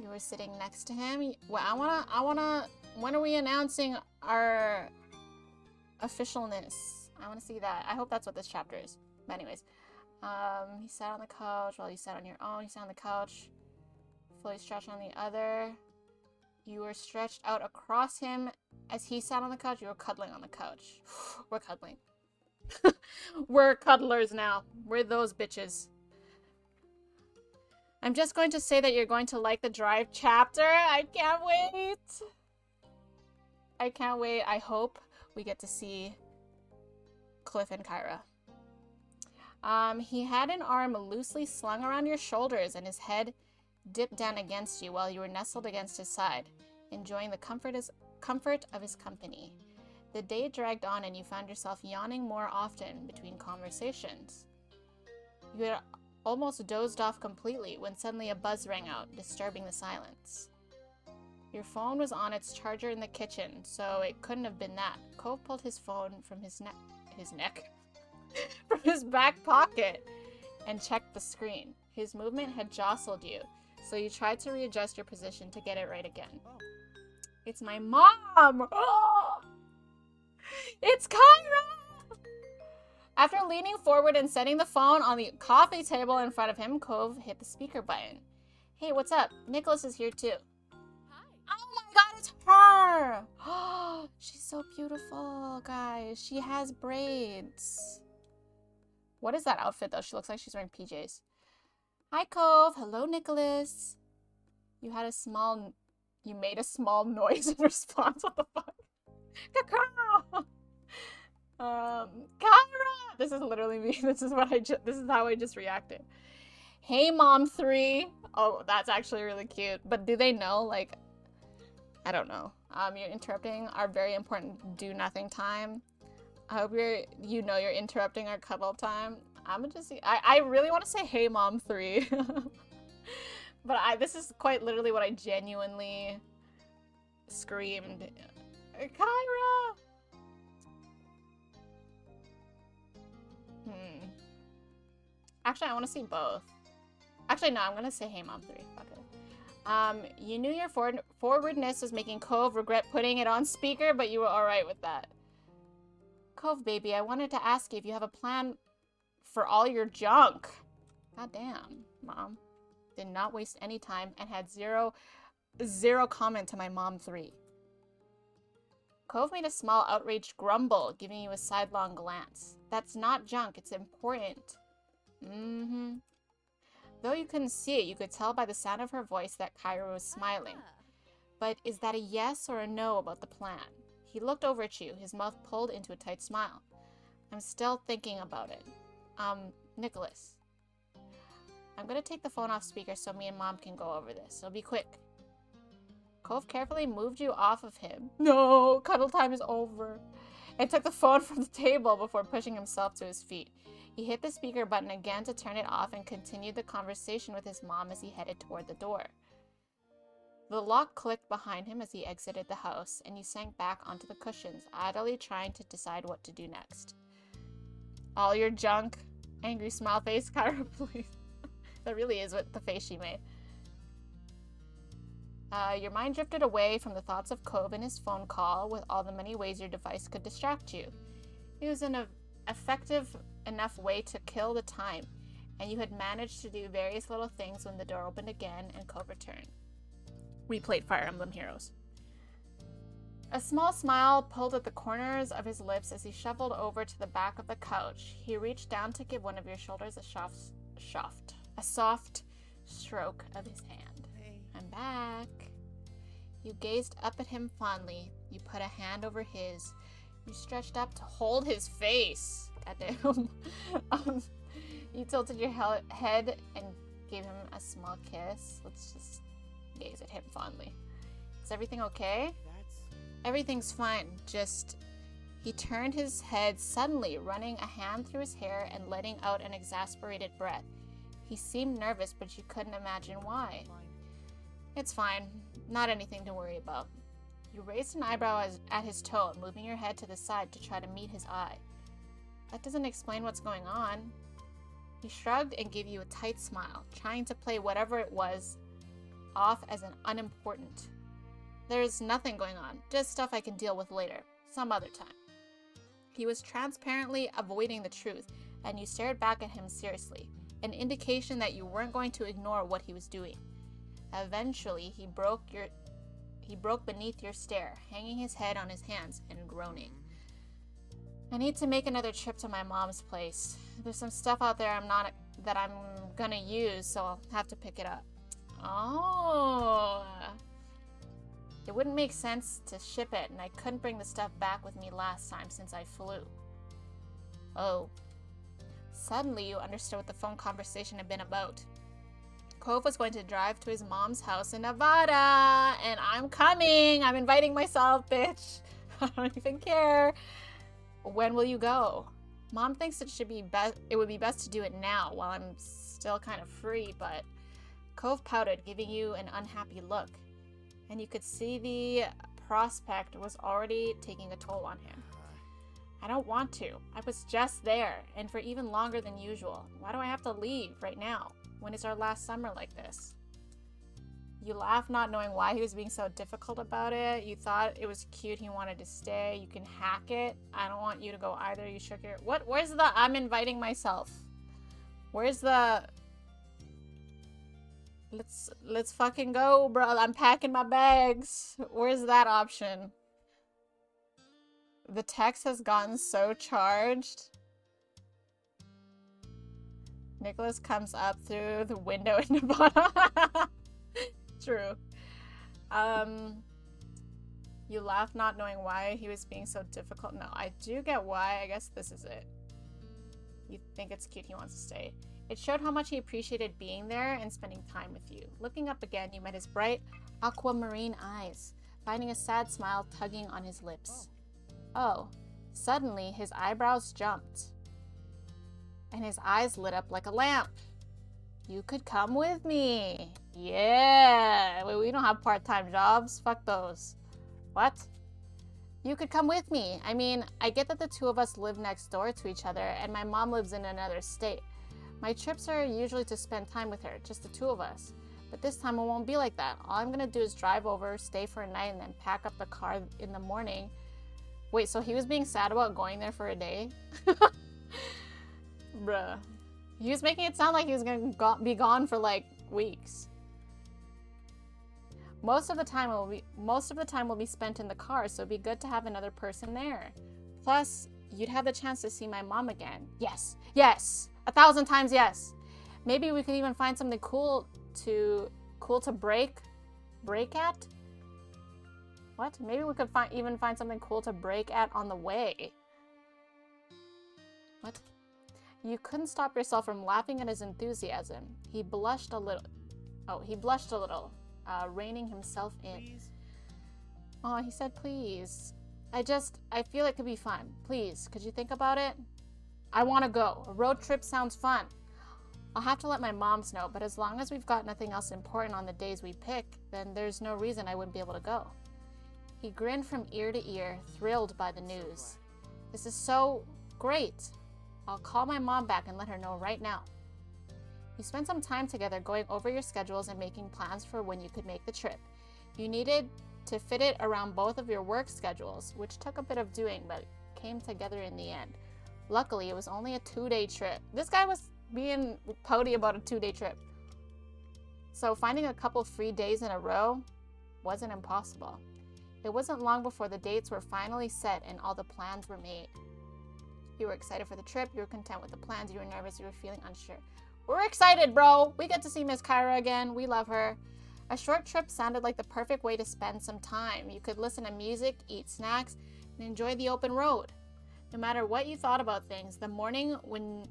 You were sitting next to him. Well, I wanna, when are we announcing our officialness? I wanna see that. I hope that's what this chapter is. But anyways, he sat on the couch while you sat on your own. He sat on the couch, fully stretched on the other. You were stretched out across him as he sat on the couch. You were cuddling on the couch. We're cuddling. We're cuddlers now. We're those bitches. I'm just going to say that you're going to like the drive chapter. I can't wait. I can't wait. I hope we get to see Cliff and Kyra. He had an arm loosely slung around your shoulders and his head dipped down against you while you were nestled against his side, enjoying the comfort of his company. The day dragged on and you found yourself yawning more often between conversations. You had almost dozed off completely when suddenly a buzz rang out, disturbing the silence. Your phone was on its charger in the kitchen, so it couldn't have been that. Cove pulled his phone from his neck, from his back pocket, and checked the screen. His movement had jostled you, so you tried to readjust your position to get it right again. It's my mom! Oh! It's Kyra! After leaning forward and setting the phone on the coffee table in front of him, Cove hit the speaker button. Hey, what's up? Nicholas is here too. Hi. Oh my god, it's her! Oh, she's so beautiful, guys. She has braids. What is that outfit, though? She looks like she's wearing PJs. Hi, Cove. Hello, Nicholas. You made a small noise in response. What the fuck? Kakao! Kyra! This is literally me. This is how I just reacted. Hey, Mom 3. Oh, that's actually really cute. But do they know, like, I don't know. You're interrupting our very important do nothing time. I hope you know you're interrupting our cuddle time. I really want to say hey, Mom 3. But this is quite literally what I genuinely screamed. Kyra! Actually, I want to see both. Actually, no, I'm going to say hey, Mom 3. Fuck it. You knew your forwardness was making Cove regret putting it on speaker, but you were alright with that. Cove, baby, I wanted to ask you if you have a plan for all your junk. Goddamn, Mom. Did not waste any time and had zero comment to my Mom 3. Cove made a small outraged grumble, giving you a sidelong glance. That's not junk, it's important. Though you couldn't see it, you could tell by the sound of her voice that Kyra was smiling. But is that a yes or a no about the plan? He looked over at you, his mouth pulled into a tight smile. I'm still thinking about it. Nicholas. I'm gonna take the phone off speaker so me and Mom can go over this. So be quick. Cove carefully moved you off of him. No, cuddle time is over. And took the phone from the table before pushing himself to his feet. He hit the speaker button again to turn it off and continued the conversation with his mom as he headed toward the door. The lock clicked behind him as he exited the house, and he sank back onto the cushions, idly trying to decide what to do next. All your junk. Angry smile face, Kyra, please. That really is what the face she made. Your mind drifted away from the thoughts of Cove and his phone call with all the many ways your device could distract you. It was an effective enough way to kill the time, and you had managed to do various little things when the door opened again and Cove returned. We played Fire Emblem Heroes. A small smile pulled at the corners of his lips as he shuffled over to the back of the couch. He reached down to give one of your shoulders a soft stroke of his hand. Hey. I'm back. You gazed up at him fondly. You put a hand over his. You stretched up to hold his face. Goddamn. You tilted your head and gave him a small kiss. Let's just gaze at him fondly. Is everything okay? Everything's fine. Just... He turned his head suddenly, running a hand through his hair and letting out an exasperated breath. He seemed nervous, but you couldn't imagine why. It's fine. Not anything to worry about. You raised an eyebrow at his tone, moving your head to the side to try to meet his eye. That doesn't explain what's going on. He shrugged and gave you a tight smile, trying to play whatever it was off as an unimportant. There's nothing going on, just stuff I can deal with later, some other time. He was transparently avoiding the truth, and you stared back at him seriously, an indication that you weren't going to ignore what he was doing. Eventually, he broke beneath your stare, hanging his head on his hands and groaning. I need to make another trip to my mom's place. There's some stuff out there that I'm gonna use, so I'll have to pick it up. Oh. It wouldn't make sense to ship it, and I couldn't bring the stuff back with me last time since I flew. Oh. Suddenly, you understood what the phone conversation had been about. Cove was going to drive to his mom's house in Nevada, and I'm coming! I'm inviting myself, bitch! I don't even care. When will you go? Mom thinks it would be best to do it now while I'm still kind of free, but... Cove pouted, giving you an unhappy look. And you could see the prospect was already taking a toll on him. I don't want to. I was just there, and for even longer than usual. Why do I have to leave right now, when it's our last summer like this? You laughed, not knowing why he was being so difficult about it. You thought it was cute he wanted to stay. You can hack it. I don't want you to go either. You shook your... What? Where's the... I'm inviting myself. Where's the... Let's fucking go, bro. I'm packing my bags. Where's that option? The text has gotten so charged. Nicholas comes up through the window in Nevada. True. You laugh, not knowing why he was being so difficult. No, I do get why. I guess this is it. You think it's cute he wants to stay. It showed how much he appreciated being there and spending time with you. Looking up again, you met his bright, aquamarine eyes, finding a sad smile tugging on his lips. Oh, suddenly his eyebrows jumped, and his eyes lit up like a lamp. You could come with me. Yeah. Wait, we don't have part-time jobs. Fuck those. What? You could come with me. I mean, I get that the two of us live next door to each other, and my mom lives in another state. My trips are usually to spend time with her, just the two of us. But this time it won't be like that. All I'm gonna do is drive over, stay for a night, and then pack up the car in the morning. Wait, so he was being sad about going there for a day? Bruh. He was making it sound like he was gonna be gone for like weeks. Most of the time will be spent in the car, so it'd be good to have another person there. Plus, you'd have the chance to see my mom again. Yes, yes, 1,000 times yes. Maybe we could even find something cool to break at. What? Maybe we could even find something cool to break at on the way. What? You couldn't stop yourself from laughing at his enthusiasm. He blushed a little. Oh, he blushed a little, reining himself in. Please. Oh, he said please. I feel it could be fun. Please, could you think about it? I want to go. A road trip sounds fun. I'll have to let my moms know, but as long as we've got nothing else important on the days we pick, then there's no reason I wouldn't be able to go. He grinned from ear to ear, thrilled by the news. This is so great. I'll call my mom back and let her know right now. You spent some time together going over your schedules and making plans for when you could make the trip. You needed to fit it around both of your work schedules, which took a bit of doing, but came together in the end. Luckily, it was only a 2-day trip. This guy was being pouty about a 2-day trip. So finding a couple free days in a row wasn't impossible. It wasn't long before the dates were finally set and all the plans were made. You were excited for the trip, you were content with the plans, you were nervous, you were feeling unsure. We're excited, bro! We get to see Miss Kyra again, we love her. A short trip sounded like the perfect way to spend some time. You could listen to music, eat snacks, and enjoy the open road. No matter what you thought about things, the morning when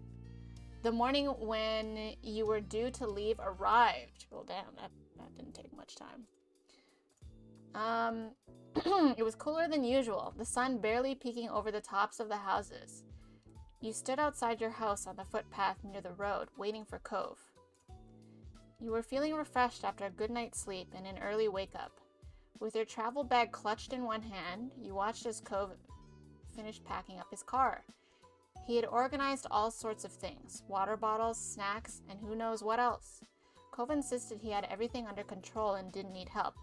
you were due to leave arrived. Well, damn, that didn't take much time. It was cooler than usual, the sun barely peeking over the tops of the houses. You stood outside your house on the footpath near the road, waiting for Cove. You were feeling refreshed after a good night's sleep and an early wake-up. With your travel bag clutched in one hand, you watched as Cove finished packing up his car. He had organized all sorts of things, water bottles, snacks, and who knows what else. Cove insisted he had everything under control and didn't need help.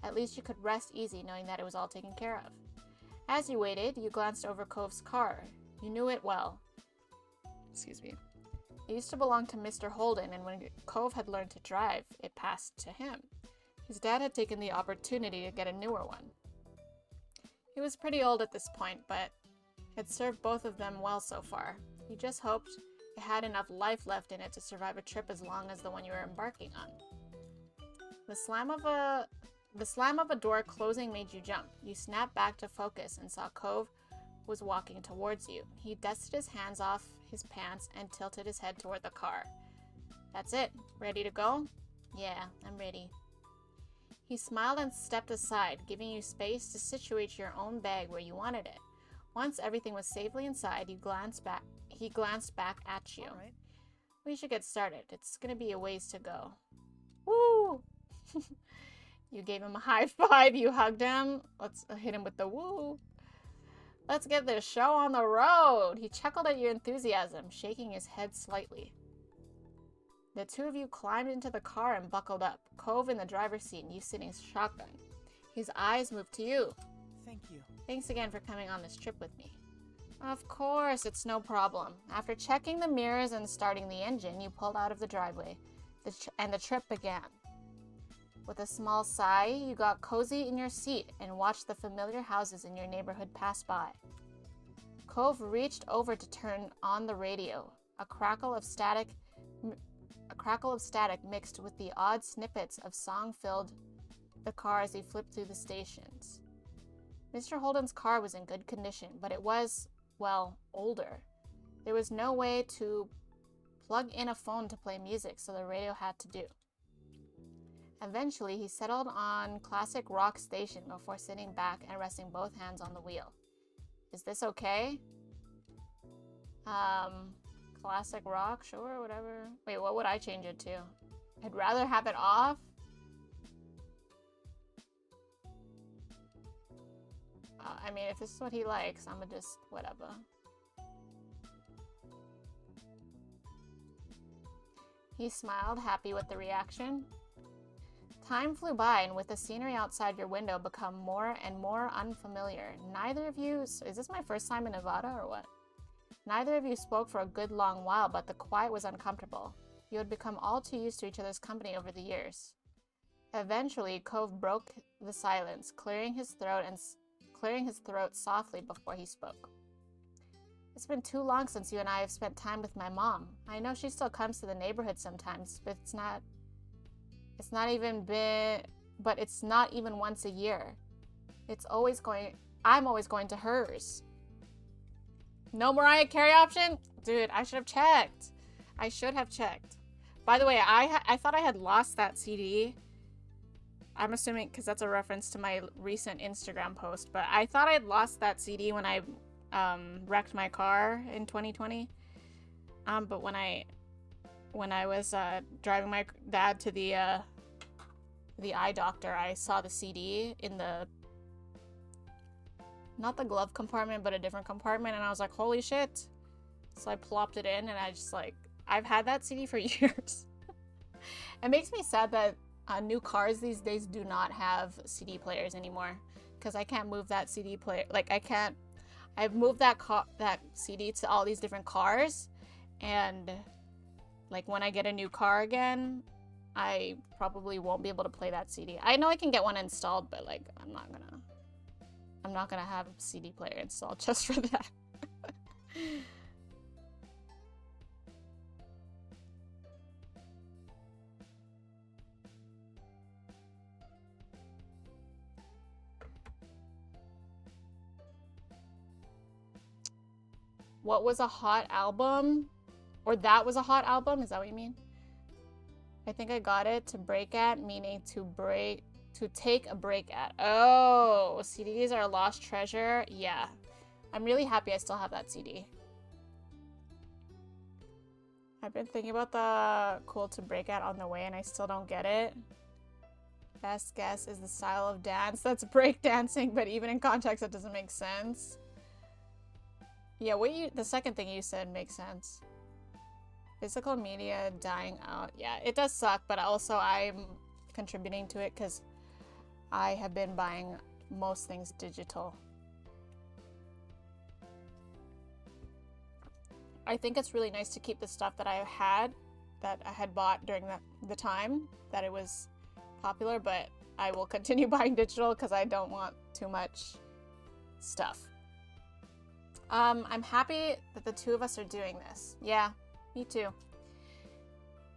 At least you could rest easy knowing that it was all taken care of. As you waited, you glanced over Cove's car. You knew it well. Excuse me. It used to belong to Mr. Holden, and when Cove had learned to drive, it passed to him. His dad had taken the opportunity to get a newer one. He was pretty old at this point, but had served both of them well so far. He just hoped it had enough life left in it to survive a trip as long as the one you were embarking on. The slam of a door closing made you jump. You snapped back to focus and saw Cove was walking towards you. He dusted his hands off his pants and tilted his head toward the car. That's it. Ready to go? Yeah, I'm ready. He smiled and stepped aside, giving you space to situate your own bag where you wanted it. Once everything was safely inside, he glanced back at you. Right. We should get started. It's gonna be a ways to go. Woo! You gave him a high five, you hugged him. Let's hit him with the woo. Let's get this show on the road. He chuckled at your enthusiasm, shaking his head slightly. The two of you climbed into the car and buckled up, Cove in the driver's seat and you sitting shotgun. His eyes moved to you. Thank you. Thanks again for coming on this trip with me. Of course, it's no problem. After checking the mirrors and starting the engine, you pulled out of the driveway, and the trip began. With a small sigh, you got cozy in your seat and watched the familiar houses in your neighborhood pass by. Cove reached over to turn on the radio. A crackle of static mixed with the odd snippets of song filled the car as he flipped through the stations. Mr. Holden's car was in good condition, but it was, well, older. There was no way to plug in a phone to play music, so the radio had to do. Eventually, he settled on classic rock station before sitting back and resting both hands on the wheel. Is this okay? Classic rock, sure, whatever. Wait, what would I change it to? I'd rather have it off. I mean, if this is what he likes, I'm gonna just, whatever. He smiled, happy with the reaction. Time flew by, and with the scenery outside your window become more and more unfamiliar, neither of you... Is this my first time in Nevada, or what? Neither of you spoke for a good long while, but the quiet was uncomfortable. You had become all too used to each other's company over the years. Eventually, Cove broke the silence, clearing his throat softly before he spoke. It's been too long since you and I have spent time with my mom. I know she still comes to the neighborhood sometimes, but it's not even once a year. I'm always going to hers. No Mariah Carey option? Dude, I should have checked. By the way, I thought I had lost that CD. I'm assuming because that's a reference to my recent Instagram post, but I thought I had lost that CD when I wrecked my car in 2020. But when I was driving my dad to the eye doctor, I saw the CD in not the glove compartment, but a different compartment, and I was like, holy shit. So I plopped it in, and I've had that CD for years. It makes me sad that new cars these days do not have CD players anymore, because I can't move that CD player. I've moved that CD to all these different cars, and like when I get a new car again, I probably won't be able to play that CD. I know I can get one installed, but like I'm not gonna have a CD player installed just for that. What was a hot album? Or that was a hot album? Is that what you mean? I think I got it. To break at, meaning to take a break at. Oh, CDs are a lost treasure. Yeah. I'm really happy I still have that CD. I've been thinking about the cool to break at on the way and I still don't get it. Best guess is the style of dance that's breakdancing, but even in context that doesn't make sense. Yeah, the second thing you said makes sense. Physical media dying out. Yeah, it does suck, but also I'm contributing to it because I have been buying most things digital. I think it's really nice to keep the stuff that I had bought during the time that it was popular, but I will continue buying digital because I don't want too much stuff. I'm happy that the two of us are doing this. Yeah, me too.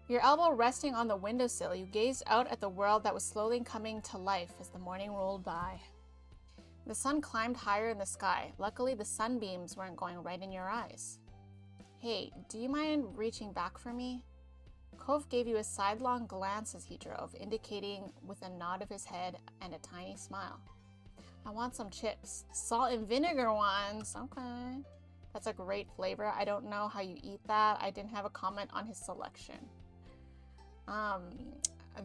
Your elbow resting on the windowsill, you gazed out at the world that was slowly coming to life as the morning rolled by. The sun climbed higher in the sky. Luckily, the sunbeams weren't going right in your eyes. Hey, do you mind reaching back for me? Cove gave you a sidelong glance as he drove, indicating with a nod of his head and a tiny smile. I want some chips. Salt and vinegar ones. Okay. That's a great flavor. I don't know how you eat that. I didn't have a comment on his selection.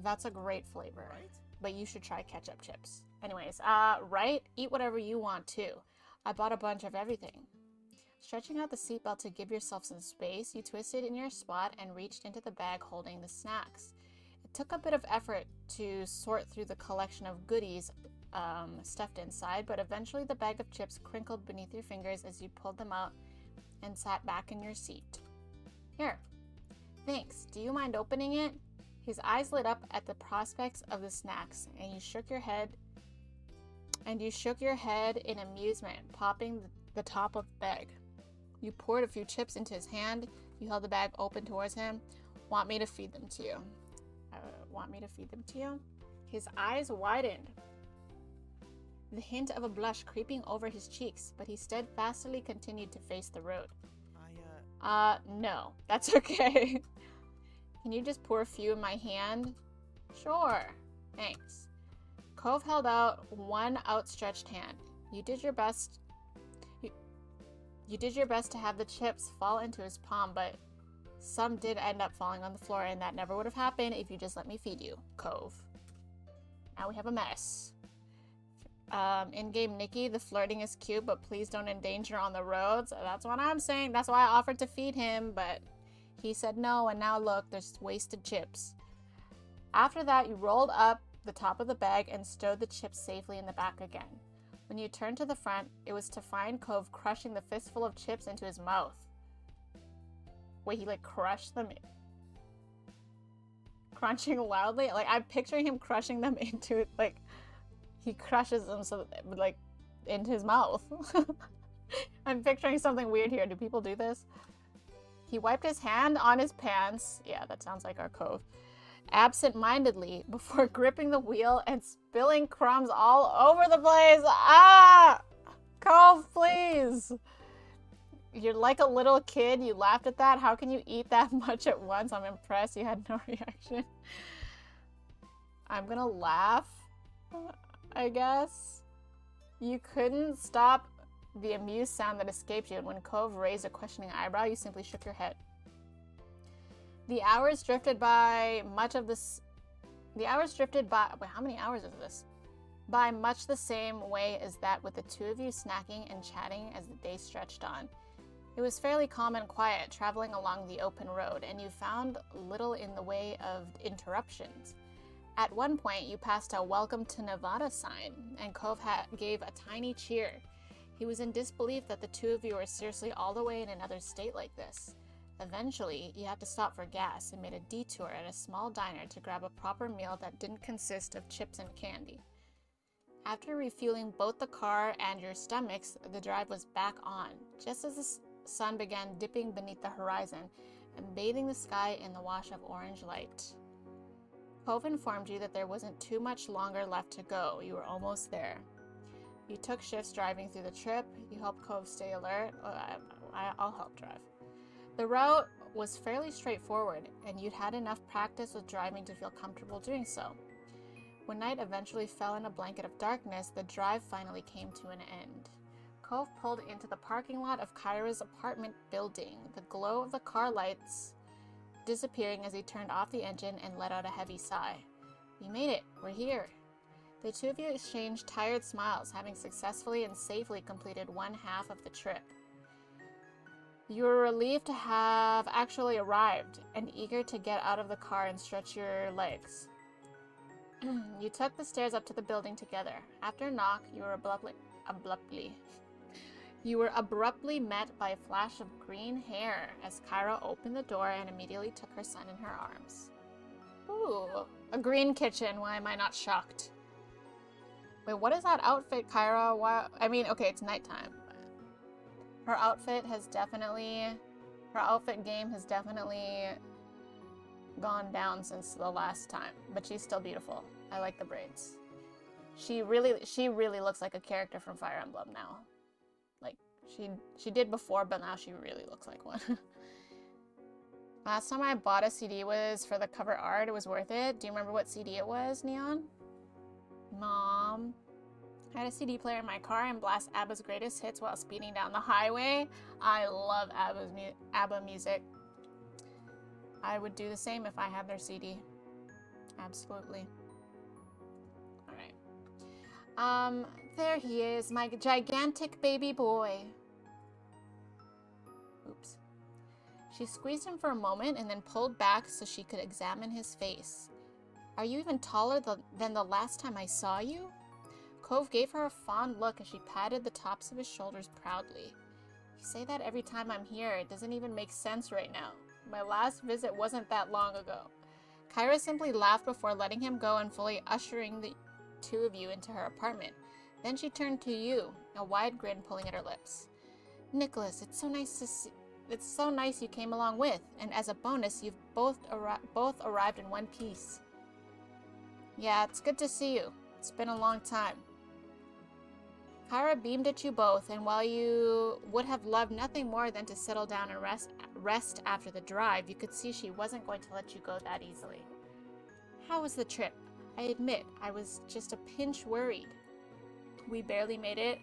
That's a great flavor. Right? But you should try ketchup chips. Anyways, right? Eat whatever you want too. I bought a bunch of everything. Stretching out the seatbelt to give yourself some space, you twisted in your spot and reached into the bag holding the snacks. It took a bit of effort to sort through the collection of goodies stuffed inside, but eventually the bag of chips crinkled beneath your fingers as you pulled them out and sat back in your seat. Here. Thanks. Do you mind opening it? His eyes lit up at the prospects of the snacks, and you shook your head in amusement, popping the top of the bag. You poured a few chips into his hand. You held the bag open towards him. Want me to feed them to you? Want me to feed them to you? His eyes widened, the hint of a blush creeping over his cheeks, but he steadfastly continued to face the road. No, that's okay. Can you just pour a few in my hand? Sure, thanks. Cove held out one outstretched hand. You did your best to have the chips fall into his palm, but some did end up falling on the floor, and that never would have happened if you just let me feed you, Cove. Now we have a mess. In-game Nikki, the flirting is cute, but please don't endanger on the roads. That's what I'm saying. That's why I offered to feed him, but he said no, and now look, there's wasted chips. After that, you rolled up the top of the bag and stowed the chips safely in the back again. When you turned to the front, it was to find Cove crushing the fistful of chips into his mouth. Wait, he crushed them? Crunching loudly? I'm picturing him crushing them into, he crushes them so that, into his mouth. I'm picturing something weird here. Do people do this? He wiped his hand on his pants. Yeah, that sounds like our Cove. Absent-mindedly, before gripping the wheel and spilling crumbs all over the place. Ah! Cove, please! You're like a little kid. You laughed at that. How can you eat that much at once? I'm impressed. You had no reaction. I'm gonna laugh, I guess. You couldn't stop the amused sound that escaped you, and when Cove raised a questioning eyebrow, you simply shook your head. The hours drifted by much of this. The hours drifted by. Wait, how many hours is this? By much the same way as that, with the two of you snacking and chatting as the day stretched on. It was fairly calm and quiet, traveling along the open road, and you found little in the way of interruptions. At one point, you passed a "Welcome to Nevada" sign, and Cove gave a tiny cheer. He was in disbelief that the two of you were seriously all the way in another state like this. Eventually, you had to stop for gas and made a detour at a small diner to grab a proper meal that didn't consist of chips and candy. After refueling both the car and your stomachs, the drive was back on, just as the sun began dipping beneath the horizon and bathing the sky in the wash of orange light. Cove informed you that there wasn't too much longer left to go. You were almost there. You took shifts driving through the trip. You helped Cove stay alert. I'll help drive. The route was fairly straightforward, and you'd had enough practice with driving to feel comfortable doing so. When night eventually fell in a blanket of darkness, the drive finally came to an end. Cove pulled into the parking lot of Kyra's apartment building, the glow of the car lights disappearing as he turned off the engine and let out a heavy sigh. We made it. We're here. The two of you exchanged tired smiles, having successfully and safely completed one half of the trip. You were relieved to have actually arrived and eager to get out of the car and stretch your legs. You took the stairs up to the building together. After a knock, you were abruptly met by a flash of green hair as Kyra opened the door and immediately took her son in her arms. Ooh, a green kitchen. Why am I not shocked? Wait, what is that outfit, Kyra? Why? I mean, okay, it's nighttime. Her outfit game has definitely gone down since the last time, but she's still beautiful. I like the braids. She really looks like a character from Fire Emblem now. Like, she did before, but now she really looks like one. Last time I bought a CD was for the cover art. It was worth it. Do you remember what CD it was, Neon? Mom. I had a CD player in my car and blast ABBA's greatest hits while speeding down the highway. I love ABBA music. I would do the same if I had their CD. Absolutely. Alright. There he is, my gigantic baby boy. Oops. She squeezed him for a moment and then pulled back so she could examine his face. Are you even taller than the last time I saw you? Cove gave her a fond look as she patted the tops of his shoulders proudly. You say that every time I'm here. It doesn't even make sense right now. My last visit wasn't that long ago. Kyra simply laughed before letting him go and fully ushering the two of you into her apartment. Then she turned to you, a wide grin pulling at her lips. Nicholas, it's so nice to see. It's so nice you came along with, and as a bonus, you've both arrived in one piece. Yeah, it's good to see you. It's been a long time. Kyra beamed at you both, and while you would have loved nothing more than to settle down and rest after the drive, you could see she wasn't going to let you go that easily. How was the trip? I admit, I was just a pinch worried. We barely made it.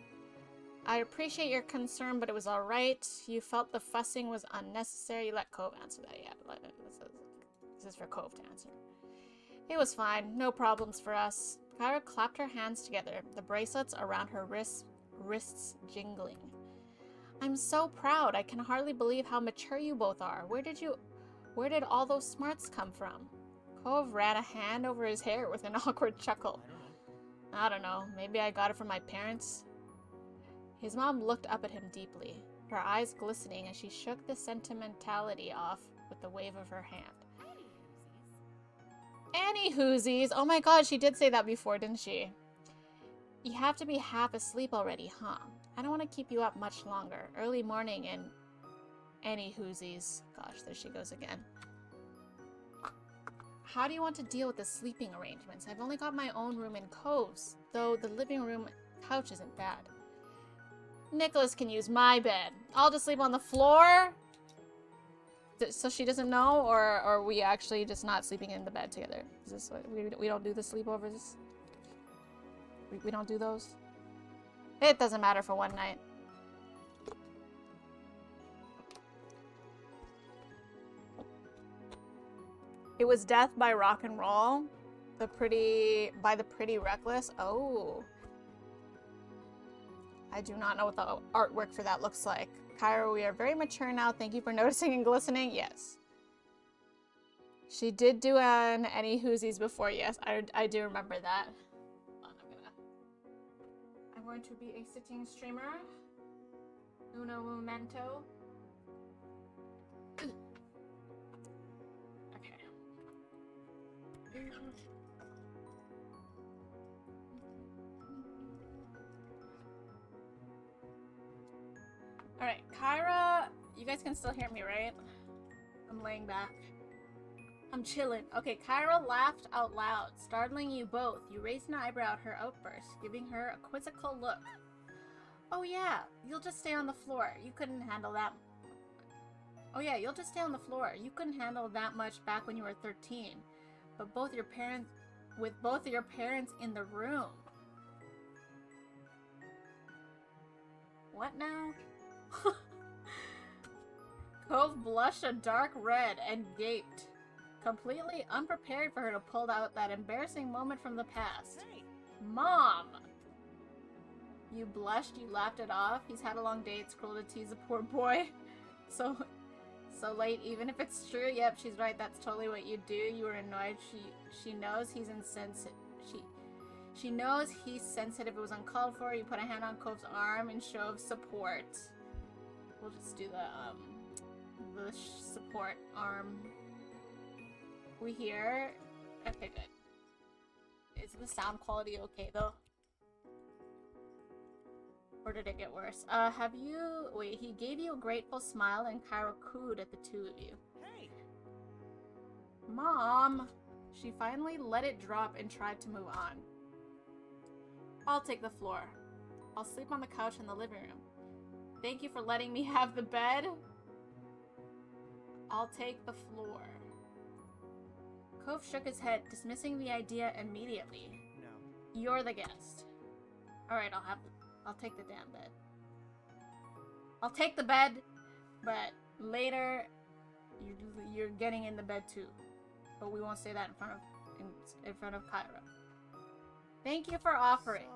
I appreciate your concern, but it was alright. You felt the fussing was unnecessary. Let Cove answer that. Yeah, this is for Cove to answer. It was fine. No problems for us. Kyra clapped her hands together, the bracelets around her wrists jingling. I'm so proud. I can hardly believe how mature you both are. Where did all those smarts come from? Cove ran a hand over his hair with an awkward chuckle. I don't know. Maybe I got it from my parents. His mom looked up at him deeply, her eyes glistening as she shook the sentimentality off with the wave of her hand. Anywhoosies. Oh my god, she did say that before, didn't she? You have to be half asleep already, huh? I don't want to keep you up much longer. Early morning and anywhoosies. Gosh, there she goes again. How do you want to deal with the sleeping arrangements? I've only got my own room in Cove's, though the living room couch isn't bad. Nicholas can use my bed. I'll just sleep on the floor? So she doesn't know, or are we actually just not sleeping in the bed together? Is this what we don't do the sleepovers? We don't do those? It doesn't matter for one night. It was Death by Rock and Roll. By the Pretty Reckless. Oh. I do not know what the artwork for that looks like. Kyra, we are very mature now. Thank you for noticing and glistening. Yes. She did do an Anywhoosies before. Yes, I do remember that. I'm going to be a sitting streamer. Uno momento. Okay. Alright, Kyra, you guys can still hear me, right? I'm laying back. I'm chilling. Okay, Kyra laughed out loud, startling you both. You raised an eyebrow at her outburst, giving her a quizzical look. Oh yeah, you'll just stay on the floor. You couldn't handle that. Oh yeah, you'll just stay on the floor. You couldn't handle that much back when you were 13. But with both of your parents in the room. What now? Cove blushed a dark red and gaped, completely unprepared for her to pull out that embarrassing moment from the past. Hey. Mom! You blushed, you laughed it off. He's had a long day, it's cruel to tease a poor boy. So late, even if it's true. Yep, she's right, that's totally what you do. You were annoyed. She knows he's insensitive. She knows he's sensitive. It was uncalled for. You put a hand on Cove's arm in show of support. We'll just do the support arm. We hear. Okay, good. Is the sound quality okay though? Or did it get worse? Wait, he gave you a grateful smile and Kyra cooed at the two of you. Hey! Mom! She finally let it drop and tried to move on. I'll take the floor. I'll sleep on the couch in the living room. Thank you for letting me have the bed. I'll take the floor. Cove shook his head, dismissing the idea immediately. No. You're the guest. Alright, I'll take the damn bed. I'll take the bed, but later you're getting in the bed too. But we won't say that in front of Kyra. Thank you for offering.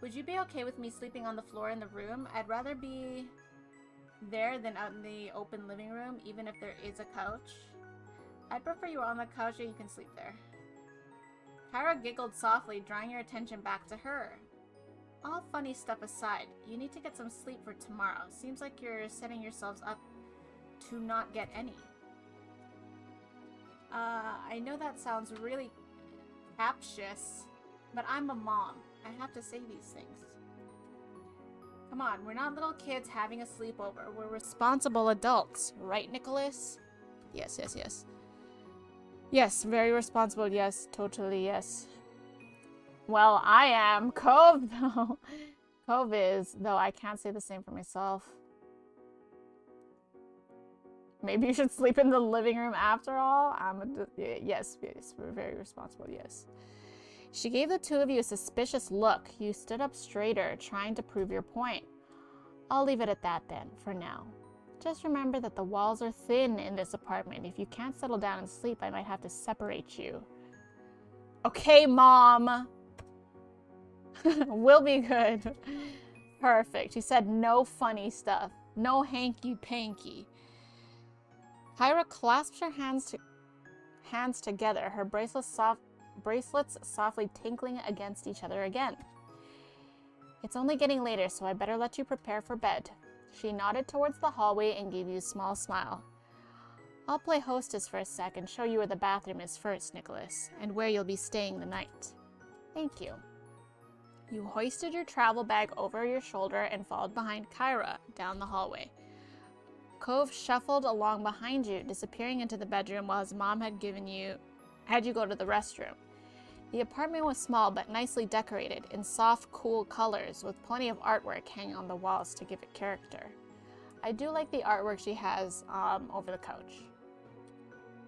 Would you be okay with me sleeping on the floor in the room? I'd rather be there than out in the open living room, even if there is a couch. I'd prefer you on the couch so you can sleep there. Kyra giggled softly, drawing your attention back to her. All funny stuff aside, you need to get some sleep for tomorrow. Seems like you're setting yourselves up to not get any. I know that sounds really captious, but I'm a mom. I have to say these things. Come on, we're not little kids having a sleepover. We're responsible adults, right, Nicholas? Yes, yes, yes. Yes, very responsible, yes, totally, yes. Well, I am. Cove, though. Cove is, though I can't say the same for myself. Maybe you should sleep in the living room after all? Yes, yes, we're very responsible, yes. She gave the two of you a suspicious look. You stood up straighter, trying to prove your point. I'll leave it at that then, for now. Just remember that the walls are thin in this apartment. If you can't settle down and sleep, I might have to separate you. Okay, Mom! We'll be good. Perfect. She said no funny stuff. No hanky-panky. Kyra clasped her hands together, her bracelets softly tinkling against each other again. It's only getting later, so I better let you prepare for bed. She nodded towards the hallway and gave you a small smile. I'll play hostess for a sec and show you where the bathroom is first, Nicholas, and where you'll be staying the night. Thank you. You hoisted your travel bag over your shoulder and followed behind Kyra down the hallway. Cove shuffled along behind you, disappearing into the bedroom while his mom had you go to the restroom. The apartment was small but nicely decorated in soft, cool colors with plenty of artwork hanging on the walls to give it character. I do like the artwork she has over the couch.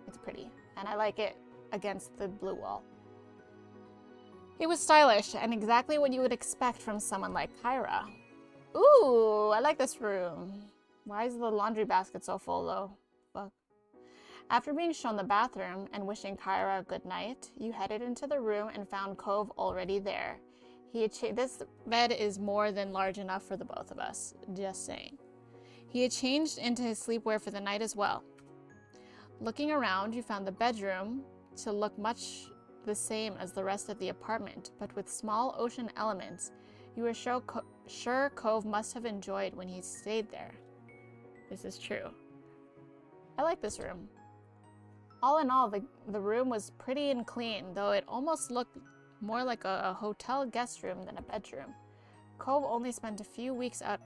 It's pretty, and I like it against the blue wall. It was stylish and exactly what you would expect from someone like Kyra. Ooh, I like this room. Why is the laundry basket so full, though? Fuck. After being shown the bathroom and wishing Kyra good night, you headed into the room and found Cove already there. This bed is more than large enough for the both of us, just saying. He had changed into his sleepwear for the night as well. Looking around, you found the bedroom to look much the same as the rest of the apartment, but with small ocean elements you were sure Cove must have enjoyed when he stayed there. This is true. I like this room. All in all, the room was pretty and clean, though it almost looked more like a hotel guest room than a bedroom. Cove only spent a few weeks out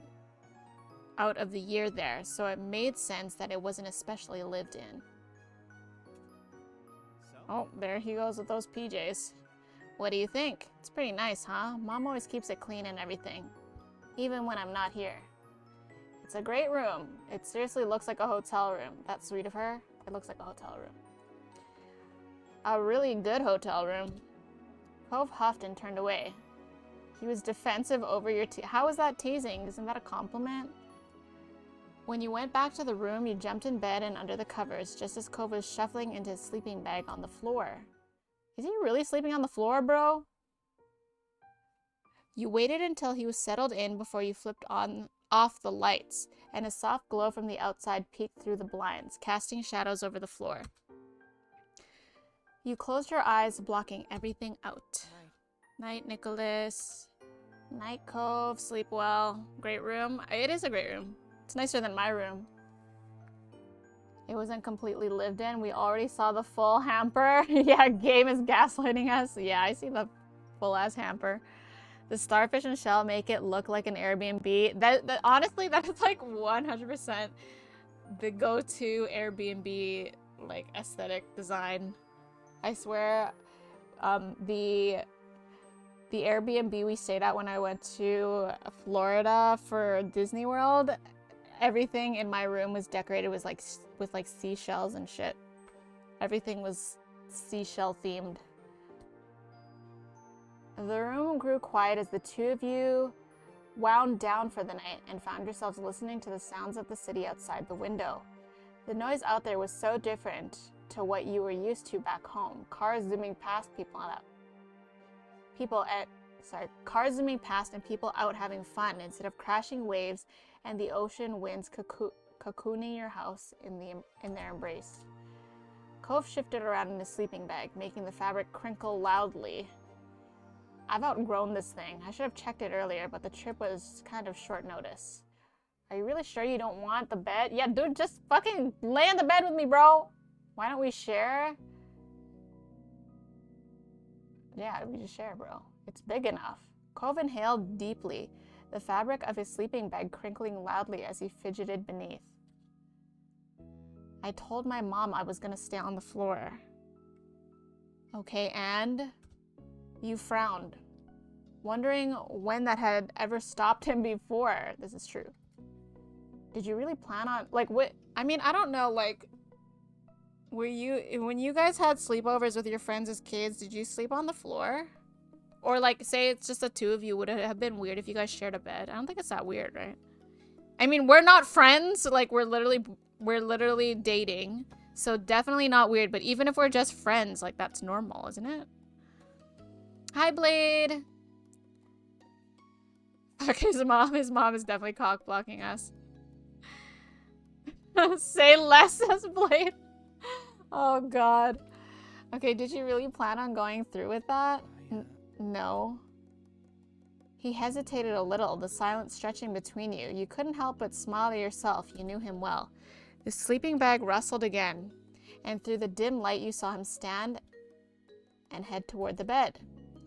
of the year there, so it made sense that it wasn't especially lived in. Oh, there he goes with those PJs. What do you think? It's pretty nice, huh? Mom always keeps it clean and everything, even when I'm not here. It's a great room. It seriously looks like a hotel room. That's sweet of her. It looks like a hotel room. A really good hotel room. Cove huffed and turned away. He was defensive over your How is that teasing? Isn't that a compliment? When you went back to the room, you jumped in bed and under the covers, just as Cove was shuffling into his sleeping bag on the floor. Is he really sleeping on the floor, bro? You waited until he was settled in before you flipped off the lights, and a soft glow from the outside peeked through the blinds, casting shadows over the floor. You closed your eyes, blocking everything out. Night, Nicholas. Night, Cove. Sleep well. Great room. It is a great room. It's nicer than my room. It wasn't completely lived in. We already saw the full hamper. Yeah, game is gaslighting us. Yeah, I see the full-ass hamper. The starfish and shell make it look like an Airbnb. Honestly, that is like 100% the go-to Airbnb like aesthetic design. I swear, the Airbnb we stayed at when I went to Florida for Disney World, everything in my room was decorated with like seashells and shit. Everything was seashell themed. The room grew quiet as the two of you wound down for the night and found yourselves listening to the sounds of the city outside the window. The noise out there was so different to what you were used to back home. Cars zooming past people at Sorry, cars zooming past and people out having fun instead of crashing waves and the ocean winds cocooning your house in their embrace. Cove shifted around in his sleeping bag, making the fabric crinkle loudly. I've outgrown this thing. I should have checked it earlier, but the trip was kind of short notice. Are you really sure you don't want the bed? Yeah, dude, just fucking lay in the bed with me, bro. Why don't we share? Yeah, we just share, bro. It's big enough. Cove inhaled deeply, the fabric of his sleeping bag crinkling loudly as he fidgeted beneath. I told my mom I was gonna stay on the floor. Okay, and? You frowned, wondering when that had ever stopped him before. This is true. Did you really plan on, like, what? I mean, I don't know, like, when you guys had sleepovers with your friends as kids, did you sleep on the floor? Or, like, say it's just the two of you, would it have been weird if you guys shared a bed? I don't think it's that weird, right? I mean, we're not friends, like, we're literally dating, so definitely not weird, but even if we're just friends, like, that's normal, isn't it? Hi, Blade. Fuck his mom. His mom is definitely cock blocking us. Say less, says Blade. Oh, God. Okay, did you really plan on going through with that? No. He hesitated a little, the silence stretching between you. You couldn't help but smile to yourself. You knew him well. The sleeping bag rustled again, and through the dim light you saw him stand and head toward the bed.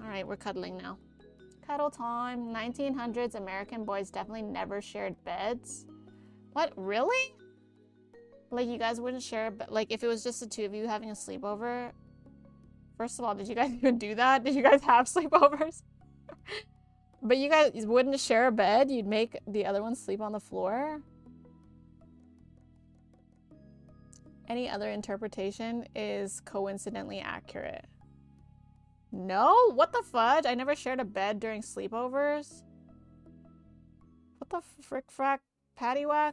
All right, we're cuddling now. Cuddle time. 1900s American boys definitely never shared beds. What, really? Like, you guys wouldn't share, but like, if it was just the two of you having a sleepover? First of all, did you guys even do that? Did you guys have sleepovers? But you guys wouldn't share a bed? You'd make the other one sleep on the floor? Any other interpretation is coincidentally accurate. No? What the fudge? I never shared a bed during sleepovers. What the frick frack paddywhack?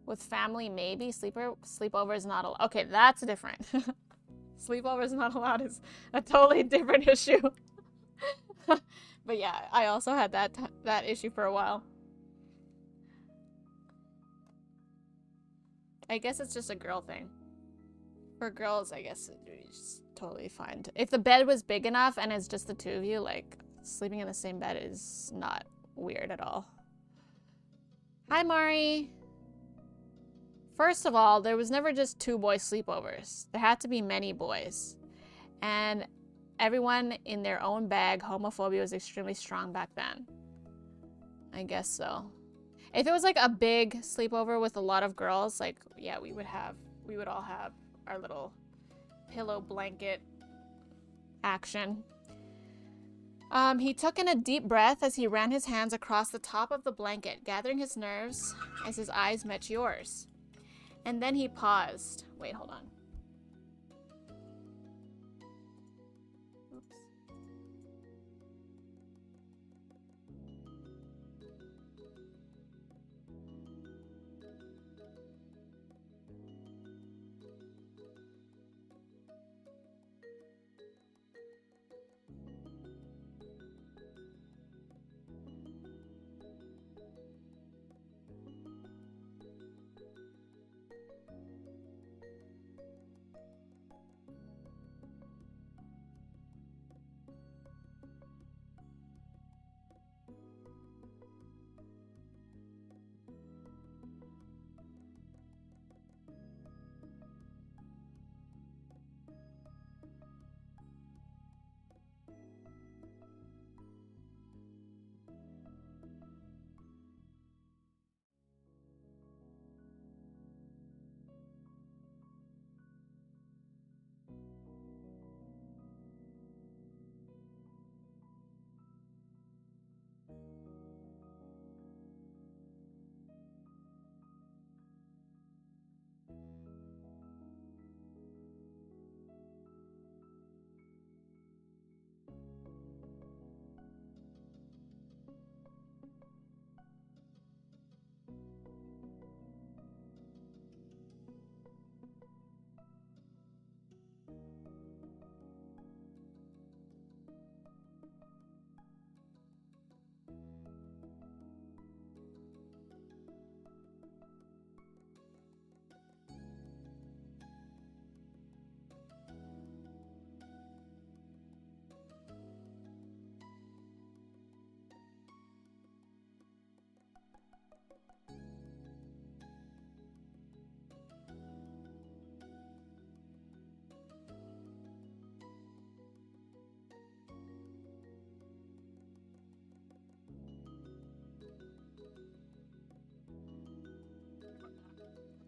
With family, maybe. Sleepover is not allowed. Okay, that's different. Sleepover is not allowed is a totally different issue. But yeah, I also had that issue for a while. I guess it's just a girl thing. For girls, I guess it's totally fine. If the bed was big enough and it's just the two of you, like, sleeping in the same bed is not weird at all. Hi, Mari. First of all, there was never just two boy sleepovers. There had to be many boys. And everyone in their own bag, homophobia was extremely strong back then. I guess so. If it was like a big sleepover with a lot of girls, like, yeah, we would all have our little pillow blanket action. He took in a deep breath as he ran his hands across the top of the blanket, gathering his nerves as his eyes met yours. And then he paused. Wait, hold on. Oops.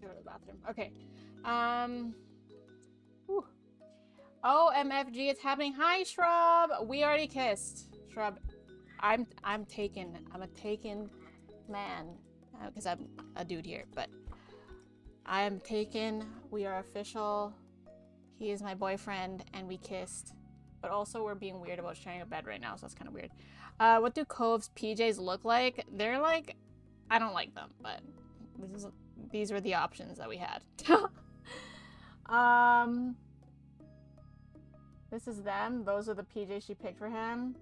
Go to the bathroom. Okay. Whew. OMFG, it's happening. Hi, Shrub. We already kissed. Shrub, I'm taken. I'm a taken man. Because I'm a dude here, but I am taken. We are official. He is my boyfriend, and we kissed. But also, we're being weird about sharing a bed right now, so that's kind of weird. What do Cove's PJs look like? They're like, I don't like them, but these were the options that we had. This is them. Those are the PJs she picked for him.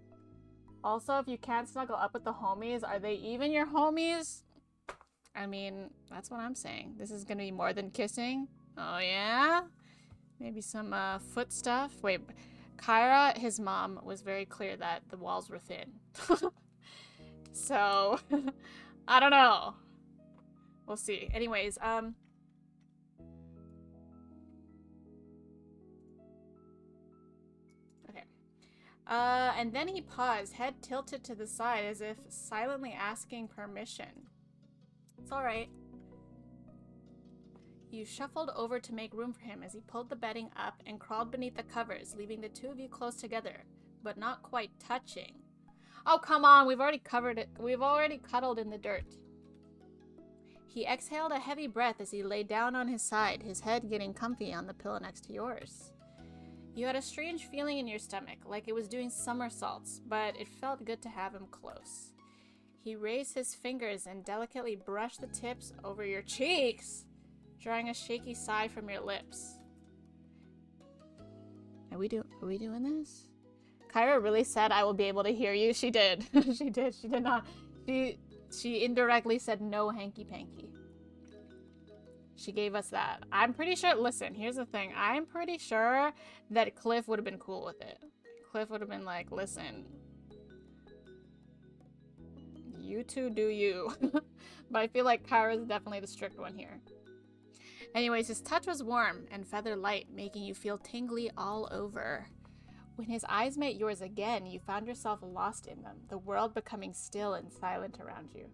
Also, if you can't snuggle up with the homies, are they even your homies? I mean, that's what I'm saying. This is gonna be more than kissing. Oh, yeah? Maybe some foot stuff. Wait, Kyra, his mom, was very clear that the walls were thin. So, I don't know. We'll see. Anyways, okay. And then he paused, head tilted to the side as if silently asking permission. It's all right. You shuffled over to make room for him as he pulled the bedding up and crawled beneath the covers, leaving the two of you close together, but not quite touching. Oh, come on, we've already covered it. We've already cuddled in the dirt. He exhaled a heavy breath as he lay down on his side, his head getting comfy on the pillow next to yours. You had a strange feeling in your stomach, like it was doing somersaults, but it felt good to have him close. He raised his fingers and delicately brushed the tips over your cheeks, drawing a shaky sigh from your lips. Are we doing this? Kyra really said I will be able to hear you. She did. She did. She did not. She indirectly said no hanky-panky. She gave us that. I'm pretty sure, listen, here's the thing. I'm pretty sure that Cliff would have been cool with it. Cliff would have been like, listen, you two do you. But I feel like Kyra's definitely the strict one here. Anyways, his touch was warm and feather light, making you feel tingly all over. When his eyes met yours again, you found yourself lost in them, the world becoming still and silent around you.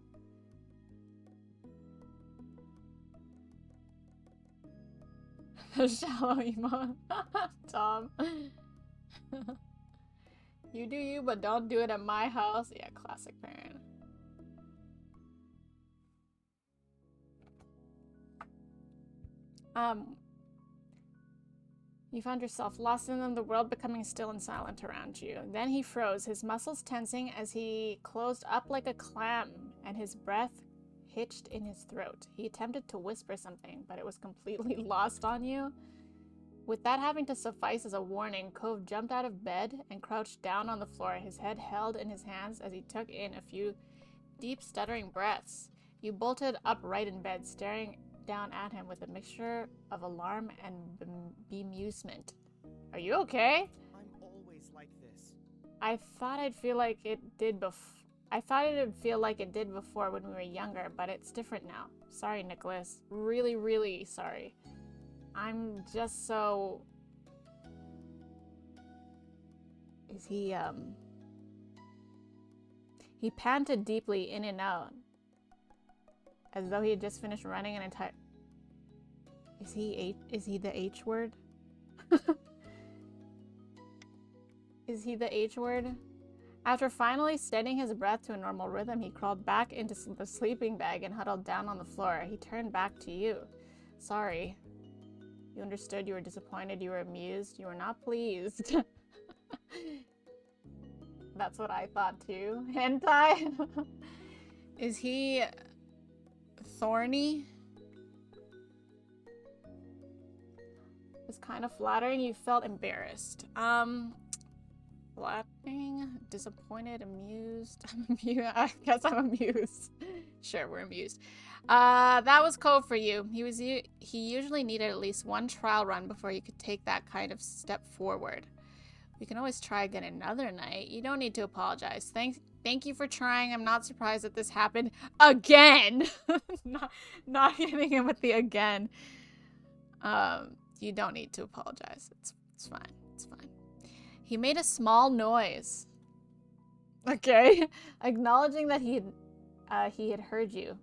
The shallow emo. Tom. You do you, but don't do it at my house. Yeah, classic parent. You found yourself lost in them, the world becoming still and silent around you. Then he froze, his muscles tensing as he closed up like a clam, and his breath hitched in his throat. He attempted to whisper something, but it was completely lost on you. With that having to suffice as a warning, Cove jumped out of bed and crouched down on the floor, his head held in his hands as he took in a few deep, stuttering breaths. You bolted upright in bed, staring down at him with a mixture of alarm and bemusement. Are you okay? I'm always like this. I thought it'd feel like it did before when we were younger, but it's different now. Sorry, Nicholas. Really, really sorry. I'm just so... Is he, He panted deeply in and out, as though he had just finished running an entire... Is he the H word? Is he the H word? After finally steadying his breath to a normal rhythm, he crawled back into the sleeping bag and huddled down on the floor. He turned back to you. Sorry. You understood, you were disappointed, you were amused, you were not pleased. That's what I thought too. Hentai? Is he thorny? It's kind of flattering. You felt embarrassed. Flattering, disappointed, amused. I'm amused. I guess I'm amused. Sure, we're amused. That was Cove for you. He usually needed at least one trial run before you could take that kind of step forward. We can always try again another night. You don't need to apologize. Thank you for trying. I'm not surprised that this happened again. not hitting him with the again. You don't need to apologize. It's fine. It's fine. He made a small noise. Okay. Acknowledging that he had heard you,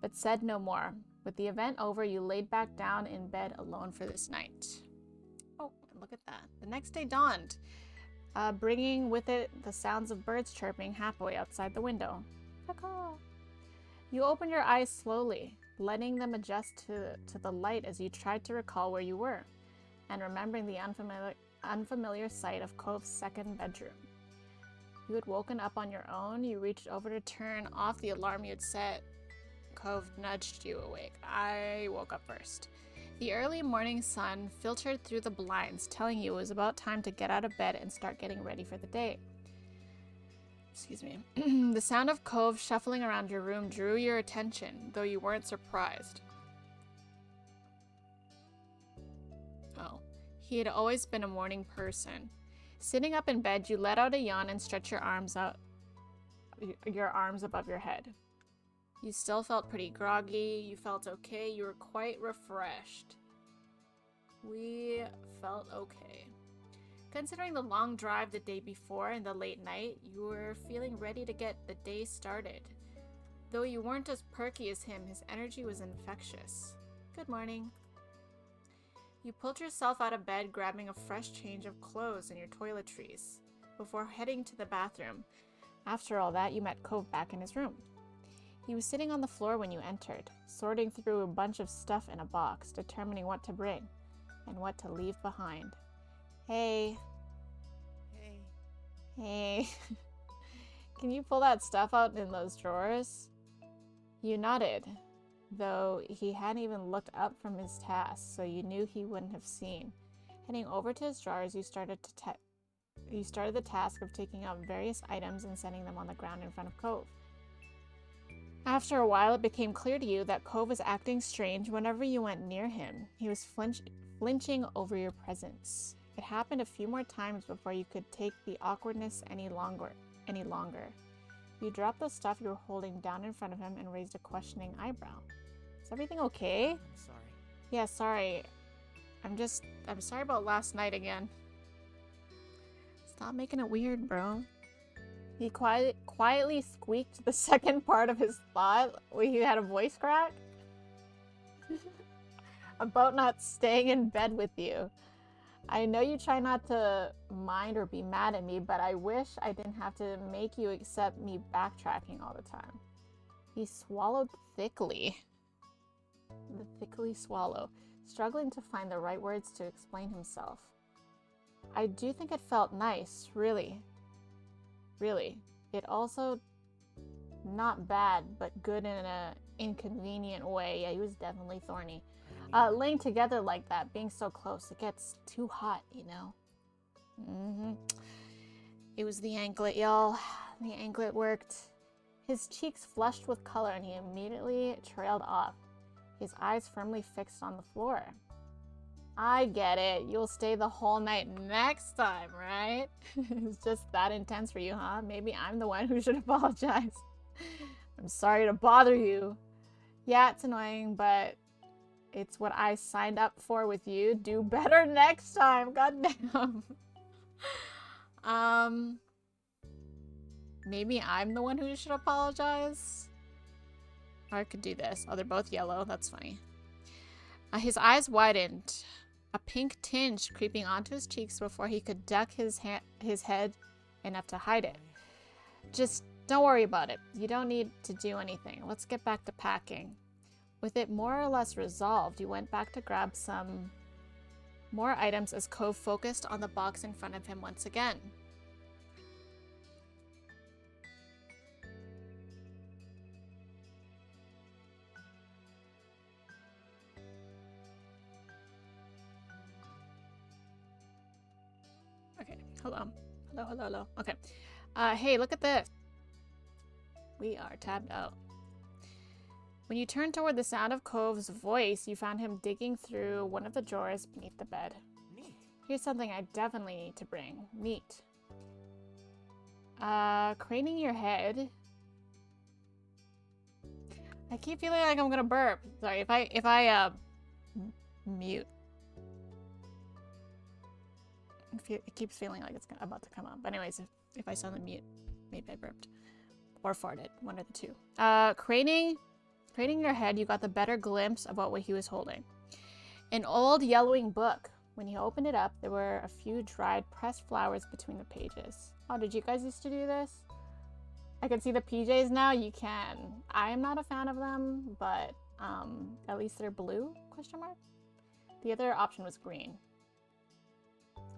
but said no more. With the event over, you laid back down in bed alone for this night. Oh, look at that. The next day dawned, bringing with it the sounds of birds chirping happily outside the window. Caw-caw. You opened your eyes slowly, letting them adjust to the light as you tried to recall where you were, and remembering the unfamiliar sight of Cove's second bedroom. You had woken up on your own. You reached over to turn off the alarm you had set. Cove nudged you awake. I woke up first. The early morning sun filtered through the blinds, telling you it was about time to get out of bed and start getting ready for the day. Excuse me. The sound of Cove shuffling around your room drew your attention, though you weren't surprised. Oh, he had always been a morning person. Sitting up in bed, you let out a yawn and stretched your arms above your head. You still felt pretty groggy. You felt okay. You were quite refreshed. We felt okay. Considering the long drive the day before and the late night, you were feeling ready to get the day started. Though you weren't as perky as him, his energy was infectious. Good morning. You pulled yourself out of bed, grabbing a fresh change of clothes and your toiletries, before heading to the bathroom. After all that, you met Cove back in his room. He was sitting on the floor when you entered, sorting through a bunch of stuff in a box, determining what to bring and what to leave behind. Hey. Hey. Hey. Can you pull that stuff out in those drawers? You nodded, though he hadn't even looked up from his task, so you knew he wouldn't have seen. Heading over to his drawers, you started the task of taking out various items and setting them on the ground in front of Cove. After a while, it became clear to you that Cove was acting strange whenever you went near him. He was flinching over your presence. It happened a few more times before you could take the awkwardness any longer. You dropped the stuff you were holding down in front of him and raised a questioning eyebrow. Is everything okay? I'm sorry. Yeah, sorry. I'm sorry about last night again. Stop making it weird, bro. He quietly squeaked the second part of his thought when he had a voice crack about not staying in bed with you. I know you try not to mind or be mad at me, but I wish I didn't have to make you accept me backtracking all the time. He swallowed thickly. The thickly swallow, struggling to find the right words to explain himself. I do think it felt nice, really. Really. It also not bad, but good in an inconvenient way. Yeah, he was definitely thorny. Laying together like that, being so close, it gets too hot, you know? It was the anklet, y'all. The anklet worked. His cheeks flushed with color and he immediately trailed off, his eyes firmly fixed on the floor. I get it. You'll stay the whole night next time, right? It's just that intense for you, huh? Maybe I'm the one who should apologize. I'm sorry to bother you. Yeah, it's annoying, but it's what I signed up for with you. Do better next time. Goddamn. Maybe I'm the one who should apologize. Or I could do this. Oh, they're both yellow. That's funny. His eyes widened, a pink tinge creeping onto his cheeks before he could duck his head enough to hide it. Just don't worry about it. You don't need to do anything. Let's get back to packing. With it more or less resolved, you went back to grab some more items as Cove focused on the box in front of him once again. Okay, hello. Hello. Okay. Hey, look at this. We are tabbed out. When you turned toward the sound of Cove's voice, you found him digging through one of the drawers beneath the bed. Neat. Here's something I definitely need to bring. Meat. Craning your head. I keep feeling like I'm gonna burp. Sorry, if I mute. It keeps feeling like it's about to come up. But anyways, if I suddenly mute, maybe I burped. Or farted. One of the two. Craning Craning your head, you got the better glimpse of what he was holding. An old yellowing book. When he opened it up, there were a few dried pressed flowers between the pages. Oh, did you guys used to do this? I can see the PJs now. You can. I am not a fan of them, but at least they're blue, question mark? The other option was green.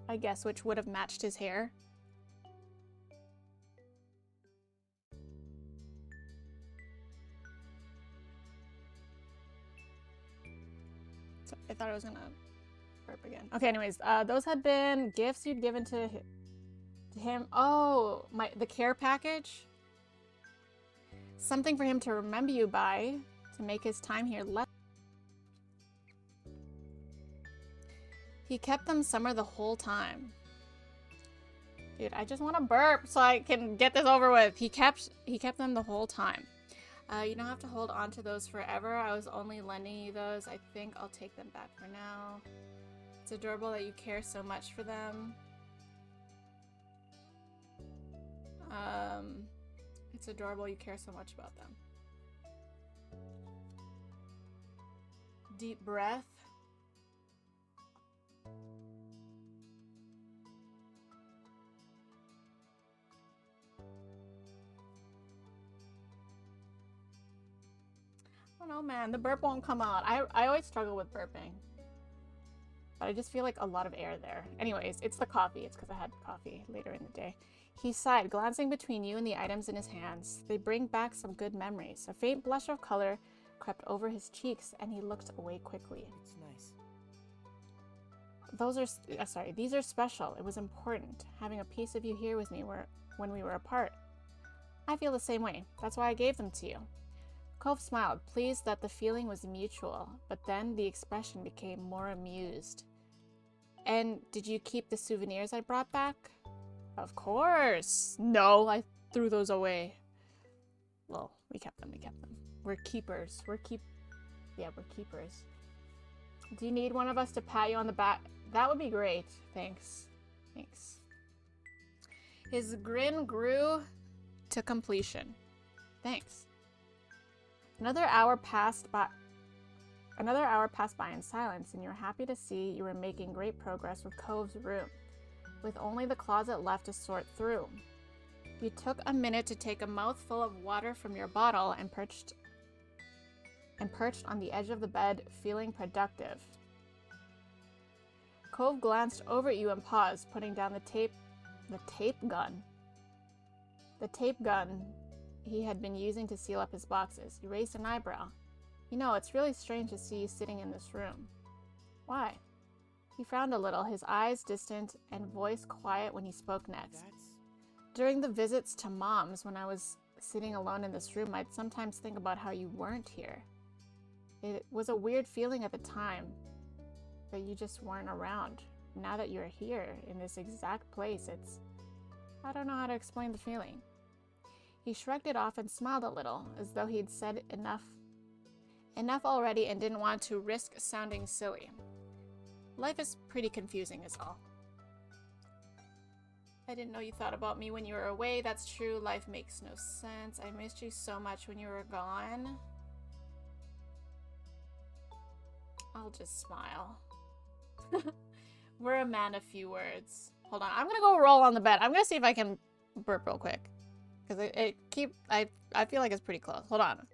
I guess, which would have matched his hair. So I thought I was gonna burp again. Okay, anyways, those had been gifts you'd given to him. Oh, the care package. Something for him to remember you by, to make his time here less. He kept them somewhere the whole time. Dude, I just want to burp so I can get this over with. He kept them the whole time. You don't have to hold on to those forever. I was only lending you those. I think I'll take them back for now. It's adorable that you care so much for them. It's adorable you care so much about them. Deep breath. I don't know, man. The burp won't come out. I always struggle with burping. But I just feel like a lot of air there. Anyways, it's the coffee. It's because I had coffee later in the day. He sighed, glancing between you and the items in his hands. They bring back some good memories. A faint blush of color crept over his cheeks, and he looked away quickly. It's nice. These are special. It was important, having a piece of you here with me when we were apart. I feel the same way. That's why I gave them to you. Cove smiled, pleased that the feeling was mutual, but then the expression became more amused. And did you keep the souvenirs I brought back? Of course. No, I threw those away. Well, we kept them. We're keepers. We're keepers. Do you need one of us to pat you on the back? That would be great. Thanks. His grin grew to completion. Thanks. Another hour passed by in silence, and you were happy to see you were making great progress with Cove's room, with only the closet left to sort through. You took a minute to take a mouthful of water from your bottle and perched on the edge of the bed, feeling productive. Cove glanced over at you and paused, putting down the tape gun. The tape gun he had been using to seal up his boxes. He raised an eyebrow. You know, it's really strange to see you sitting in this room. Why? He frowned a little, his eyes distant and voice quiet when he spoke next. During the visits to Mom's, when I was sitting alone in this room, I'd sometimes think about how you weren't here. It was a weird feeling at the time, that you just weren't around. Now that you're here, in this exact place, I don't know how to explain the feeling. He shrugged it off and smiled a little, as though he'd said enough already and didn't want to risk sounding silly. Life is pretty confusing is all. I didn't know you thought about me when you were away. That's true. Life makes no sense. I missed you so much when you were gone. I'll just smile. We're a man of few words. Hold on. I'm gonna go roll on the bed. I'm gonna see if I can burp real quick. Because I feel like it's pretty close. Hold on.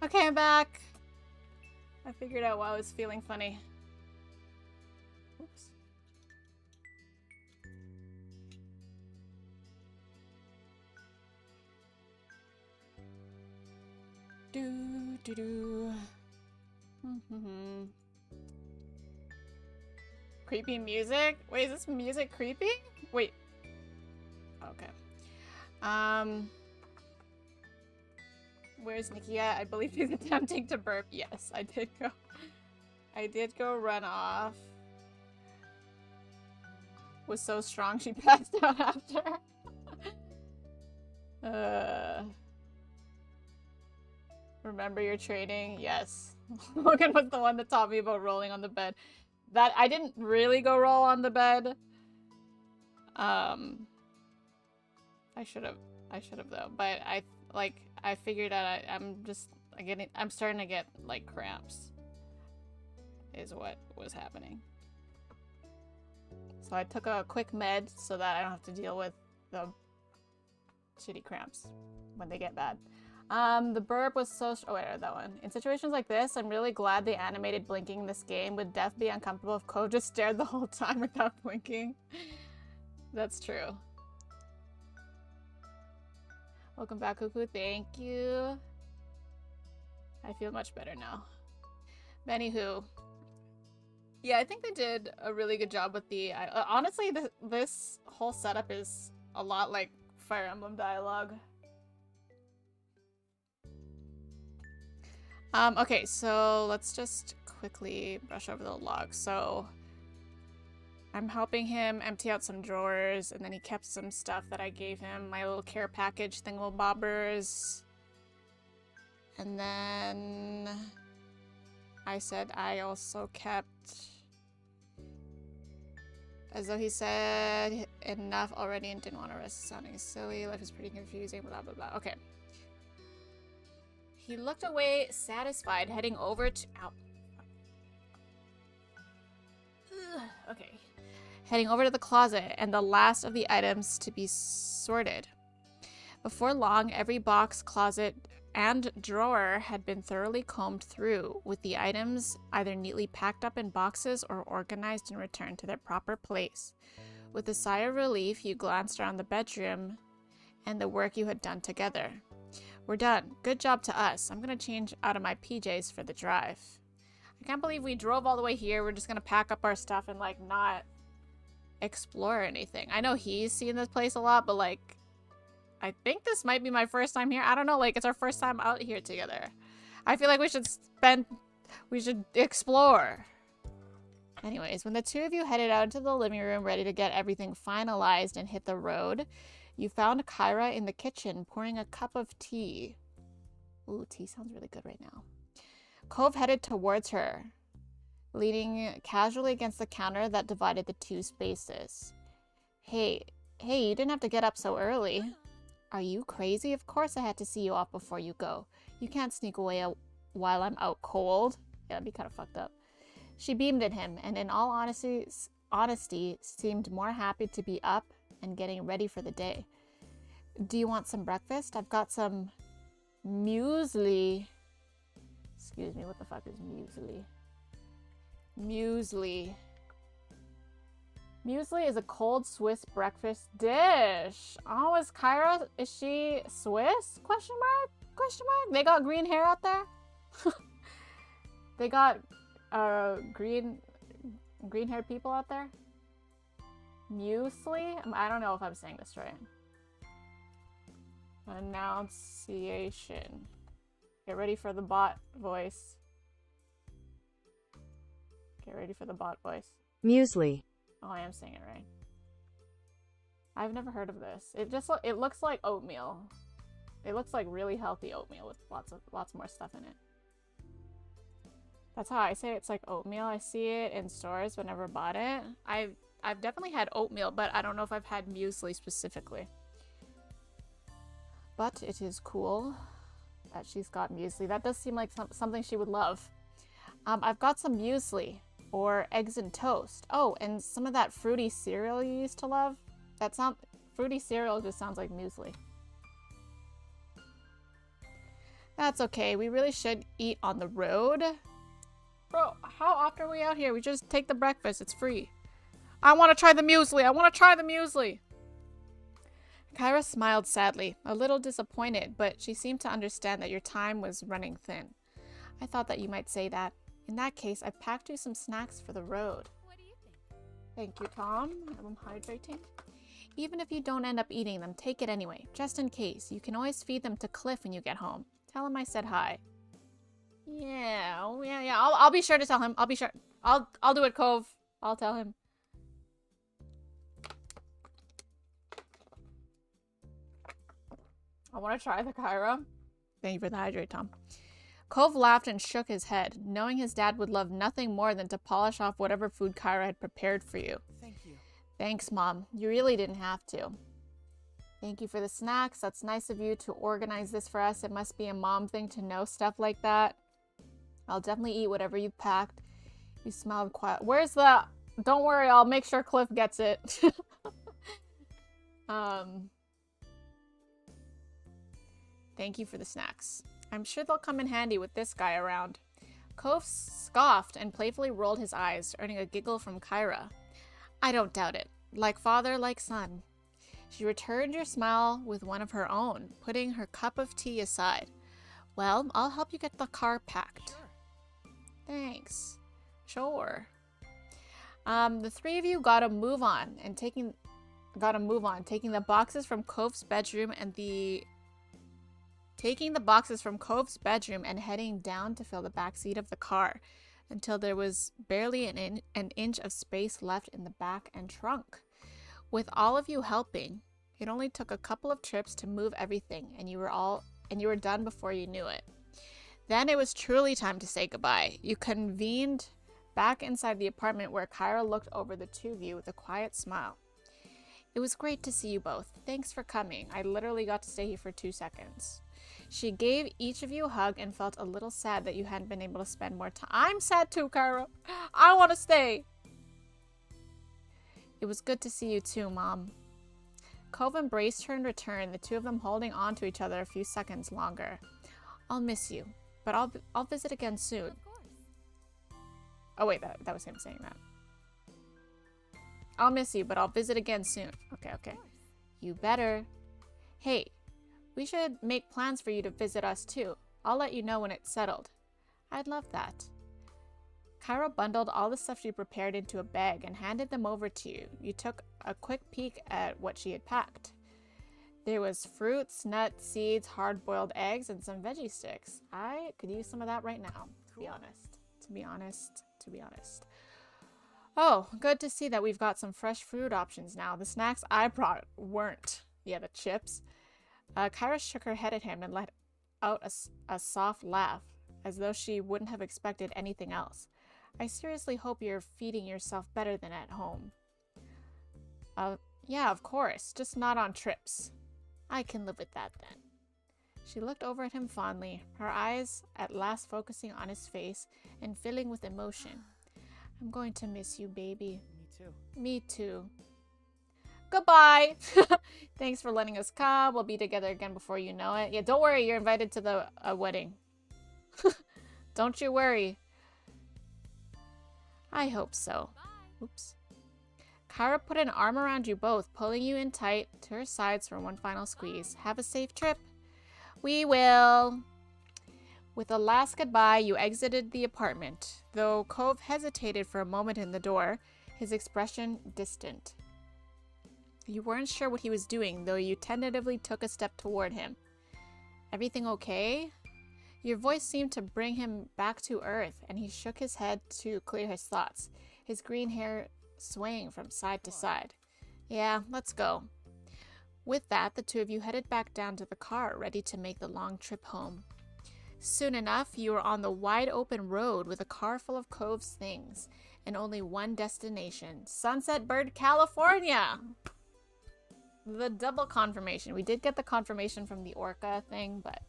Okay, I'm back. I figured out why I was feeling funny. Oops. Do do do. Creepy music? Wait, is this music creepy? Wait. Okay. Where's Nikki at? I believe he's attempting to burp. Yes, I did go run off. Was so strong she passed out after. Remember your training? Yes. Logan was the one that taught me about rolling on the bed. That I didn't really go roll on the bed. I should have though. But I figured out I'm starting to get like cramps. Is what was happening. So I took a quick med so that I don't have to deal with the shitty cramps when they get bad. The burp was so... Oh, wait, that one. In situations like this, I'm really glad they animated blinking in this game. Would Death be uncomfortable if Cove just stared the whole time without blinking? That's true. Welcome back, Cuckoo. Thank you. I feel much better now. Anywho. Yeah, I think they did a really good job with the... honestly, this whole setup is a lot like Fire Emblem dialogue. Okay, so let's just quickly brush over the log. So I'm helping him empty out some drawers, and then he kept some stuff that I gave him, my little care package thingamabobbers. And then I said I also kept, as though he said enough already and didn't want to rest, sounding silly. Life is pretty confusing, blah, blah, blah. Okay. He looked away, satisfied, heading over to... Ow. Okay. Heading over to the closet and the last of the items to be sorted. Before long, every box, closet, and drawer had been thoroughly combed through, with the items either neatly packed up in boxes or organized and returned to their proper place. With a sigh of relief, you glanced around the bedroom and the work you had done together. We're done. Good job to us. I'm gonna change out of my PJs for the drive. I can't believe we drove all the way here. We're just gonna pack up our stuff and, like, not explore anything. I know he's seen this place a lot, but, like, I think this might be my first time here. I don't know, like, it's our first time out here together. I feel like we should explore. Anyways, when the two of you headed out into the living room ready to get everything finalized and hit the road, you found Kyra in the kitchen pouring a cup of tea. Ooh, tea sounds really good right now. Cove headed towards her, leaning casually against the counter that divided the two spaces. Hey, you didn't have to get up so early. Are you crazy? Of course I had to see you off before you go. You can't sneak away while I'm out cold. Yeah, that'd be kind of fucked up. She beamed at him, and in all honesty, seemed more happy to be up and getting ready for the day. Do you want some breakfast? I've got some muesli. Excuse me, what the fuck is muesli? Muesli. Muesli is a cold Swiss breakfast dish. Oh, is she Swiss? Question mark? Question mark? They got green hair out there? They got green-haired people out there? Muesli? I don't know if I'm saying this right. Annunciation. Get ready for the bot voice. Get ready for the bot voice. Muesli. Oh, I am saying it right. I've never heard of this. It looks like oatmeal. It looks like really healthy oatmeal with lots more stuff in it. That's how I say it. It's like oatmeal. I see it in stores but never bought it. I've definitely had oatmeal, but I don't know if I've had muesli specifically. But it is cool that she's got muesli. That does seem like something she would love. I've got some muesli or eggs and toast. Oh, and some of that fruity cereal you used to love. Fruity cereal just sounds like muesli. That's okay. We really should eat on the road. Bro, how often are we out here? We just take the breakfast. It's free. I want to try the muesli. I want to try the muesli. Kyra smiled sadly, a little disappointed, but she seemed to understand that your time was running thin. I thought that you might say that. In that case, I packed you some snacks for the road. What do you think? Thank you, Tom. I'm hydrating. Even if you don't end up eating them, take it anyway, just in case. You can always feed them to Cliff when you get home. Tell him I said hi. Yeah. I'll be sure to tell him. I'll be sure. I'll do it, Cove. I'll tell him. I want to try the Kyra. Thank you for the hydrate, Tom. Cove laughed and shook his head, knowing his dad would love nothing more than to polish off whatever food Kyra had prepared for you. Thank you. Thanks, Mom. You really didn't have to. Thank you for the snacks. That's nice of you to organize this for us. It must be a mom thing to know stuff like that. I'll definitely eat whatever you've packed. You smiled quiet. Where's the... Don't worry, I'll make sure Cliff gets it. Thank you for the snacks. I'm sure they'll come in handy with this guy around. Cove scoffed and playfully rolled his eyes, earning a giggle from Kyra. I don't doubt it. Like father, like son. She returned your smile with one of her own, putting her cup of tea aside. Well, I'll help you get the car packed. Sure. Thanks. Sure. The three of you gotta move on, taking the boxes from Cove's bedroom and heading down to fill the back seat of the car until there was barely an inch of space left in the back and trunk. With all of you helping, it only took a couple of trips to move everything, and you were done before you knew it. Then it was truly time to say goodbye. You convened back inside the apartment where Kyra looked over the two of you with a quiet smile. It was great to see you both. Thanks for coming. I literally got to stay here for 2 seconds. She gave each of you a hug and felt a little sad that you hadn't been able to spend more time. I'm sad too, Kyra. I want to stay. It was good to see you too, Mom. Cove embraced her in return, the two of them holding on to each other a few seconds longer. I'll miss you, but I'll visit again soon. Of course. Oh wait, that was him saying that. I'll miss you, but I'll visit again soon. Okay. You better. Hey, we should make plans for you to visit us too. I'll let you know when it's settled. I'd love that. Kyra bundled all the stuff she prepared into a bag and handed them over to you. You took a quick peek at what she had packed. There was fruits, nuts, seeds, hard-boiled eggs, and some veggie sticks. I could use some of that right now, to be honest. Oh, good to see that we've got some fresh food options now. The snacks I brought weren't. Yeah, the chips. Kyra shook her head at him and let out a soft laugh, as though she wouldn't have expected anything else. I seriously hope you're feeding yourself better than at home. Yeah, of course, just not on trips. I can live with that then. She looked over at him fondly, her eyes at last focusing on his face and filling with emotion. I'm going to miss you, baby. Me too. Me too. Goodbye! Thanks for letting us come. We'll be together again before you know it. Yeah, don't worry, you're invited to the wedding. Don't you worry. I hope so. Bye. Oops. Kyra put an arm around you both, pulling you in tight to her sides for one final squeeze. Have a safe trip. We will. With a last goodbye, you exited the apartment. Though Cove hesitated for a moment in the door, his expression distant. You weren't sure what he was doing, though you tentatively took a step toward him. Everything okay? Your voice seemed to bring him back to earth, and he shook his head to clear his thoughts, his green hair swaying from side to side. Yeah, let's go. With that, the two of you headed back down to the car, ready to make the long trip home. Soon enough, you were on the wide open road with a car full of Cove's things, and only one destination, Sunset Bird, California! The double confirmation. We did get the confirmation from the Orca thing, but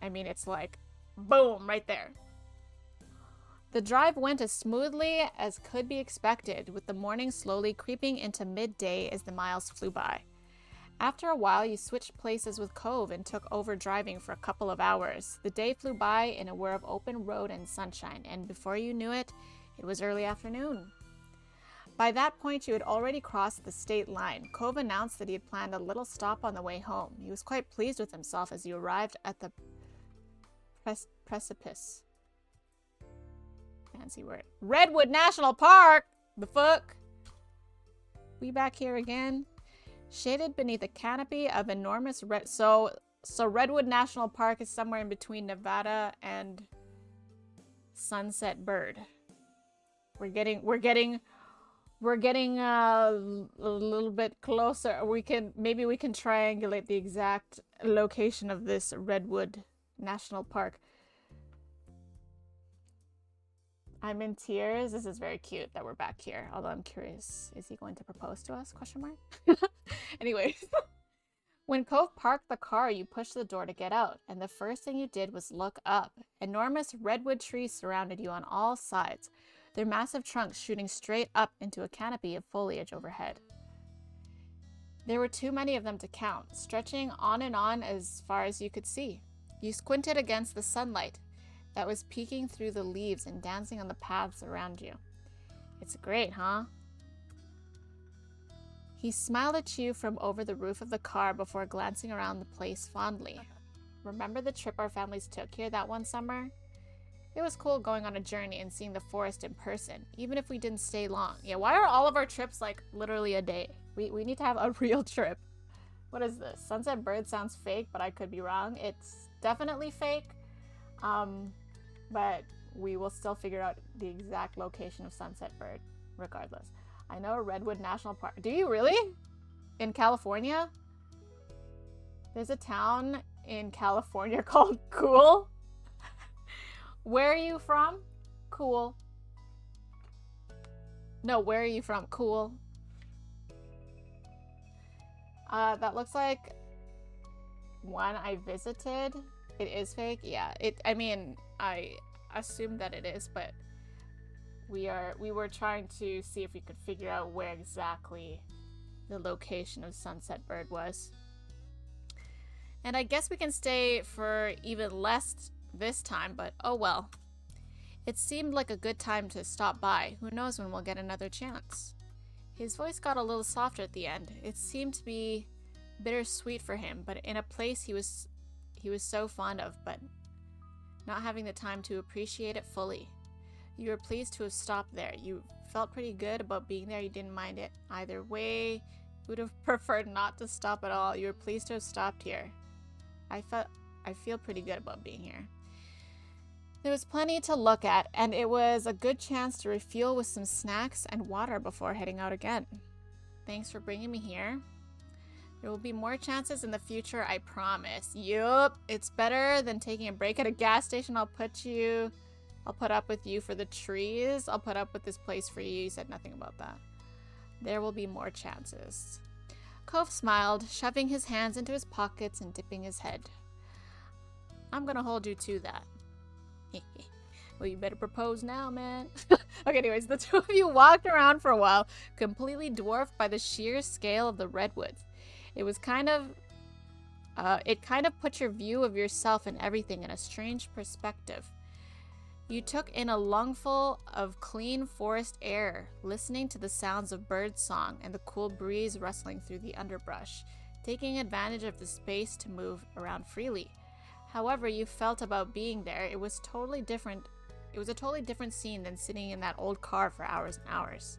I mean, it's like, boom, right there. The drive went as smoothly as could be expected, with the morning slowly creeping into midday as the miles flew by. After a while, you switched places with Cove and took over driving for a couple of hours. The day flew by in a whir of open road and sunshine, and before you knew it, it was early afternoon. By that point, you had already crossed the state line. Cove announced that he had planned a little stop on the way home. He was quite pleased with himself as you arrived at the precipice. Fancy word. Redwood National Park! The fuck? We back here again? Shaded beneath a canopy of enormous red... So Redwood National Park is somewhere in between Nevada and Sunset Bird. We're getting a little bit closer. Maybe we can triangulate the exact location of this Redwood National Park. I'm in tears. This is very cute that we're back here. Although I'm curious, is he going to propose to us? Question mark. Anyways, when Cove parked the car, you pushed the door to get out, and the first thing you did was look up. Enormous redwood trees surrounded you on all sides, their massive trunks shooting straight up into a canopy of foliage overhead. There were too many of them to count, stretching on and on as far as you could see. You squinted against the sunlight that was peeking through the leaves and dancing on the paths around you. It's great, huh? He smiled at you from over the roof of the car before glancing around the place fondly. Remember the trip our families took here that one summer? It was cool going on a journey and seeing the forest in person, even if we didn't stay long. Yeah, why are all of our trips like literally a day? We need to have a real trip. What is this? Sunset Bird sounds fake, but I could be wrong. It's definitely fake. But we will still figure out the exact location of Sunset Bird, regardless. I know Redwood National Park. Do you really? In California? There's a town in California called Cool. Where are you from? Cool. No, where are you from? Cool. That looks like one I visited. It is fake? Yeah. I mean, I assume that it is, but we were trying to see if we could figure out where exactly the location of Sunset Bird was. And I guess we can stay for even less this time, but oh well. It seemed like a good time to stop by. Who knows when we'll get another chance. His voice got a little softer at the end. It seemed to be bittersweet for him, but in a place he was so fond of, but not having the time to appreciate it fully. You were pleased to have stopped there. You felt pretty good about being there. You didn't mind it either way. You would have preferred not to stop at all. You were pleased to have stopped here. I feel pretty good about being here. There was plenty to look at, and it was a good chance to refuel with some snacks and water before heading out again. Thanks for bringing me here. There will be more chances in the future, I promise. Yup, it's better than taking a break at a gas station. I'll put up with you for the trees. I'll put up with this place for you. You said nothing about that. There will be more chances. Cove smiled, shoving his hands into his pockets and dipping his head. I'm gonna hold you to that. Well, you better propose now, man. Okay, anyways, the two of you walked around for a while, completely dwarfed by the sheer scale of the redwoods. It kind of put your view of yourself and everything in a strange perspective. You took in a lungful of clean forest air, listening to the sounds of bird song and the cool breeze rustling through the underbrush, taking advantage of the space to move around freely. However you felt about being there, it was totally different. It was a totally different scene than sitting in that old car for hours and hours.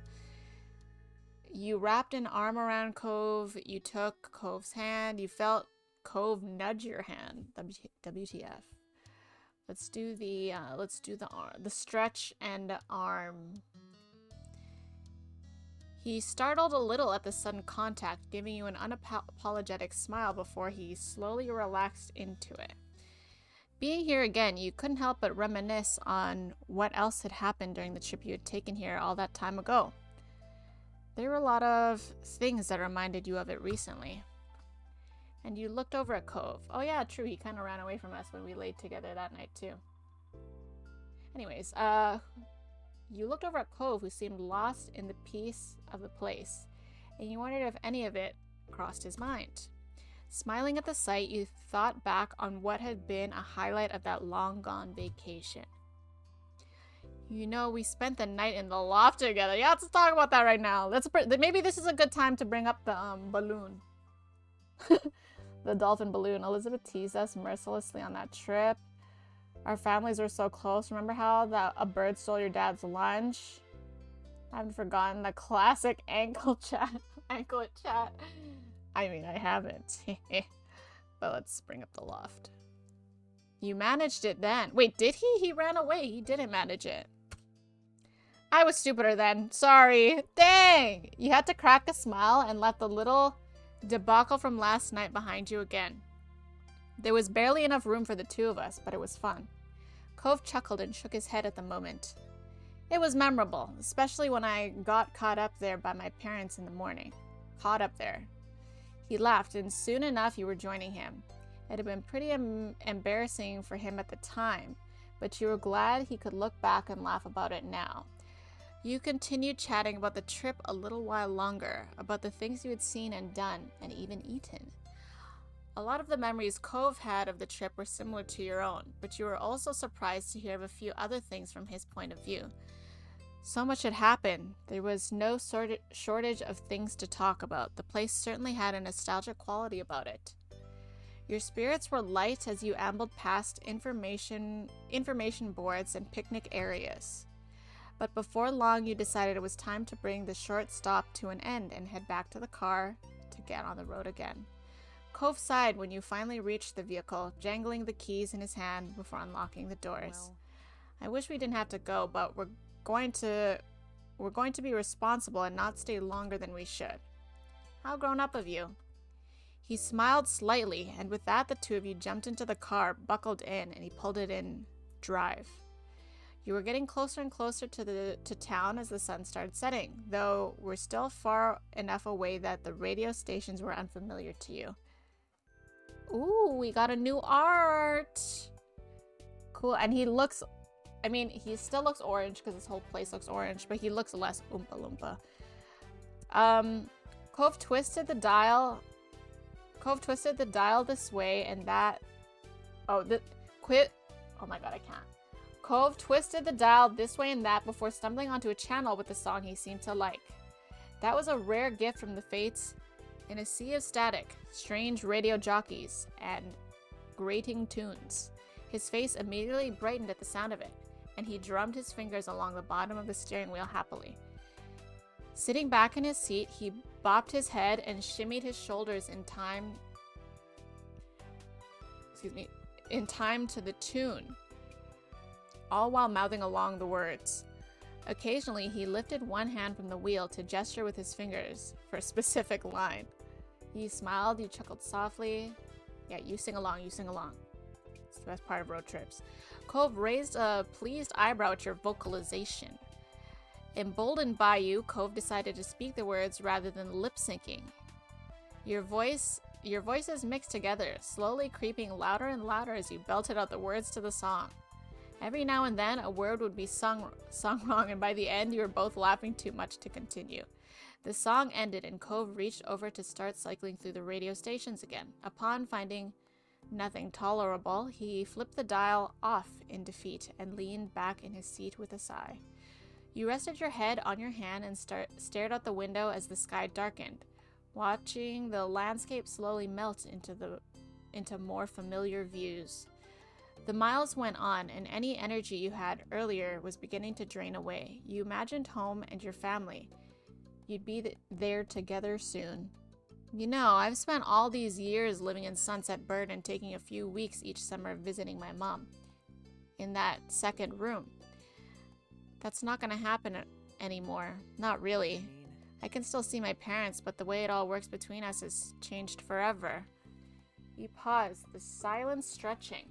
You wrapped an arm around Cove, you took Cove's hand, you felt Cove nudge your hand. WTF. Let's do the stretch and arm. He startled a little at the sudden contact, giving you an unapologetic smile before he slowly relaxed into it. Being here again, you couldn't help but reminisce on what else had happened during the trip you had taken here all that time ago. There were a lot of things that reminded you of it recently. And you looked over at Cove. Oh yeah, true, he kind of ran away from us when we laid together that night too. Anyways, you looked over at Cove, who seemed lost in the peace of the place, and you wondered if any of it crossed his mind. Smiling at the sight, you thought back on what had been a highlight of that long-gone vacation. You know, we spent the night in the loft together. Yeah, let's talk about that right now. Maybe this is a good time to bring up the balloon. The dolphin balloon. Elizabeth teased us mercilessly on that trip. Our families were so close. Remember how a bird stole your dad's lunch? I haven't forgotten the classic anklet chat. I mean, I haven't. But let's bring up the loft. You managed it then. Wait, did he? He ran away. He didn't manage it. I was stupider then. Sorry. Dang! You had to crack a smile and left the little debacle from last night behind you again. There was barely enough room for the two of us, but it was fun. Cove chuckled and shook his head at the moment. It was memorable, especially when I got caught up there by my parents in the morning. Caught up there. He laughed, and soon enough you were joining him. It had been pretty embarrassing for him at the time, but you were glad he could look back and laugh about it now. You continued chatting about the trip a little while longer, about the things you had seen and done, and even eaten. A lot of the memories Cove had of the trip were similar to your own, but you were also surprised to hear of a few other things from his point of view. So much had happened. There was no shortage of things to talk about. The place certainly had a nostalgic quality about it. Your spirits were light as you ambled past information boards and picnic areas. But before long, you decided it was time to bring the short stop to an end and head back to the car to get on the road again. Cove sighed when you finally reached the vehicle, jangling the keys in his hand before unlocking the doors. Well, I wish we didn't have to go, but we're going to be responsible and not stay longer than we should. How grown up of you. He smiled slightly, and with that the two of you jumped into the car, buckled in, and he pulled it in drive. You were getting closer and closer to town as the sun started setting, though we're still far enough away that the radio stations were unfamiliar to you. Ooh, we got a new art! Cool, and he still looks orange because this whole place looks orange, but he looks less Oompa Loompa. Cove twisted the dial this way and that... Oh my god, I can't. Cove twisted the dial this way and that before stumbling onto a channel with a song he seemed to like. That was a rare gift from the fates. In a sea of static, strange radio jockeys, and grating tunes, his face immediately brightened at the sound of it, and he drummed his fingers along the bottom of the steering wheel happily. Sitting back in his seat, he bopped his head and shimmied his shoulders in time to the tune, all while mouthing along the words. Occasionally, he lifted one hand from the wheel to gesture with his fingers for a specific line. You smiled, you chuckled softly. Yeah, you sing along, you sing along. It's the best part of road trips. Cove raised a pleased eyebrow at your vocalization. Emboldened by you, Cove decided to speak the words rather than lip-syncing. Your voices mixed together, slowly creeping louder and louder as you belted out the words to the song. Every now and then, a word would be sung wrong, and by the end, you were both laughing too much to continue. The song ended, and Cove reached over to start cycling through the radio stations again. Upon finding nothing tolerable, he flipped the dial off in defeat and leaned back in his seat with a sigh. You rested your head on your hand and stared out the window as the sky darkened, watching the landscape slowly melt into more familiar views. The miles went on, and any energy you had earlier was beginning to drain away. You imagined home and your family. You'd be there together soon. You know, I've spent all these years living in Sunset Bird and taking a few weeks each summer visiting my mom in that second room. That's not gonna happen anymore. Not really. I can still see my parents, but the way it all works between us has changed forever. You paused, the silence stretching.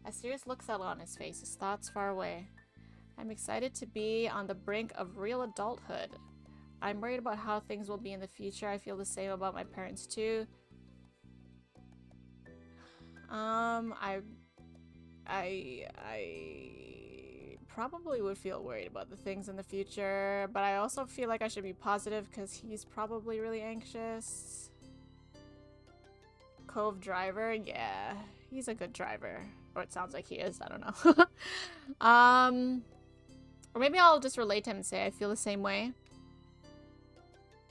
A serious look settled on his face, his thoughts far away. I'm excited to be on the brink of real adulthood. I'm worried about how things will be in the future. I feel the same about my parents too. I probably would feel worried about the things in the future, but I also feel like I should be positive because he's probably really anxious. Cove driver? Yeah, he's a good driver. Or it sounds like he is, I don't know. Or maybe I'll just relate to him and say I feel the same way.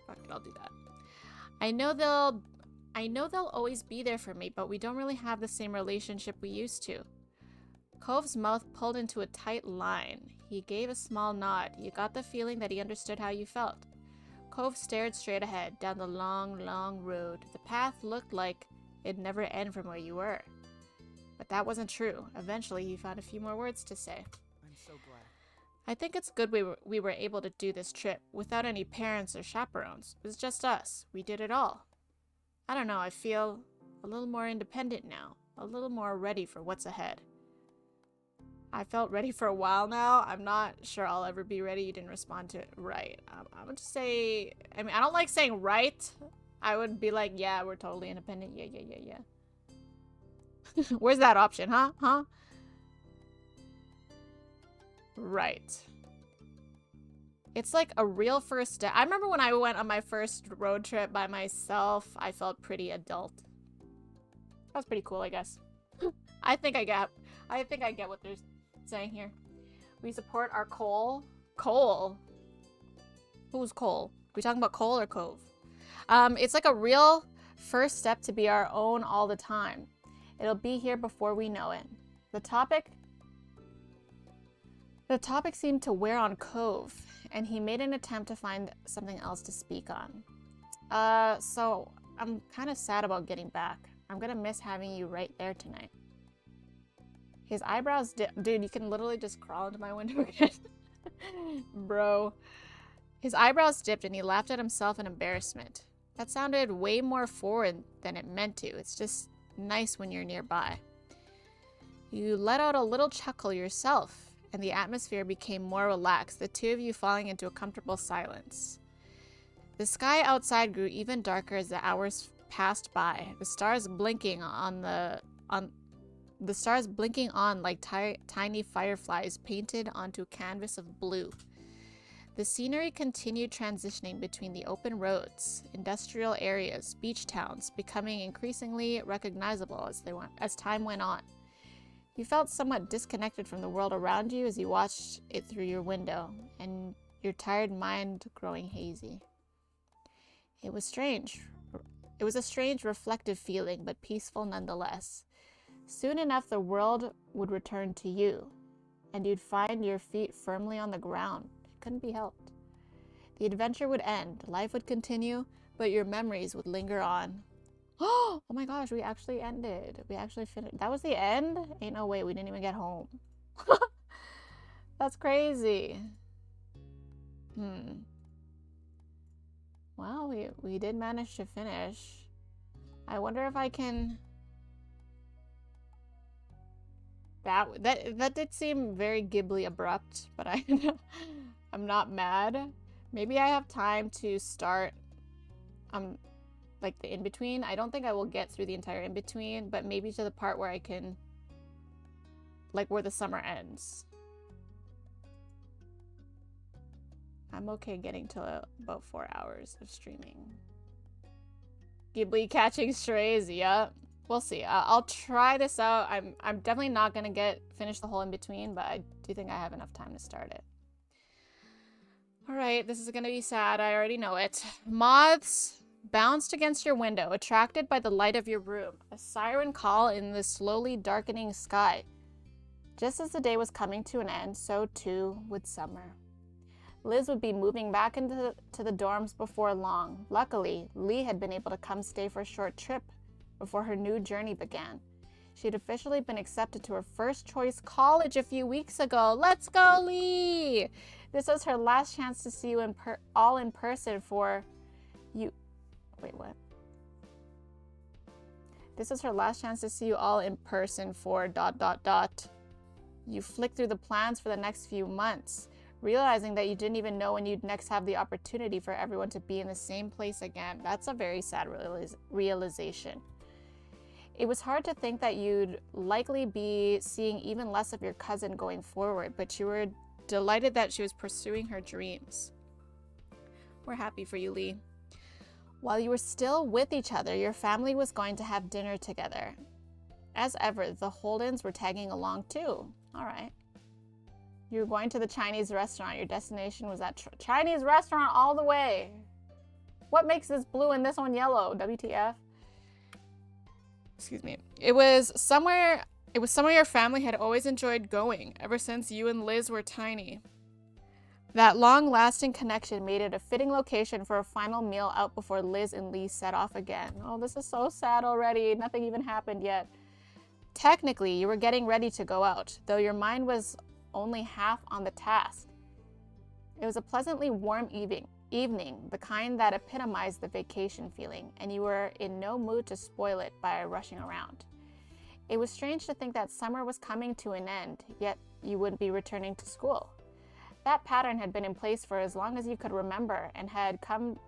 Fuck it, I'll do that. I know they'll always be there for me, but we don't really have the same relationship we used to. Cove's mouth pulled into a tight line. He gave a small nod. You got the feeling that he understood how you felt. Cove stared straight ahead, down the long, long road. The path looked like it'd never end from where you were. But that wasn't true. Eventually, he found a few more words to say. I'm so glad. I think it's good we were able to do this trip without any parents or chaperones. It was just us. We did it all. I don't know, I feel a little more independent now. A little more ready for what's ahead. I felt ready for a while now. I'm not sure I'll ever be ready. You didn't respond to it right. I'm gonna just say, I mean, I don't like saying right. I would be like, yeah, we're totally independent. Yeah. Where's that option, huh? Right. It's like a real first step. I remember when I went on my first road trip by myself, I felt pretty adult. That was pretty cool, I guess. I think I get what they're saying here. We support our Cole. Cole? Who's Cole? Are we talking about Cole or Cove? It's like a real first step to be our own all the time. It'll be here before we know it. The topic seemed to wear on Cove, and he made an attempt to find something else to speak on. So I'm kind of sad about getting back. I'm gonna miss having you right there tonight. His eyebrows dude, you can literally just crawl into my window again. Bro. His eyebrows dipped and he laughed at himself in embarrassment. That sounded way more foreign than it meant to. It's just nice when you're nearby. You let out a little chuckle yourself, and the atmosphere became more relaxed, the two of you falling into a comfortable silence. The sky outside grew even darker as the hours passed by, the stars blinking on like tiny fireflies painted onto a canvas of blue. The scenery continued transitioning between the open roads, industrial areas, beach towns, becoming increasingly recognizable as time went on. You felt somewhat disconnected from the world around you as you watched it through your window, and your tired mind growing hazy. It was strange. It was a strange, reflective feeling, but peaceful nonetheless. Soon enough, the world would return to you, and you'd find your feet firmly on the ground. It couldn't be helped. The adventure would end, life would continue, but your memories would linger on. Oh my gosh, we actually ended. We actually finished. That was the end? Ain't no way, we didn't even get home. That's crazy. Well, we did manage to finish. I wonder if I can... That did seem very Ghibli abrupt, but I'm not mad. Maybe I have time to start like the in-between. I don't think I will get through the entire in-between, but maybe to the part where I can, like where the summer ends. I'm okay getting to about 4 hours of streaming. Ghibli catching strays, yeah. We'll see. I'll try this out. I'm definitely not gonna finish the whole in between, but I do think I have enough time to start it. All right, this is gonna be sad. I already know it. Moths bounced against your window, attracted by the light of your room. A siren call in the slowly darkening sky. Just as the day was coming to an end, so too would summer. Liz would be moving back into the dorms before long. Luckily, Lee had been able to come stay for a short trip before her new journey began. She had officially been accepted to her first choice college a few weeks ago. Let's go, Lee! This was her last chance to see you all in person for you. Wait, what? This was her last chance to see you all in person for ... You flicked through the plans for the next few months, realizing that you didn't even know when you'd next have the opportunity for everyone to be in the same place again. That's a very sad realization. It was hard to think that you'd likely be seeing even less of your cousin going forward, but you were delighted that she was pursuing her dreams. We're happy for you, Lee. While you were still with each other, your family was going to have dinner together. As ever, the Holdens were tagging along too. All right. You were going to the Chinese restaurant. Your destination was that Chinese restaurant all the way. What makes this blue and this one yellow? WTF? Excuse me. It was somewhere your family had always enjoyed going ever since you and Liz were tiny. That long-lasting connection made it a fitting location for a final meal out before Liz and Lee set off again. Oh, this is so sad already. Nothing even happened yet. Technically, you were getting ready to go out, though your mind was only half on the task. It was a pleasantly warm evening, the kind that epitomized the vacation feeling, and you were in no mood to spoil it by rushing around. It was strange to think that summer was coming to an end, yet you would be returning to school. That pattern had been in place for as long as you could remember and had come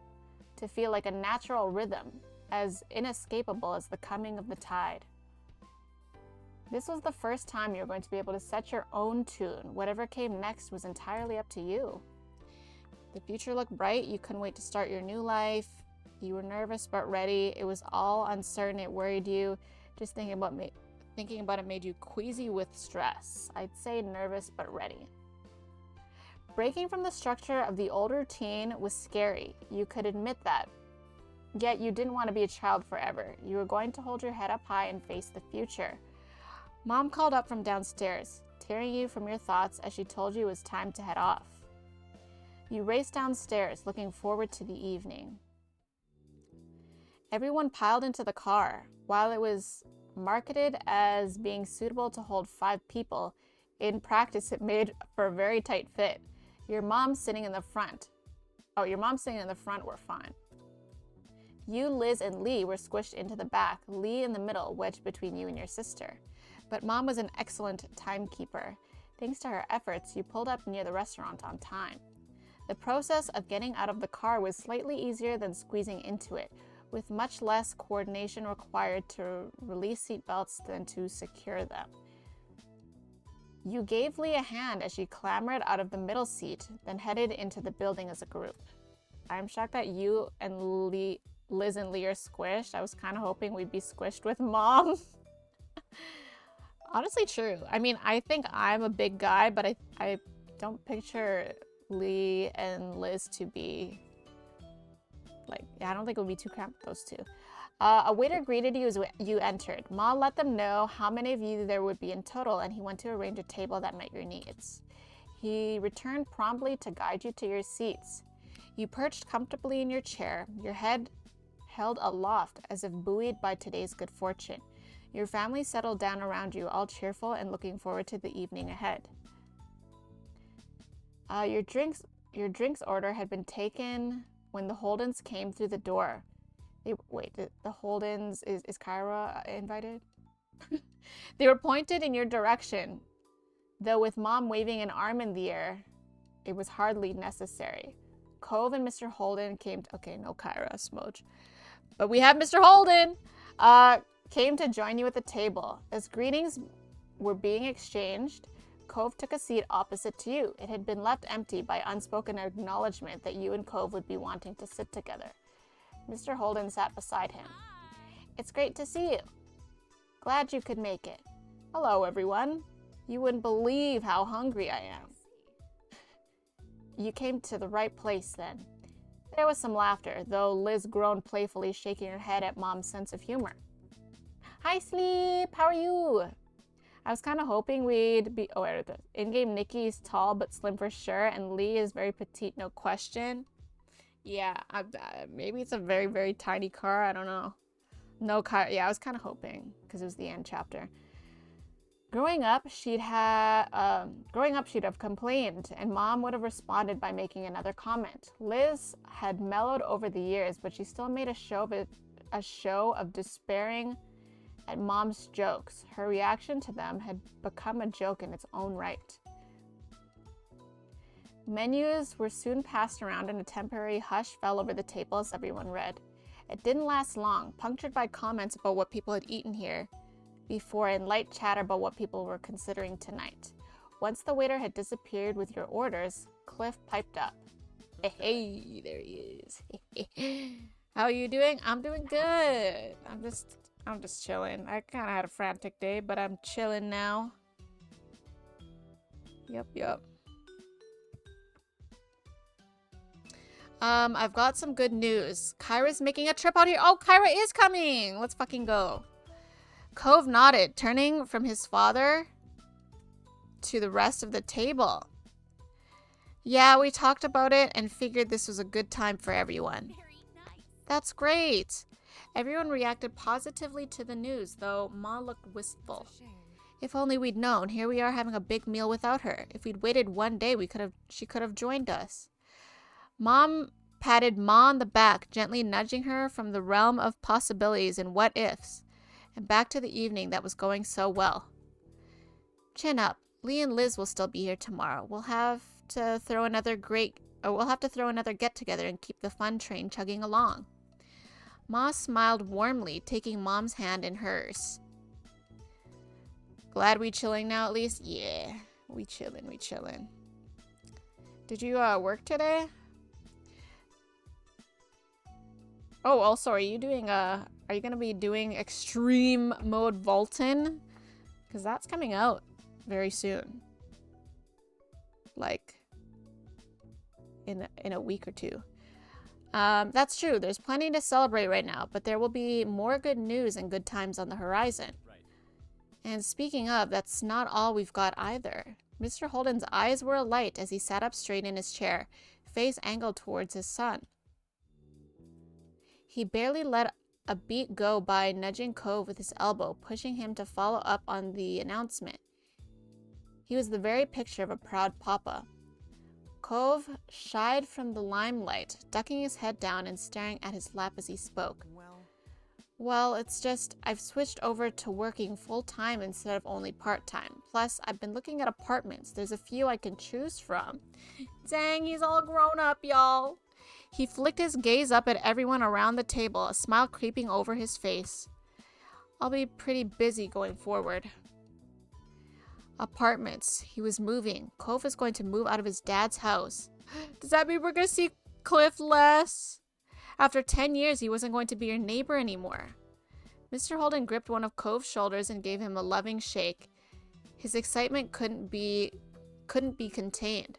to feel like a natural rhythm, as inescapable as the coming of the tide. This was the first time you were going to be able to set your own tune. Whatever came next was entirely up to you. The future looked bright. You couldn't wait to start your new life. You were nervous but ready. It was all uncertain. It worried you. Just thinking about it made you queasy with stress. I'd say nervous but ready. Breaking from the structure of the old routine was scary. You could admit that. Yet you didn't want to be a child forever. You were going to hold your head up high and face the future. Mom called up from downstairs, tearing you from your thoughts as she told you it was time to head off. You raced downstairs, looking forward to the evening. Everyone piled into the car. While it was marketed as being suitable to hold 5 people, in practice it made for a very tight fit. Your mom sitting in the front. Were fine. You, Liz, and Lee were squished into the back, Lee in the middle, wedged between you and your sister. But Mom was an excellent timekeeper. Thanks to her efforts, you pulled up near the restaurant on time. The process of getting out of the car was slightly easier than squeezing into it, with much less coordination required to release seatbelts than to secure them. You gave Lee a hand as she clambered out of the middle seat, then headed into the building as a group. I'm shocked that you and Liz and Lee are squished. I was kind of hoping we'd be squished with Mom. Honestly, true. I mean, I think I'm a big guy, but I don't picture Lee and Liz to be I don't think it would be too cramped, those two. A waiter greeted you as you entered. Ma let them know how many of you there would be in total, and he went to arrange a table that met your needs. He returned promptly to guide you to your seats. You perched comfortably in your chair, your head held aloft as if buoyed by today's good fortune. Your family settled down around you, all cheerful and looking forward to the evening ahead. Your drinks order had been taken when the Holdens came through the door. The Holdens, is Kyra invited? They were pointed in your direction, though with Mom waving an arm in the air, it was hardly necessary. Cove and Mr. Holden came okay, no Kyra, smudge. But we have Mr. Holden! Came to join you at the table. As greetings were being exchanged, Cove took a seat opposite to you. It had been left empty by unspoken acknowledgement that you and Cove would be wanting to sit together. Mr. Holden sat beside him. It's great to see you. Glad you could make it. Hello, everyone. You wouldn't believe how hungry I am. You came to the right place then. There was some laughter, though Liz groaned playfully, shaking her head at Mom's sense of humor. Hi, Sleep. How are you? I was kind of hoping we'd be... Oh, wait, in-game Nikki is tall but slim for sure, and Lee is very petite, no question. Yeah, maybe it's a very, very tiny car. I don't know. No car. Yeah, I was kind of hoping because it was the end chapter. Growing up, she'd have complained, and Mom would have responded by making another comment. Liz had mellowed over the years, but she still made a show of despairing at Mom's jokes. Her reaction to them had become a joke in its own right. Menus were soon passed around and a temporary hush fell over the table as everyone read. It didn't last long, punctured by comments about what people had eaten here before and light chatter about what people were considering tonight. Once the waiter had disappeared with your orders, Cliff piped up. Hey, there he is. How are you doing? I'm doing good. I'm just chilling. I kind of had a frantic day, but I'm chilling now. Yep. I've got some good news. Kyra's making a trip out here. Oh, Kyra is coming. Let's fucking go. Cove nodded, turning from his father to the rest of the table. Yeah, we talked about it and figured this was a good time for everyone. Very nice. That's great. Everyone reacted positively to the news, though Ma looked wistful. It's a shame. If only we'd known. Here we are having a big meal without her. If we'd waited one day, she could have joined us. Mom patted Ma on the back, gently nudging her from the realm of possibilities and what ifs, and back to the evening that was going so well. Chin up. Lee and Liz will still be here tomorrow. We'll have to throw another get-together and keep the fun train chugging along. Ma smiled warmly, taking Mom's hand in hers. Glad we chilling now at least? Yeah, we chilling. Did you work today? Oh, also, are you gonna be doing extreme mode Volton? Because that's coming out very soon. Like in a week or two. That's true. There's plenty to celebrate right now, but there will be more good news and good times on the horizon. Right. And speaking of, that's not all we've got either. Mr. Holden's eyes were alight as he sat up straight in his chair, face angled towards his son. He barely let a beat go by nudging Cove with his elbow, pushing him to follow up on the announcement. He was the very picture of a proud papa. Cove shied from the limelight, ducking his head down and staring at his lap as he spoke. Well, it's just I've switched over to working full-time instead of only part-time. Plus, I've been looking at apartments. There's a few I can choose from. Dang, he's all grown up, y'all. He flicked his gaze up at everyone around the table, a smile creeping over his face. I'll be pretty busy going forward. Apartments. He was moving. Cove is going to move out of his dad's house. Does that mean we're going to see Cliff less? After 10 years, he wasn't going to be your neighbor anymore. Mr. Holden gripped one of Cove's shoulders and gave him a loving shake. His excitement couldn't be contained.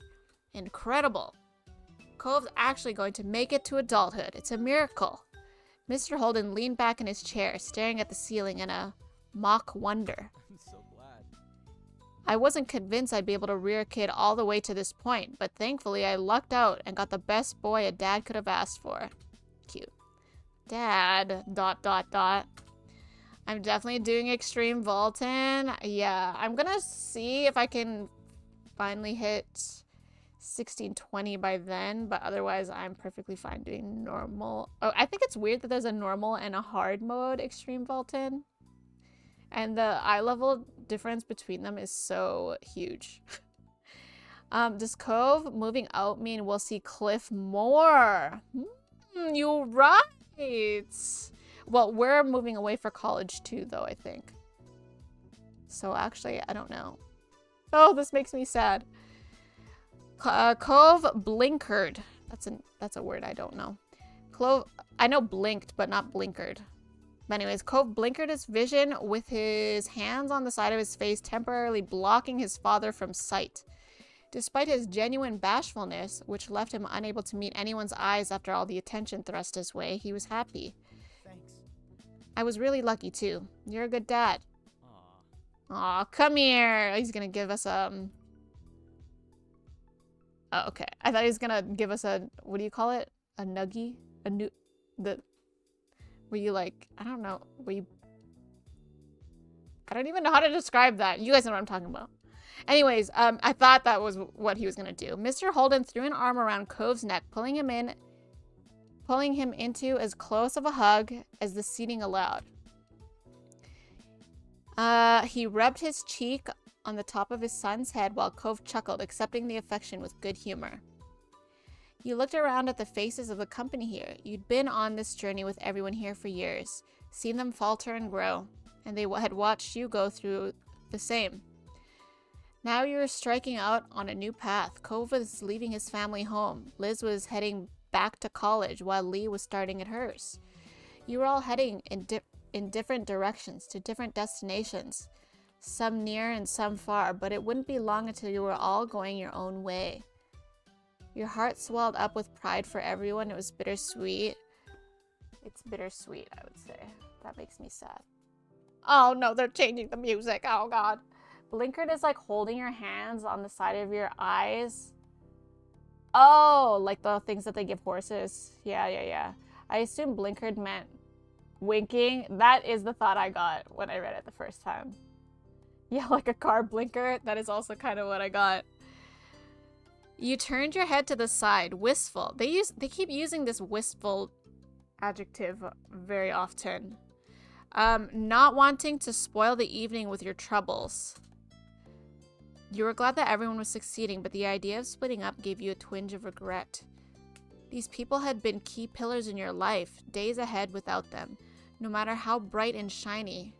Incredible. Cove's actually going to make it to adulthood. It's a miracle. Mr. Holden leaned back in his chair, staring at the ceiling in a mock wonder. I'm so glad. I wasn't convinced I'd be able to rear a kid all the way to this point, but thankfully I lucked out and got the best boy a dad could have asked for. Cute. Dad, ... I'm definitely doing extreme Volton. Yeah, I'm gonna see if I can finally hit 1620 by then, but otherwise I'm perfectly fine doing normal. Oh, I think it's weird that there's a normal and a hard mode extreme Volton. And the eye level difference between them is so huge. Does Cove moving out mean we'll see Cliff more? You're right. Well, we're moving away for college too, though, I think. So actually, I don't know. Oh, this makes me sad. Cove blinkered. That's a word I don't know. I know blinked, but not blinkered. But anyways, Cove blinkered his vision with his hands on the side of his face, temporarily blocking his father from sight. Despite his genuine bashfulness, which left him unable to meet anyone's eyes after all the attention thrust his way, he was happy. Thanks. I was really lucky too. You're a good dad. Aw. Aw, come here. He's gonna give us Oh, okay. I thought he was gonna give us a, what do you call it? A nuggie? Were you like, I don't know. I don't even know how to describe that. You guys know what I'm talking about. Anyways, I thought that was what he was gonna do. Mr. Holden threw an arm around Cove's neck, pulling him into as close of a hug as the seating allowed. He rubbed his cheek on the top of his son's head while Cove chuckled, accepting the affection with good humor. You looked around at the faces of the company here. You'd been on this journey with everyone here for years, seen them falter and grow, and they had watched you go through the same. Now you're striking out on a new path. Cove was leaving his family home. Liz was heading back to college while Lee was starting at hers. You were all heading in different directions to different destinations, some near and some far, but it wouldn't be long until you were all going your own way. Your heart swelled up with pride for everyone. It was bittersweet. It's bittersweet, I would say. That makes me sad. Oh no, they're changing the music. Oh god. Blinkered is like holding your hands on the side of your eyes. Oh, like the things that they give horses. Yeah. I assume blinkered meant winking. That is the thought I got when I read it the first time. Yeah, like a car blinker. That is also kind of what I got. You turned your head to the side, wistful. They keep using this wistful adjective very often. Not wanting to spoil the evening with your troubles. You were glad that everyone was succeeding, but the idea of splitting up gave you a twinge of regret. These people had been key pillars in your life, days ahead without them, no matter how bright and shiny.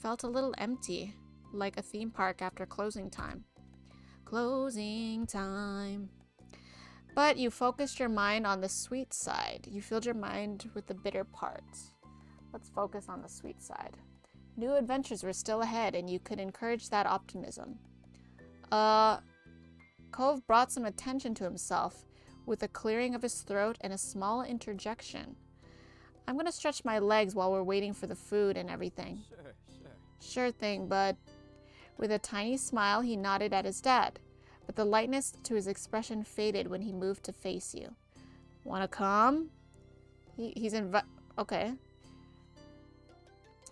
Felt a little empty, like a theme park after closing time. Closing time. But you focused your mind on the sweet side. You filled your mind with the bitter parts. Let's focus on the sweet side. New adventures were still ahead, and you could encourage that optimism. Cove brought some attention to himself with a clearing of his throat and a small interjection. I'm gonna stretch my legs while we're waiting for the food and everything. Sure. Sure thing, bud. With a tiny smile, he nodded at his dad, but the lightness to his expression faded when he moved to face you. Wanna come? Okay.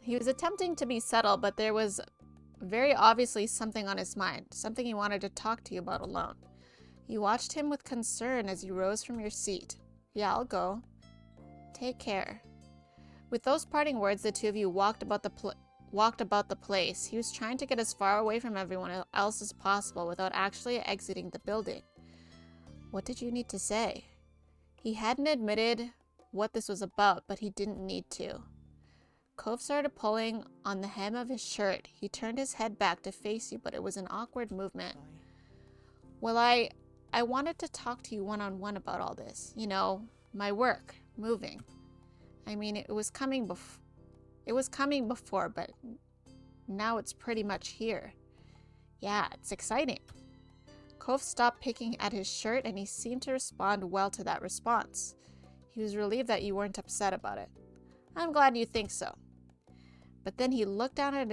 He was attempting to be subtle, but there was very obviously something on his mind, something he wanted to talk to you about alone. You watched him with concern as you rose from your seat. Yeah, I'll go. Take care. With those parting words, the two of you walked about the place. He was trying to get as far away from everyone else as possible without actually exiting the building. What did you need to say? He hadn't admitted what this was about, but he didn't need to. Cove started pulling on the hem of his shirt. He turned his head back to face you, but it was an awkward movement. Well, I wanted to talk to you one-on-one about all this. You know, my work, moving. I mean, it was coming before, but now it's pretty much here. Yeah, it's exciting. Cove stopped picking at his shirt, and he seemed to respond well to that response. He was relieved that you weren't upset about it. I'm glad you think so. But then he looked down and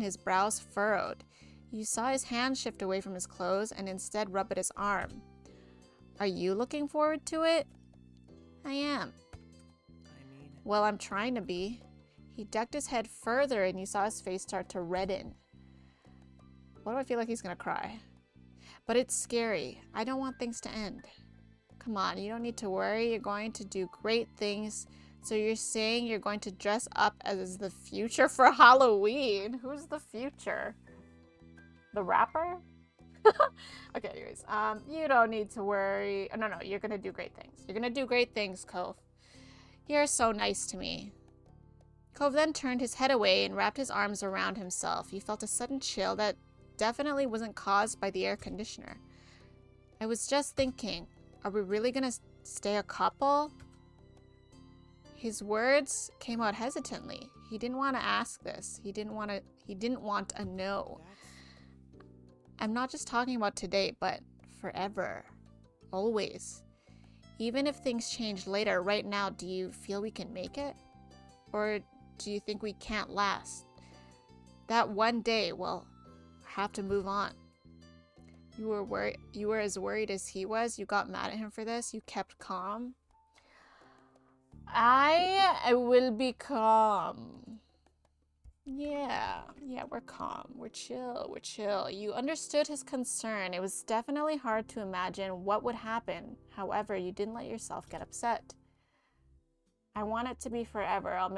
his brows furrowed. You saw his hand shift away from his clothes and instead rub at his arm. Are you looking forward to it? I am. Well, I'm trying to be. He ducked his head further and you saw his face start to redden. Why do I feel like he's gonna cry? But it's scary. I don't want things to end. Come on, you don't need to worry. You're going to do great things. So you're saying you're going to dress up as the future for Halloween? Who's the future? The rapper? Okay, anyways. You don't need to worry. No, you're gonna do great things. You're gonna do great things, Cove. You're so nice to me. Cove then turned his head away and wrapped his arms around himself. You felt a sudden chill that definitely wasn't caused by the air conditioner. I was just thinking, are we really gonna stay a couple? His words came out hesitantly. He didn't want to ask this. He didn't want a no. I'm not just talking about today, but forever. Always. Even if things change later, right now, do you feel we can make it? Or do you think we can't last? That one day, we'll have to move on. You were as worried as he was. You got mad at him for this. You kept calm. I will be calm. Yeah, we're calm. We're chill. You understood his concern. It was definitely hard to imagine what would happen. However, you didn't let yourself get upset. I want it to be forever. I'll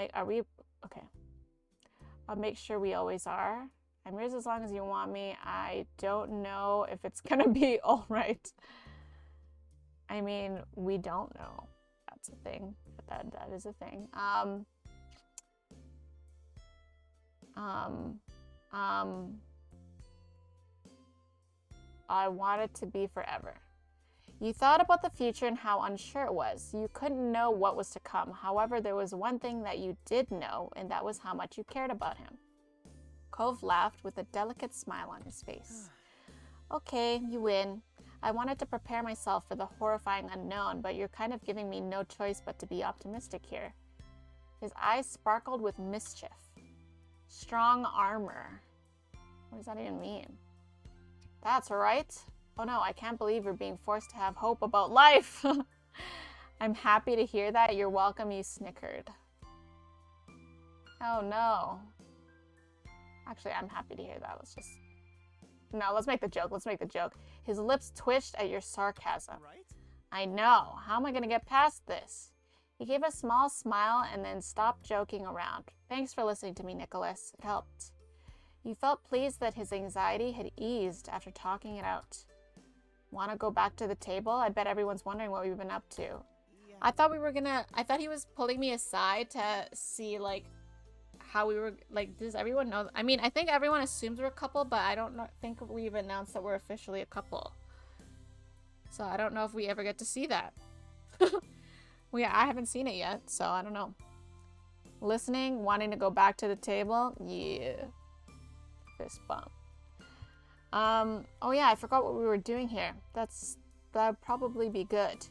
make sure we always are. I'm yours as long as you want me. I don't know if it's gonna be all right. I mean, we don't know. That's a thing. That is a thing. I want it to be forever. You thought about the future and how unsure it was. You couldn't know what was to come. However, there was one thing that you did know, and that was how much you cared about him. Cove laughed with a delicate smile on his face. Okay, you win. I wanted to prepare myself for the horrifying unknown, but you're kind of giving me no choice but to be optimistic here. His eyes sparkled with mischief. Strong armor. What does that even mean? That's right. Oh no, I can't believe you're being forced to have hope about life. I'm happy to hear that. You're welcome, you snickered. Oh no. Actually, I'm happy to hear that. Let's make the joke. His lips twitched at your sarcasm. Right? I know. How am I going to get past this? He gave a small smile and then stopped joking around. Thanks for listening to me, Nicholas. It helped. You felt pleased that his anxiety had eased after talking it out. Want to go back to the table? I bet everyone's wondering what we've been up to. Yeah. I thought he was pulling me aside to see, like, how we were, like, does everyone know? I mean, I think everyone assumes we're a couple, but I don't think we've announced that we're officially a couple. So I don't know if we ever get to see that. Well, yeah, I haven't seen it yet, so I don't know. Listening, wanting to go back to the table? Yeah. Fist bump. Oh yeah, I forgot what we were doing here. That'd probably be good.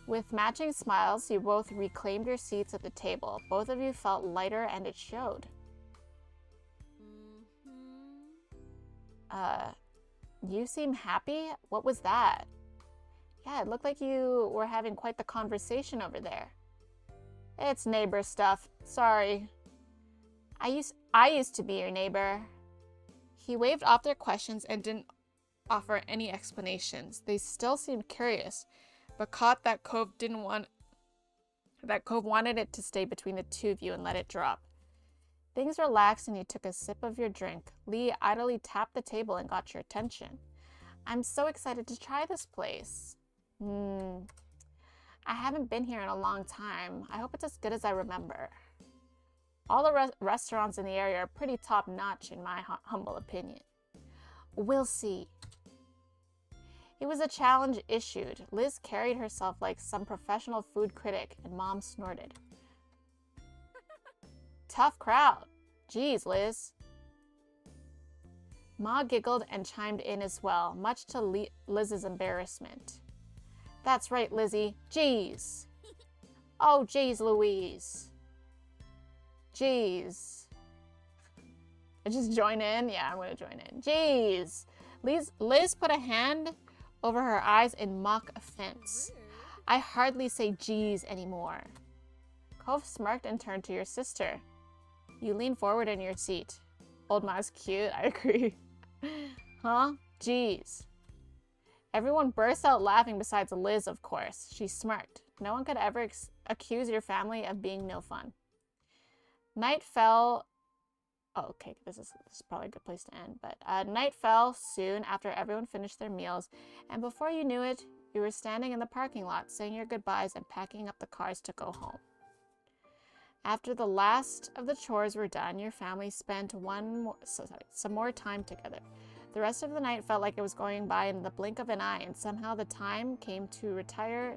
With matching smiles, you both reclaimed your seats at the table. Both of you felt lighter and it showed. You seem happy? What was that? Yeah, it looked like you were having quite the conversation over there. It's neighbor stuff. Sorry. I used to be your neighbor. He waved off their questions and didn't offer any explanations. They still seemed curious, but caught that Cove wanted it to stay between the two of you and let it drop. Things relaxed and you took a sip of your drink. Lee idly tapped the table and got your attention. I'm so excited to try this place. I haven't been here in a long time. I hope it's as good as I remember. All the restaurants in the area are pretty top-notch in my humble opinion. We'll see. It was a challenge issued. Liz carried herself like some professional food critic, and Mom snorted. Tough crowd. Geez, Liz. Ma giggled and chimed in as well, much to Liz's embarrassment. That's right, Lizzie. Geez. Oh, geez, Louise. Jeez. I just join in? Yeah, I'm gonna join in. Jeez. Liz put a hand over her eyes in mock offense. I hardly say geez anymore. Cove smirked and turned to your sister. You leaned forward in your seat. Old Ma's cute, I agree. Huh? Jeez. Everyone burst out laughing besides Liz, of course. She smirked. No one could ever accuse your family of being no fun. Night fell. Oh, okay, this is probably a good place to end. But night fell soon after everyone finished their meals, and before you knew it, you were standing in the parking lot, saying your goodbyes and packing up the cars to go home. After the last of the chores were done, your family spent some more time together. The rest of the night felt like it was going by in the blink of an eye, and somehow the time came to retire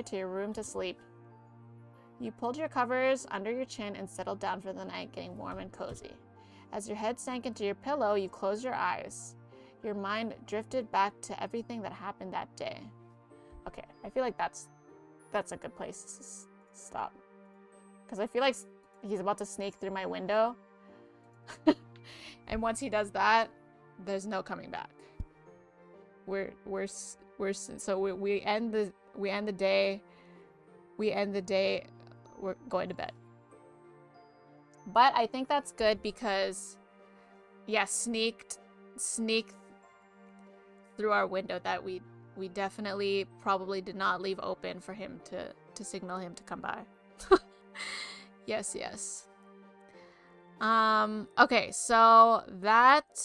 to your room to sleep. You pulled your covers under your chin and settled down for the night, getting warm and cozy. As your head sank into your pillow, you closed your eyes. Your mind drifted back to everything that happened that day. Okay, I feel like that's a good place to stop. Because I feel like he's about to sneak through my window. And once he does that, there's no coming back. We end the day. We're going to bed. But I think that's good because, yeah, sneak through our window that we definitely probably did not leave open for him to signal him to come by. Yes. Okay, so that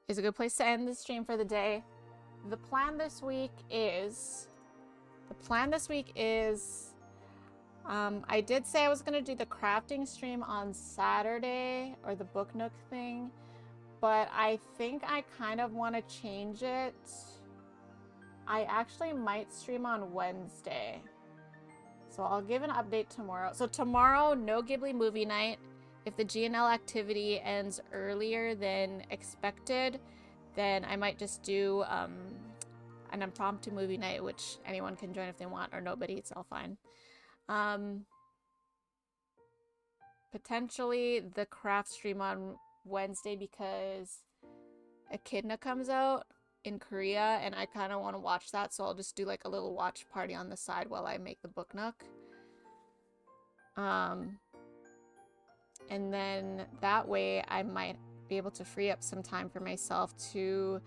is a good place to end the stream for the day. The plan this week is I did say I was going to do the crafting stream on Saturday, or the Book Nook thing, but I think I kind of want to change it. I actually might stream on Wednesday. So I'll give an update tomorrow. So tomorrow, no Ghibli movie night. If the GNL activity ends earlier than expected, then I might just do an impromptu movie night, which anyone can join if they want, or nobody, it's all fine. Potentially the craft stream on Wednesday because Echidna comes out in Korea and I kind of want to watch that, so I'll just do like a little watch party on the side while I make the book nook. And then that way I might be able to free up some time for myself to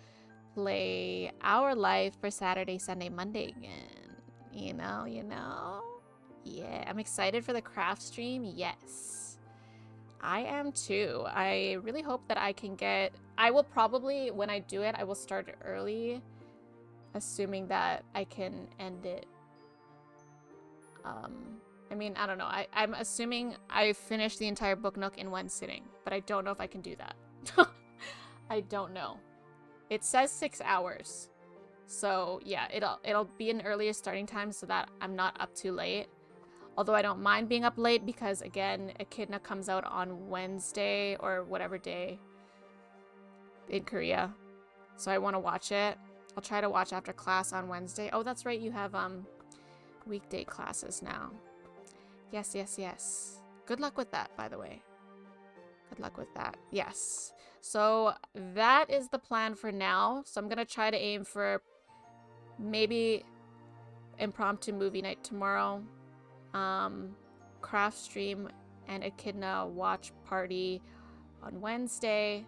play Our Life for Saturday, Sunday, Monday again. You know? Yeah, I'm excited for the craft stream. Yes, I am too. I really hope that I can get... I will probably, when I do it, I will start early, assuming that I can end it. I mean, I don't know. I'm assuming I finished the entire book nook in one sitting, but I don't know if I can do that. I don't know. It says 6 hours. So yeah, it'll be an earlier starting time so that I'm not up too late. Although I don't mind being up late because, again, Echidna comes out on Wednesday or whatever day in Korea. So I want to watch it. I'll try to watch after class on Wednesday. Oh, that's right. You have weekday classes now. Yes. Good luck with that, by the way. Good luck with that. Yes. So that is the plan for now. So I'm going to try to aim for maybe impromptu movie night tomorrow. Craft stream and Echidna watch party on Wednesday.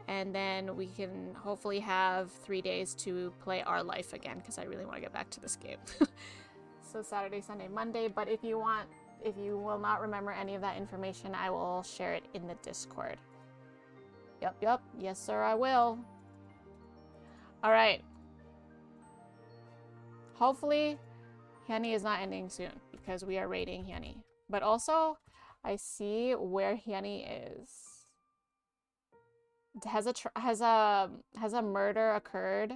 And then we can hopefully have 3 days to play Our Life again because I really want to get back to this game. So Saturday, Sunday, Monday. But if you will not remember any of that information, I will share it in the Discord. Yep. Yes, sir, I will. All right. Hopefully, Hyuni is not ending soon because we are raiding Hyuni. But also, I see where Hyuni is. Has a murder occurred?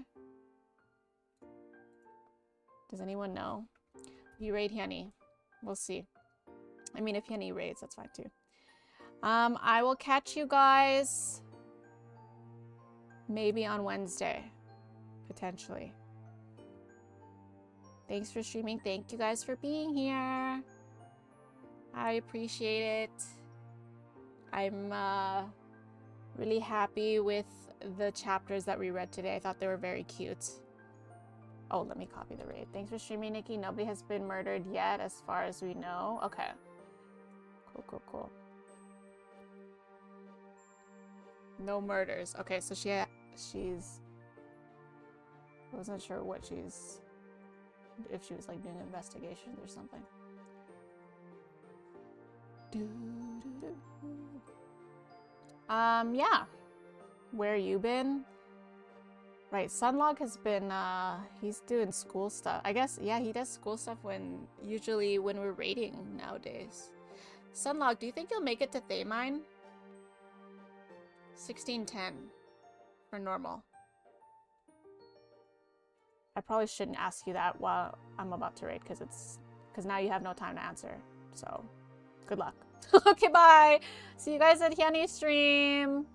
Does anyone know? You raid Hyuni. We'll see. I mean, if Hyuni raids, that's fine too. I will catch you guys maybe on Wednesday, potentially. Thanks for streaming. Thank you guys for being here. I appreciate it. I'm really happy with the chapters that we read today. I thought they were very cute. Oh, let me copy the raid. Thanks for streaming, Nikki. Nobody has been murdered yet, as far as we know. Okay. Cool. No murders. Okay, so she's... I wasn't sure what she's... if she was like doing investigations or something. Yeah. Where you been? Right, Sunlog has been, he's doing school stuff. I guess, yeah, he does school stuff usually when we're raiding nowadays. Sunlog, do you think you'll make it to Thaymine? 1610 for normal. I probably shouldn't ask you that while I'm about to raid because now you have no time to answer. So, good luck. Okay, bye. See you guys at Hyuni stream.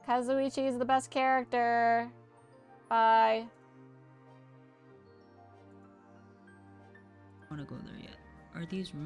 Kazuichi is the best character. Bye. I want to go there yet. Are these rooms?